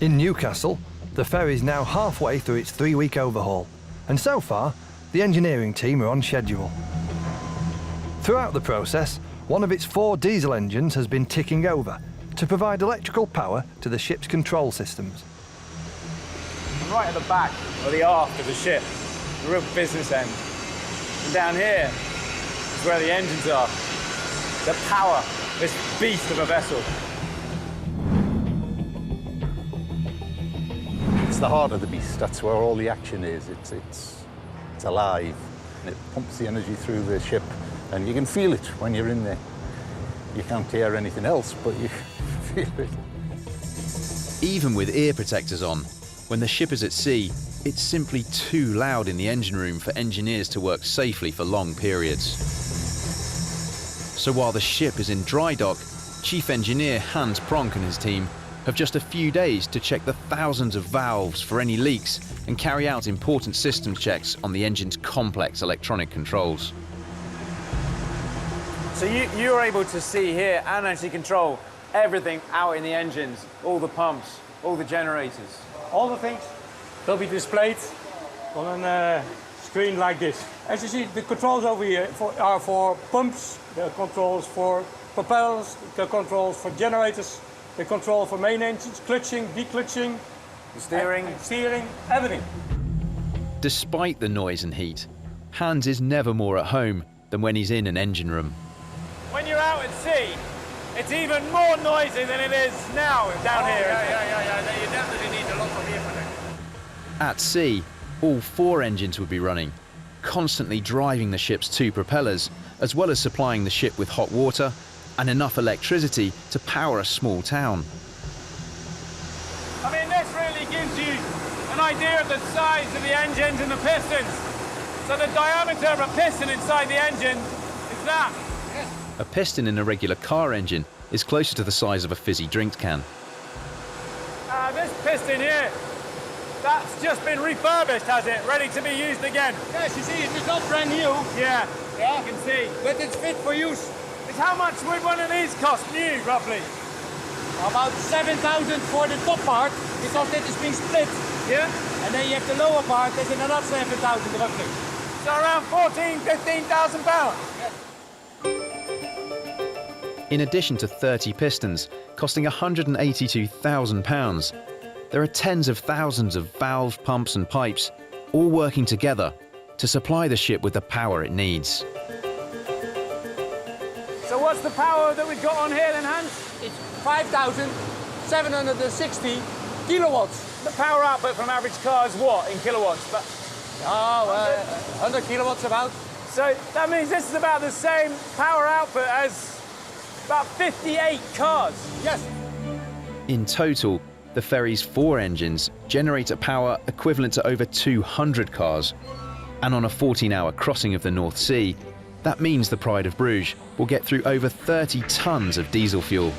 In Newcastle, the ferry's now halfway through its 3-week overhaul, and so far, the engineering team are on schedule. Throughout the process, one of its 4 diesel engines has been ticking over to provide electrical power to the ship's control systems. Right at the back, or the aft of the ship, the real business end. And down here is where the engines are. The power, this beast of a vessel. It's the heart of the beast. That's where all the action is. It's alive, and it pumps the energy through the ship, and you can feel it when you're in there. You can't hear anything else, but you feel it. Even with ear protectors on, when the ship is at sea, it's simply too loud in the engine room for engineers to work safely for long periods. So while the ship is in dry dock, Chief Engineer Hans Pronk and his team have just a few days to check the thousands of valves for any leaks and carry out important systems checks on the engine's complex electronic controls. So you're able to see here and actually control everything out in the engines, all the pumps, all the generators. All the things will be displayed on a screen like this. As you see, the controls over here are for pumps, the controls for propellers, the controls for generators, the control for main engines, clutching, declutching, steering, everything. Despite the noise and heat, Hans is never more at home than when he's in an engine room. When you're out at sea, it's even more noisy than it is now down here. Yeah. You definitely need a lot of equipment. At sea, all 4 engines would be running, constantly driving the ship's 2 propellers, as well as supplying the ship with hot water and enough electricity to power a small town. I mean, this really gives you an idea of the size of the engines and the pistons. So the diameter of a piston inside the engine is that. A piston in a regular car engine is closer to the size of a fizzy drink can. Now this piston here, that's just been refurbished, has it? Ready to be used again? Yes, you see, it's not brand new. Yeah, Yeah. you can see. But it's fit for use. How much would one of these cost new, roughly? About 7,000 for the top part, because that is being split. Yeah. And then you have the lower part, that's another 7,000 roughly. So around 15,000 pounds. In addition to 30 pistons, costing £182,000, there are tens of thousands of valves, pumps and pipes, all working together to supply the ship with the power it needs. So what's the power that we've got on here then, Hans? It's 5,760 kilowatts. The power output from average cars, what, in kilowatts? 100 kilowatts about. So that means this is about the same power output as about 58 cars. Yes. In total, the ferry's 4 engines generate a power equivalent to over 200 cars. And on a 14-hour crossing of the North Sea, that means the Pride of Bruges will get through over 30 tons of diesel fuel.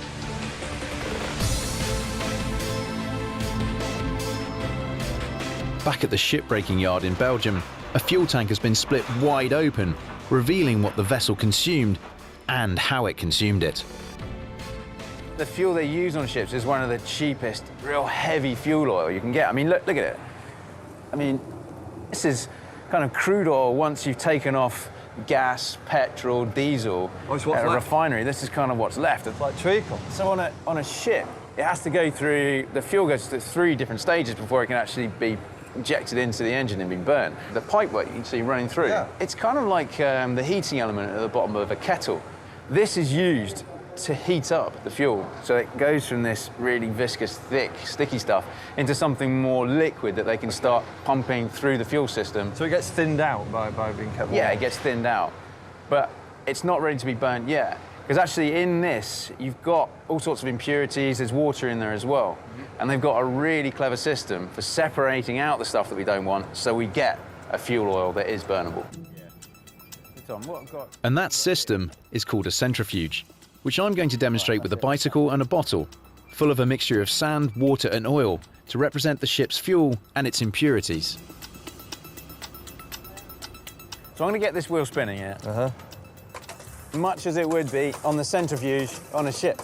Back at the shipbreaking yard in Belgium, a fuel tank has been split wide open, revealing what the vessel consumed and how it consumed it. The fuel they use on ships is one of the cheapest, real heavy fuel oil you can get. I mean, look at it. I mean, this is kind of crude oil once you've taken off gas, petrol, diesel at a refinery. This is kind of what's left. It's like treacle. So on a ship, it has to go through, the fuel goes through 3 different stages before it can actually be injected into the engine and be burnt. The pipework you can see running through, it's kind of like the heating element at the bottom of a kettle. This is used to heat up the fuel. So it goes from this really viscous, thick, sticky stuff into something more liquid that they can start pumping through the fuel system. So it gets thinned out by being kept warm? Yeah, it gets thinned out. But it's not ready to be burnt yet. Because actually in this, you've got all sorts of impurities, there's water in there as well. And they've got a really clever system for separating out the stuff that we don't want, so we get a fuel oil that is burnable. And that system is called a centrifuge, which I'm going to demonstrate with a bicycle and a bottle, full of a mixture of sand, water and oil to represent the ship's fuel and its impurities. So I'm going to get this wheel spinning here. Much as it would be on the centrifuge on a ship.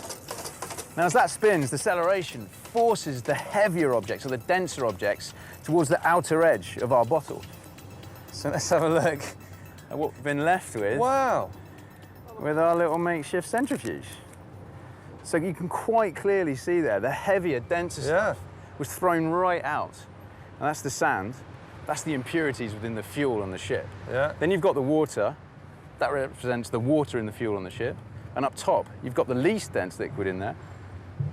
Now, as that spins, the acceleration forces the heavier objects, or the denser objects, towards the outer edge of our bottle. So let's have a look at what we've been left with. Wow! With our little makeshift centrifuge. So you can quite clearly see there, the heavier, denser stuff was thrown right out. And that's the sand. That's the impurities within the fuel on the ship. Then you've got the water. That represents the water in the fuel on the ship. And up top, you've got the least dense liquid in there,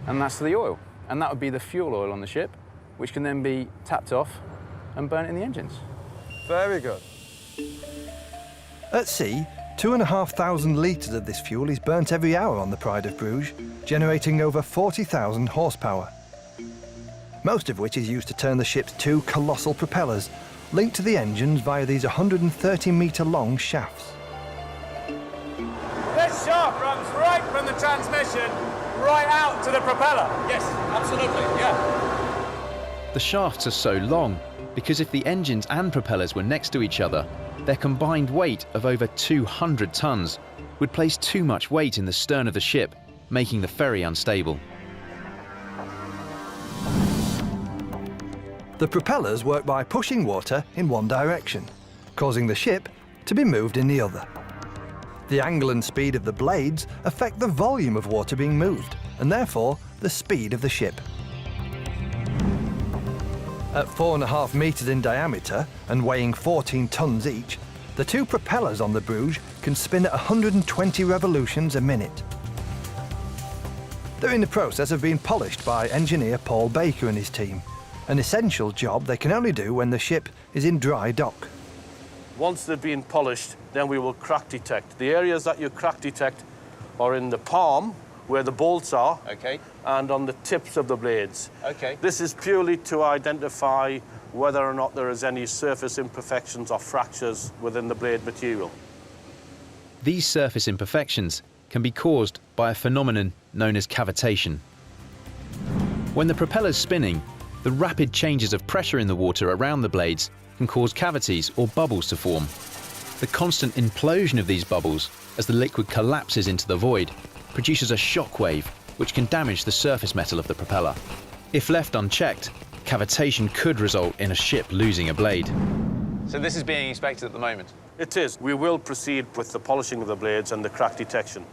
and that's the oil. And that would be the fuel oil on the ship, which can then be tapped off and burnt in the engines. Very good. At sea, 2,500 litres of this fuel is burnt every hour on the Pride of Bruges, generating over 40,000 horsepower. Most of which is used to turn the ship's 2 colossal propellers, linked to the engines via these 130-metre-long shafts. This shaft runs right from the transmission right out to the propeller. Yes, absolutely, yeah. The shafts are so long because if the engines and propellers were next to each other, their combined weight of over 200 tons would place too much weight in the stern of the ship, making the ferry unstable. The propellers work by pushing water in one direction, causing the ship to be moved in the other. The angle and speed of the blades affect the volume of water being moved, and therefore the speed of the ship. At 4.5 metres in diameter and weighing 14 tons each, the 2 propellers on the Bruges can spin at 120 revolutions a minute. They're in the process of being polished by engineer Paul Baker and his team, an essential job they can only do when the ship is in dry dock. Once they've been polished, then we will crack detect. The areas that you crack detect are in the palm, where the bolts are, and on the tips of the blades. This is purely to identify whether or not there is any surface imperfections or fractures within the blade material. These surface imperfections can be caused by a phenomenon known as cavitation. When the propeller's spinning, the rapid changes of pressure in the water around the blades can cause cavities or bubbles to form. The constant implosion of these bubbles as the liquid collapses into the void produces a shock wave which can damage the surface metal of the propeller. If left unchecked, cavitation could result in a ship losing a blade. So this is being inspected at the moment? It is. We will proceed with the polishing of the blades and the crack detection.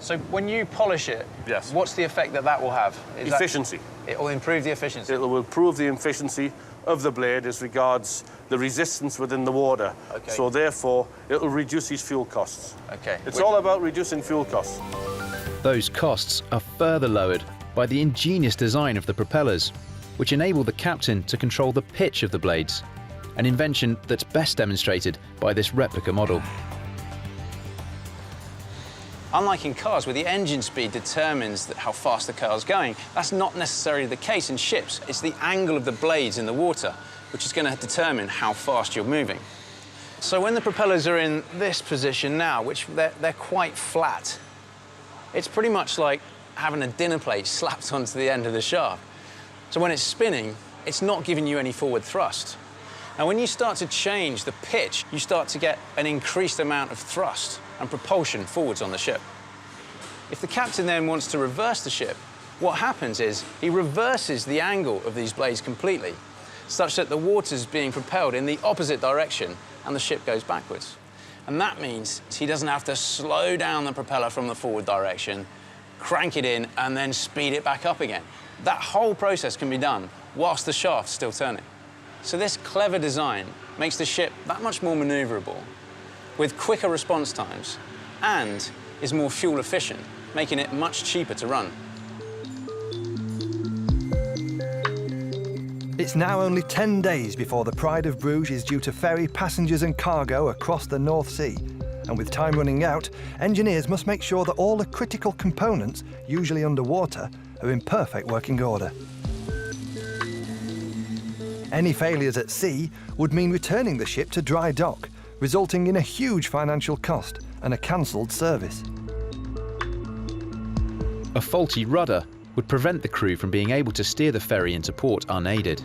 So when you polish it, yes, what's the effect that that will have? Efficiency. It will improve the efficiency? It will improve the efficiency of the blade as regards the resistance within the water. Okay. So therefore, it will reduce these fuel costs. Okay. It's all about reducing fuel costs. Those costs are further lowered by the ingenious design of the propellers, which enable the captain to control the pitch of the blades, an invention that's best demonstrated by this replica model. Unlike in cars, where the engine speed determines how fast the car's going, that's not necessarily the case in ships. It's the angle of the blades in the water which is going to determine how fast you're moving. So when the propellers are in this position now, which they're quite flat, it's pretty much like having a dinner plate slapped onto the end of the shaft. So when it's spinning, it's not giving you any forward thrust. Now, when you start to change the pitch, you start to get an increased amount of thrust and propulsion forwards on the ship. If the captain then wants to reverse the ship, what happens is he reverses the angle of these blades completely, such that the water's being propelled in the opposite direction and the ship goes backwards. And that means he doesn't have to slow down the propeller from the forward direction, crank it in, and then speed it back up again. That whole process can be done whilst the shaft's still turning. So this clever design makes the ship that much more maneuverable, with quicker response times, and is more fuel efficient, making it much cheaper to run. It's now only 10 days before the Pride of Bruges is due to ferry passengers and cargo across the North Sea. And with time running out, engineers must make sure that all the critical components, usually underwater, are in perfect working order. Any failures at sea would mean returning the ship to dry dock, resulting in a huge financial cost and a cancelled service. A faulty rudder would prevent the crew from being able to steer the ferry into port unaided.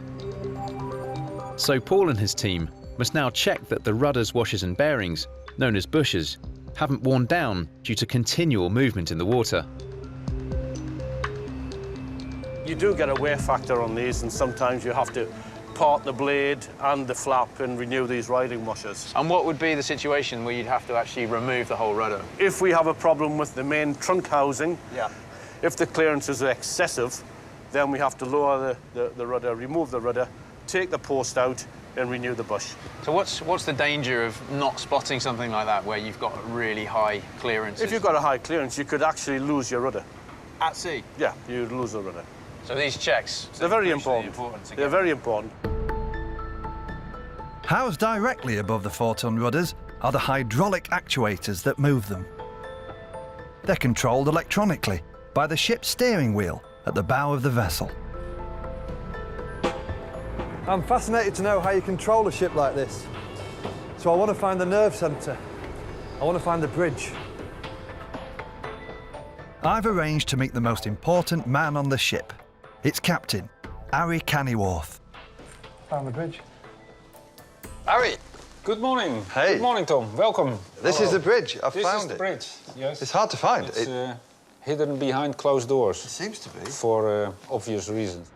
So Paul and his team must now check that the rudder's washers and bearings, known as bushers, haven't worn down due to continual movement in the water. You do get a wear factor on these, and sometimes you have to part the blade and the flap and renew these riding washers. And what would be the situation where you'd have to actually remove the whole rudder? If we have a problem with the main trunk housing, if the clearances are excessive, then we have to lower the rudder, remove the rudder, take the post out and renew the bush. So what's the danger of not spotting something like that where you've got really high clearances? If you've got a high clearance, you could actually lose your rudder. At sea? Yeah, you'd lose the rudder. So these checks, they're very important. They're very important. Housed directly above the 4-ton rudders are the hydraulic actuators that move them. They're controlled electronically by the ship's steering wheel at the bow of the vessel. I'm fascinated to know how you control a ship like this. So I want to find the nerve centre. I want to find the bridge. I've arranged to meet the most important man on the ship. It's Captain Harry Cannyworth. Found the bridge. Harry, good morning. Hey. Good morning, Tom. Welcome. This is the bridge. I've found it. This is the bridge, yes. It's hard to find. It's hidden behind closed doors. It seems to be. For obvious reasons.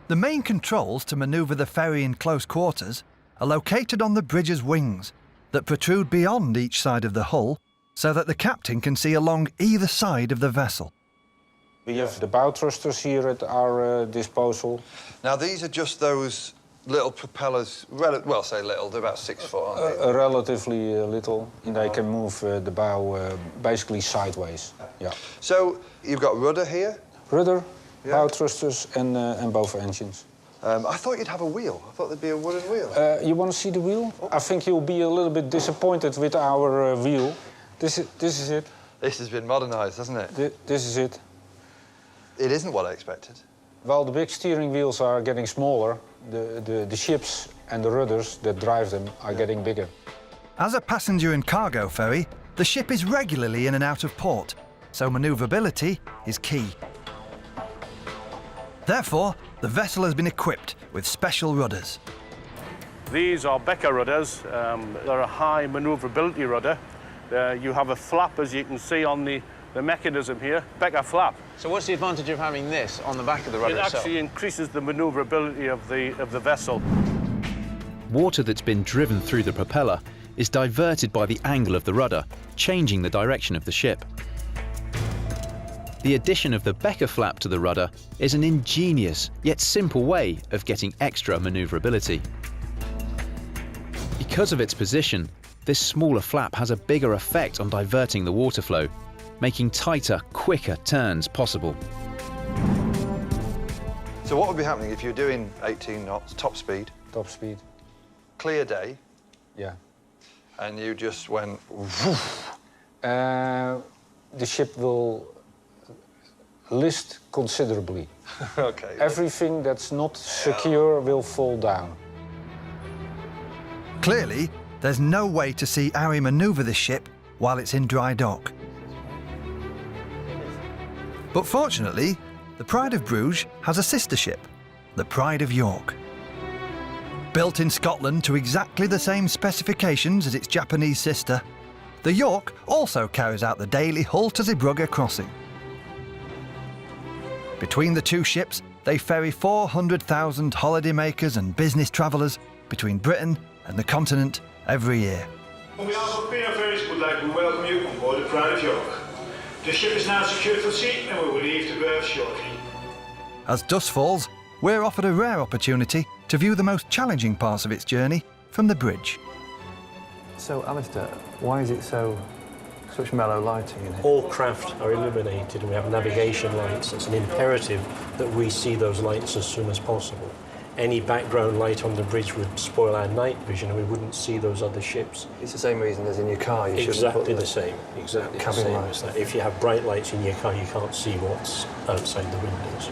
The main controls to manoeuvre the ferry in close quarters are located on the bridge's wings that protrude beyond each side of the hull so that the captain can see along either side of the vessel. We have the bow thrusters here at our disposal. Now, these are just those little propellers, well, say little, they're about 6 foot, aren't they? Relatively little, and they can move the bow basically sideways. Yeah. So, you've got rudder here? Rudder, bow thrusters, and both engines. I thought you'd have a wheel. I thought there'd be a wooden wheel. You want to see the wheel? I think you'll be a little bit disappointed with our wheel. This is it. This has been modernised, hasn't it? This is it. It isn't what I expected. While the big steering wheels are getting smaller, the ships and the rudders that drive them are getting bigger. As a passenger and cargo ferry, the ship is regularly in and out of port, so manoeuvrability is key. Therefore, the vessel has been equipped with special rudders. These are Becker rudders. They're a high manoeuvrability rudder. You have a flap, as you can see on the mechanism here, Becker flap. So what's the advantage of having this on the back of the rudder It itself? actually increases the manoeuvrability of the vessel. Water that's been driven through the propeller is diverted by the angle of the rudder, changing the direction of the ship. The addition of the Becker flap to the rudder is an ingenious yet simple way of getting extra manoeuvrability. Because of its position, this smaller flap has a bigger effect on diverting the water flow, making tighter, quicker turns possible. So what would be happening if you're doing 18 knots, top speed? Top speed. Clear day. Yeah. And you just went woof. The ship will list considerably. Okay. Everything that's not secure will fall down. Clearly, there's no way to see Harry manoeuvre this ship while it's in dry dock. But fortunately, the Pride of Bruges has a sister ship, the Pride of York. Built in Scotland to exactly the same specifications as its Japanese sister, the York also carries out the daily Hull to Zeebrugge crossing. Between the two ships, they ferry 400,000 holidaymakers and business travellers between Britain and the continent every year. On behalf of Pina Ferries, would like to welcome you on board the Pride of York. The ship is now secured for sea and we will leave the berth shortly. As dusk falls, we're offered a rare opportunity to view the most challenging parts of its journey from the bridge. So, Alistair, why is it such mellow lighting in here? All craft are illuminated and we have navigation lights. It's an imperative that we see those lights as soon as possible. Any background light on the bridge would spoil our night vision and we wouldn't see those other ships. It's the same reason as in your car. You Exactly the same. Exactly the same as that. If you have bright lights in your car, you can't see what's outside the windows.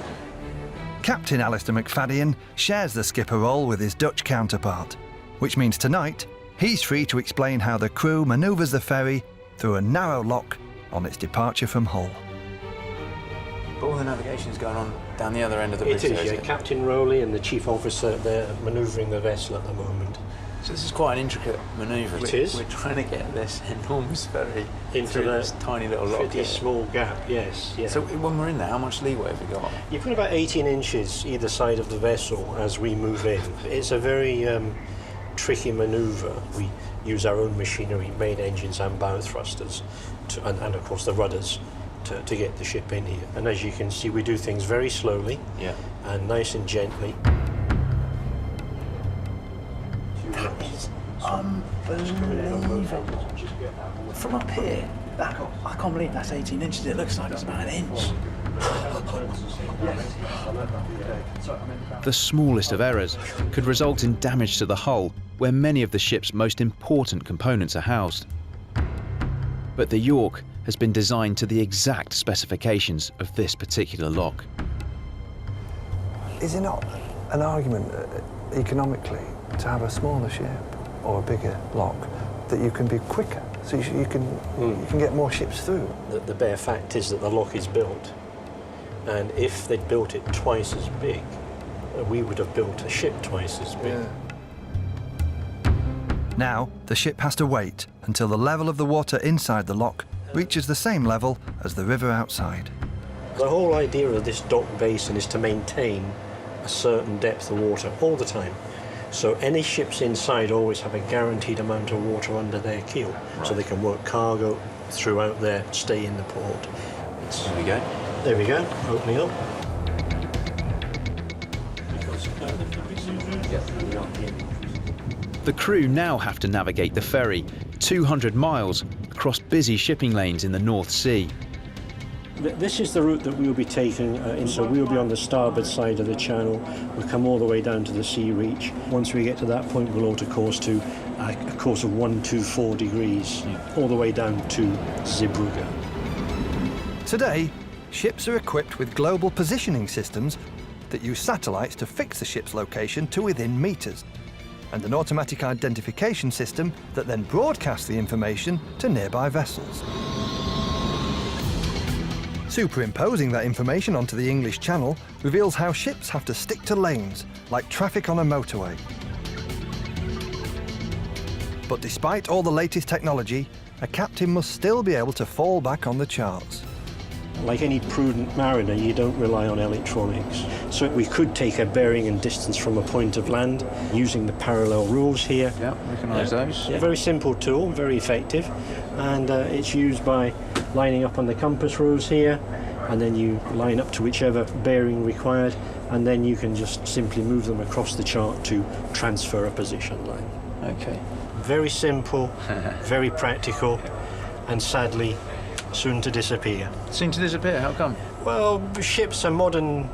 Captain Alistair McFadden shares the skipper role with his Dutch counterpart, which means tonight he's free to explain how the crew manoeuvres the ferry through a narrow lock on its departure from Hull. But all the navigation is going on down the other end of the bridge. It is, yeah. Captain Rowley and the chief officer, they're manoeuvring the vessel at the moment. So this is quite an intricate manoeuvre. It is. We're trying to get this enormous ferry into this tiny little lock pretty here. small gap, yes. Yeah. So when we're in there, how much leeway have we got? You've got about 18 inches either side of the vessel as we move in. It's a very tricky manoeuvre. We use our own machinery, main engines and bow thrusters, and of course the rudders, to get the ship in here. And as you can see, we do things very slowly and nice and gently. That is unbelievable. From up here, I can't believe that's 18 inches. It looks like it's about an inch. The smallest of errors could result in damage to the hull, where many of the ship's most important components are housed. But the York has been designed to the exact specifications of this particular lock. Is it not an argument economically to have a smaller ship or a bigger lock that you can be quicker, so you can get more ships through? The bare fact is that the lock is built, and if they'd built it twice as big, we would have built a ship twice as big. Now, the ship has to wait until the level of the water inside the lock reaches the same level as the river outside. The whole idea of this dock basin is to maintain a certain depth of water all the time. So any ships inside always have a guaranteed amount of water under their keel, so they can work cargo throughout their stay in the port. There we go. There we go, opening up. The crew now have to navigate the ferry 200 miles across busy shipping lanes in the North Sea. This is the route that we will be taking, so we will be on the starboard side of the channel. We'll come all the way down to the sea reach. Once we get to that point, we'll alter course to a course of 124 degrees, all the way down to Zeebrugge. Today, ships are equipped with global positioning systems that use satellites to fix the ship's location to within meters, and an automatic identification system that then broadcasts the information to nearby vessels. Superimposing that information onto the English Channel reveals how ships have to stick to lanes, like traffic on a motorway. But despite all the latest technology, a captain must still be able to fall back on the charts. Like any prudent mariner, you don't rely on electronics. So we could take a bearing and distance from a point of land using the parallel rules here. Yeah, recognise those. Yeah. Very simple tool, very effective. And it's used by lining up on the compass rose here, and then you line up to whichever bearing required, and then you can just simply move them across the chart to transfer a position line. Okay. Very simple, very practical, and sadly, soon to disappear. Soon to disappear? How come? Well, ships and modern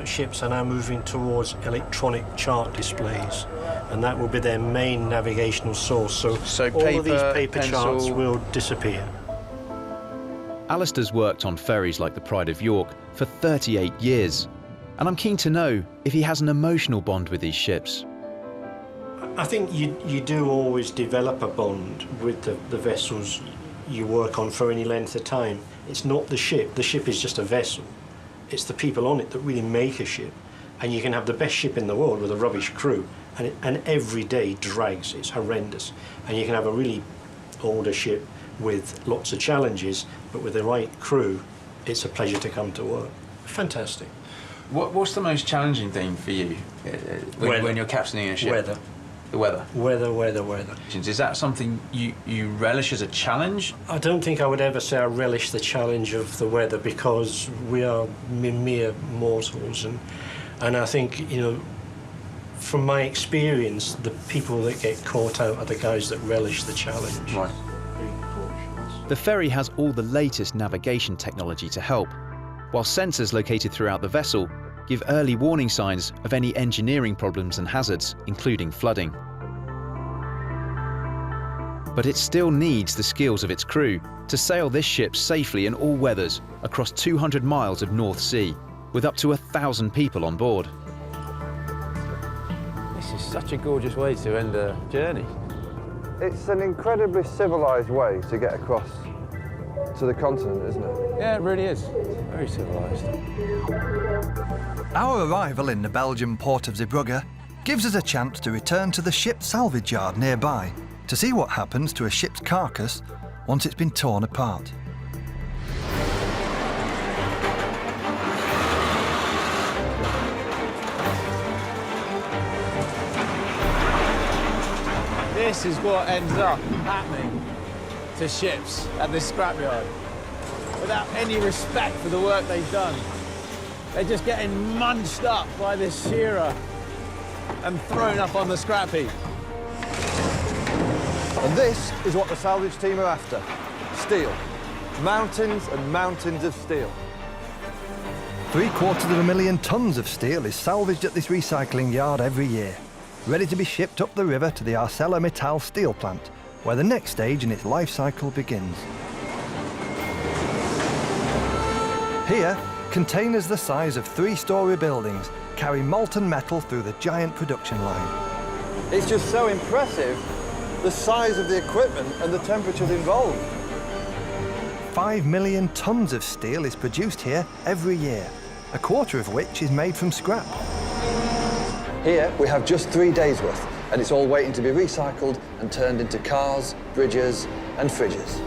ships are now moving towards electronic chart displays, and that will be their main navigational source. So all of these paper charts will disappear. Alistair's worked on ferries like the Pride of York for 38 years, and I'm keen to know if he has an emotional bond with these ships. I think you do always develop a bond with the vessels you work on for any length of time. It's not the ship is just a vessel. It's the people on it that really make a ship. And you can have the best ship in the world with a rubbish crew, and every day drags, it's horrendous. And you can have a really older ship with lots of challenges, but with the right crew, it's a pleasure to come to work. Fantastic. What's the most challenging thing for you when you're captaining a ship? Weather. The weather? Weather. Is that something you relish as a challenge? I don't think I would ever say I relish the challenge of the weather, because we are mere mortals, and I think, you know, from my experience, the people that get caught out are the guys that relish the challenge. Right. The ferry has all the latest navigation technology to help, while sensors located throughout the vessel give early warning signs of any engineering problems and hazards, including flooding. But it still needs the skills of its crew to sail this ship safely in all weathers across 200 miles of North Sea, with up to 1,000 people on board. This is such a gorgeous way to end a journey. It's an incredibly civilised way to get across to the continent, isn't it? Yeah, it really is. Very civilised. Our arrival in the Belgian port of Zeebrugge gives us a chance to return to the ship's salvage yard nearby to see what happens to a ship's carcass once it's been torn apart. This is what ends up happening to ships at this scrapyard. Without any respect for the work they've done. They're just getting munched up by this shearer and thrown up on the scrap heap. And this is what the salvage team are after. Steel. Mountains and mountains of steel. 750,000 tons of steel is salvaged at this recycling yard every year, ready to be shipped up the river to the ArcelorMittal steel plant, where the next stage in its life cycle begins. Here, containers the size of 3-storey buildings carry molten metal through the giant production line. It's just so impressive, the size of the equipment and the temperatures involved. 5 million tons of steel is produced here every year, a quarter of which is made from scrap. Here we have just 3 days worth, and it's all waiting to be recycled and turned into cars, bridges and fridges.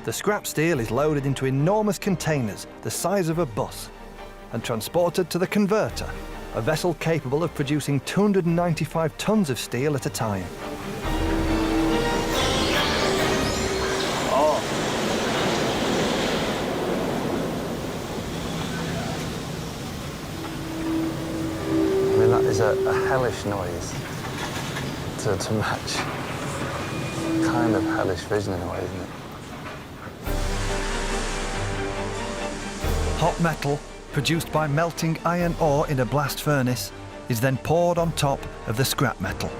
The scrap steel is loaded into enormous containers the size of a bus and transported to the converter, a vessel capable of producing 295 tons of steel at a time. I mean, that is a hellish noise to match. Kind of hellish vision in a way, isn't it? Hot metal, produced by melting iron ore in a blast furnace, is then poured on top of the scrap metal.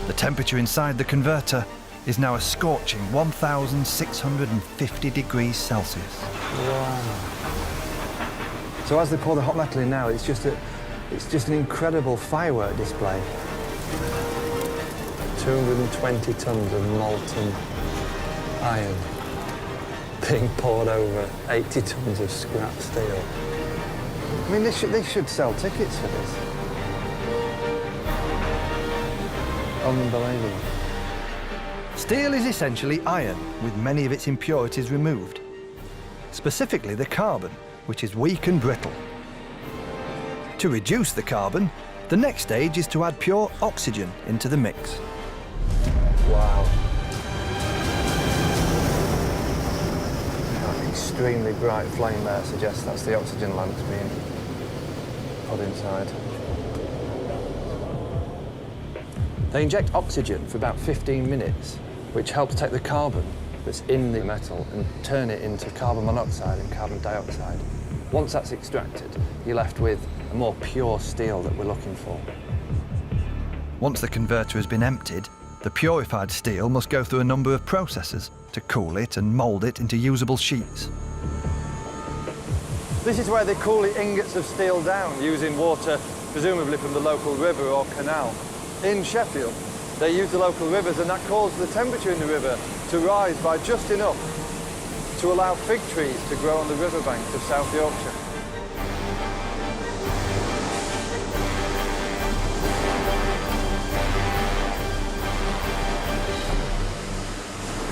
The temperature inside the converter is now a scorching 1,650 degrees Celsius. Wow. So as they pour the hot metal in now, it's just an incredible firework display. 220 tons of molten iron being poured over 80 tons of scrap steel. I mean, they should sell tickets for this. Unbelievable. Steel is essentially iron, with many of its impurities removed. Specifically the carbon, which is weak and brittle. To reduce the carbon, the next stage is to add pure oxygen into the mix. Wow. That extremely bright flame there suggests that's the oxygen lamps being put inside. They inject oxygen for about 15 minutes, which helps take the carbon that's in the metal and turn it into carbon monoxide and carbon dioxide. Once that's extracted, you're left with a more pure steel that we're looking for. Once the converter has been emptied, the purified steel must go through a number of processes to cool it and mould it into usable sheets. This is where they cool the ingots of steel down using water, presumably from the local river or canal. In Sheffield, they use the local rivers, and that causes the temperature in the river to rise by just enough to allow fig trees to grow on the riverbanks of South Yorkshire.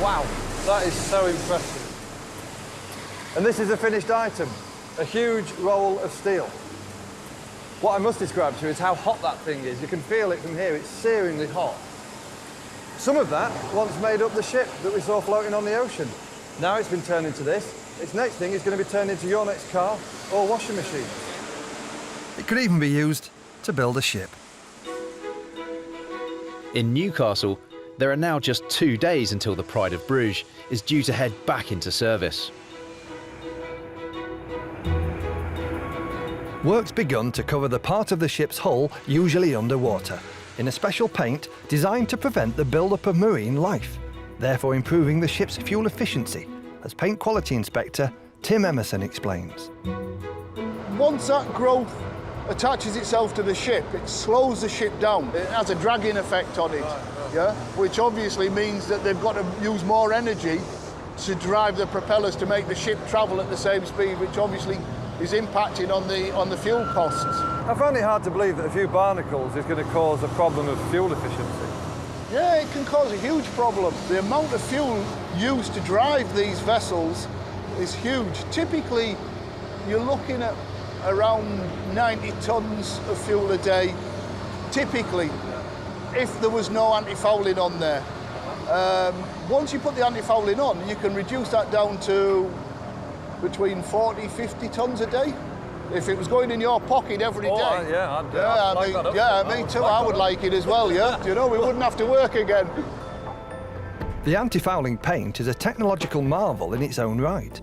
Wow, that is so impressive. And this is a finished item, a huge roll of steel. What I must describe to you is how hot that thing is. You can feel it from here, it's searingly hot. Some of that once made up the ship that we saw floating on the ocean. Now it's been turned into this. Its next thing is going to be turned into your next car or washing machine. It could even be used to build a ship. In Newcastle, there are now just 2 days until the Pride of Bruges is due to head back into service. Work's begun to cover the part of the ship's hull usually underwater, in a special paint designed to prevent the build-up of marine life, therefore improving the ship's fuel efficiency, as Paint Quality Inspector Tim Emerson explains. Once that growth attaches itself to the ship, it slows the ship down. It has a dragging effect on it, yeah? Which obviously means that they've got to use more energy to drive the propellers to make the ship travel at the same speed, which obviously is impacting on the fuel costs. I find it hard to believe that a few barnacles is going to cause a problem of fuel efficiency. Yeah, it can cause a huge problem. The amount of fuel used to drive these vessels is huge. Typically, you're looking at around 90 tons of fuel a day, typically, if there was no anti-fouling on there. Once you put the anti-fouling on, you can reduce that down to between 40, 50 tons a day. If it was going in your pocket every day. Me too, I would like it as well, yeah? You know, we wouldn't have to work again. The anti-fouling paint is a technological marvel in its own right.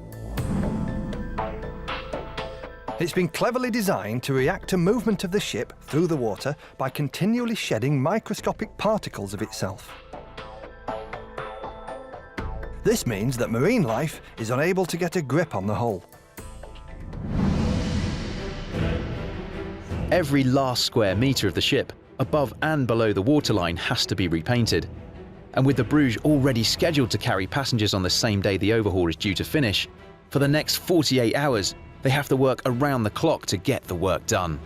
It's been cleverly designed to react to movement of the ship through the water by continually shedding microscopic particles of itself. This means that marine life is unable to get a grip on the hull. Every last square metre of the ship, above and below the waterline, has to be repainted. And with the Bruges already scheduled to carry passengers on the same day the overhaul is due to finish, for the next 48 hours, they have to work around the clock to get the work done.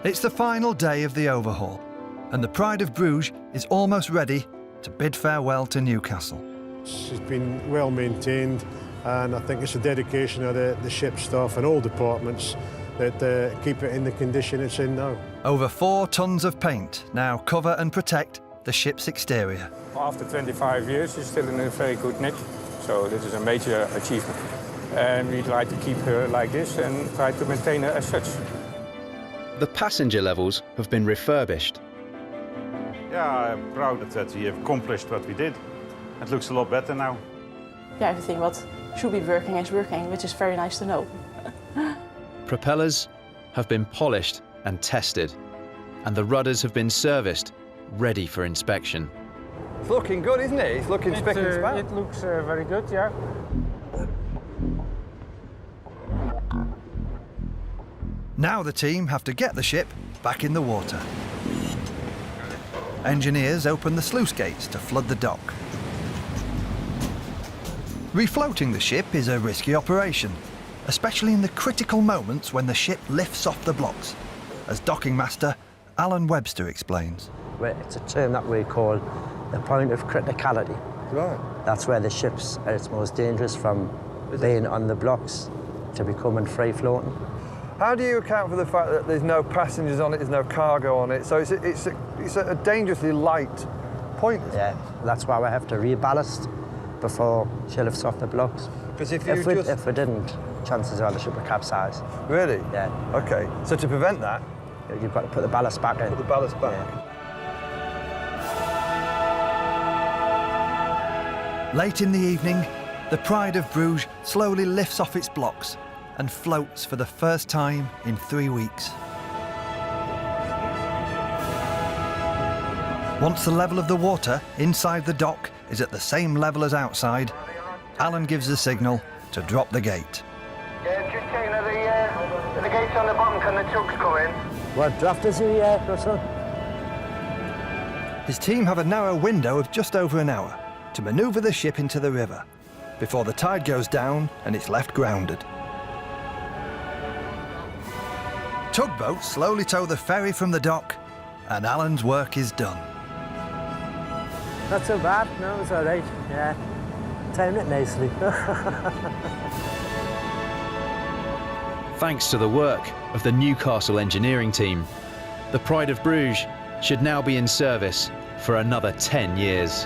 It's the final day of the overhaul, and the Pride of Bruges is almost ready to bid farewell to Newcastle. It's been well maintained, and I think it's a dedication of the ship staff and all departments that keep it in the condition it's in now. Over 4 tons of paint now cover and protect the ship's exterior. After 25 years, she's still in a very good nick, so this is a major achievement. And we'd like to keep her like this and try to maintain her as such. The passenger levels have been refurbished. Yeah, I'm proud that we have accomplished what we did. It looks a lot better now. Yeah, everything what should be working is working, which is very nice to know. Propellers have been polished and tested. And the rudders have been serviced, ready for inspection. It's looking good, isn't it? It's looking spick and span. It looks very good, yeah. Now the team have to get the ship back in the water. Engineers open the sluice gates to flood the dock. Refloating the ship is a risky operation, especially in the critical moments when the ship lifts off the blocks, as docking master Alan Webster explains. It's a term that we call the point of criticality. Right. That's where the ship's at its most dangerous, from being on the blocks to becoming free floating. How do you account for the fact that there's no passengers on it, there's no cargo on it? So it's a dangerously light point. Yeah, that's why we have to reballast before she lifts off the blocks. Because if we didn't, chances are the ship would capsize. Really? Yeah. Okay. So to prevent that, you've got to put the ballast back in. Put the ballast back. Yeah. Late in the evening, the Pride of Bruges slowly lifts off its blocks and floats for the first time in 3 weeks. Once the level of the water inside the dock is at the same level as outside, Alan gives the signal to drop the gate. Yeah, just checking that the gate's on the bottom, can the tugs go in? What draft is he, Russell? His team have a narrow window of just over an hour to manoeuvre the ship into the river before the tide goes down and it's left grounded. Tugboats slowly tow the ferry from the dock, and Alan's work is done. Not so bad, no, it's all right, yeah. Timed it nicely. Thanks to the work of the Newcastle engineering team, the Pride of Bruges should now be in service for another 10 years.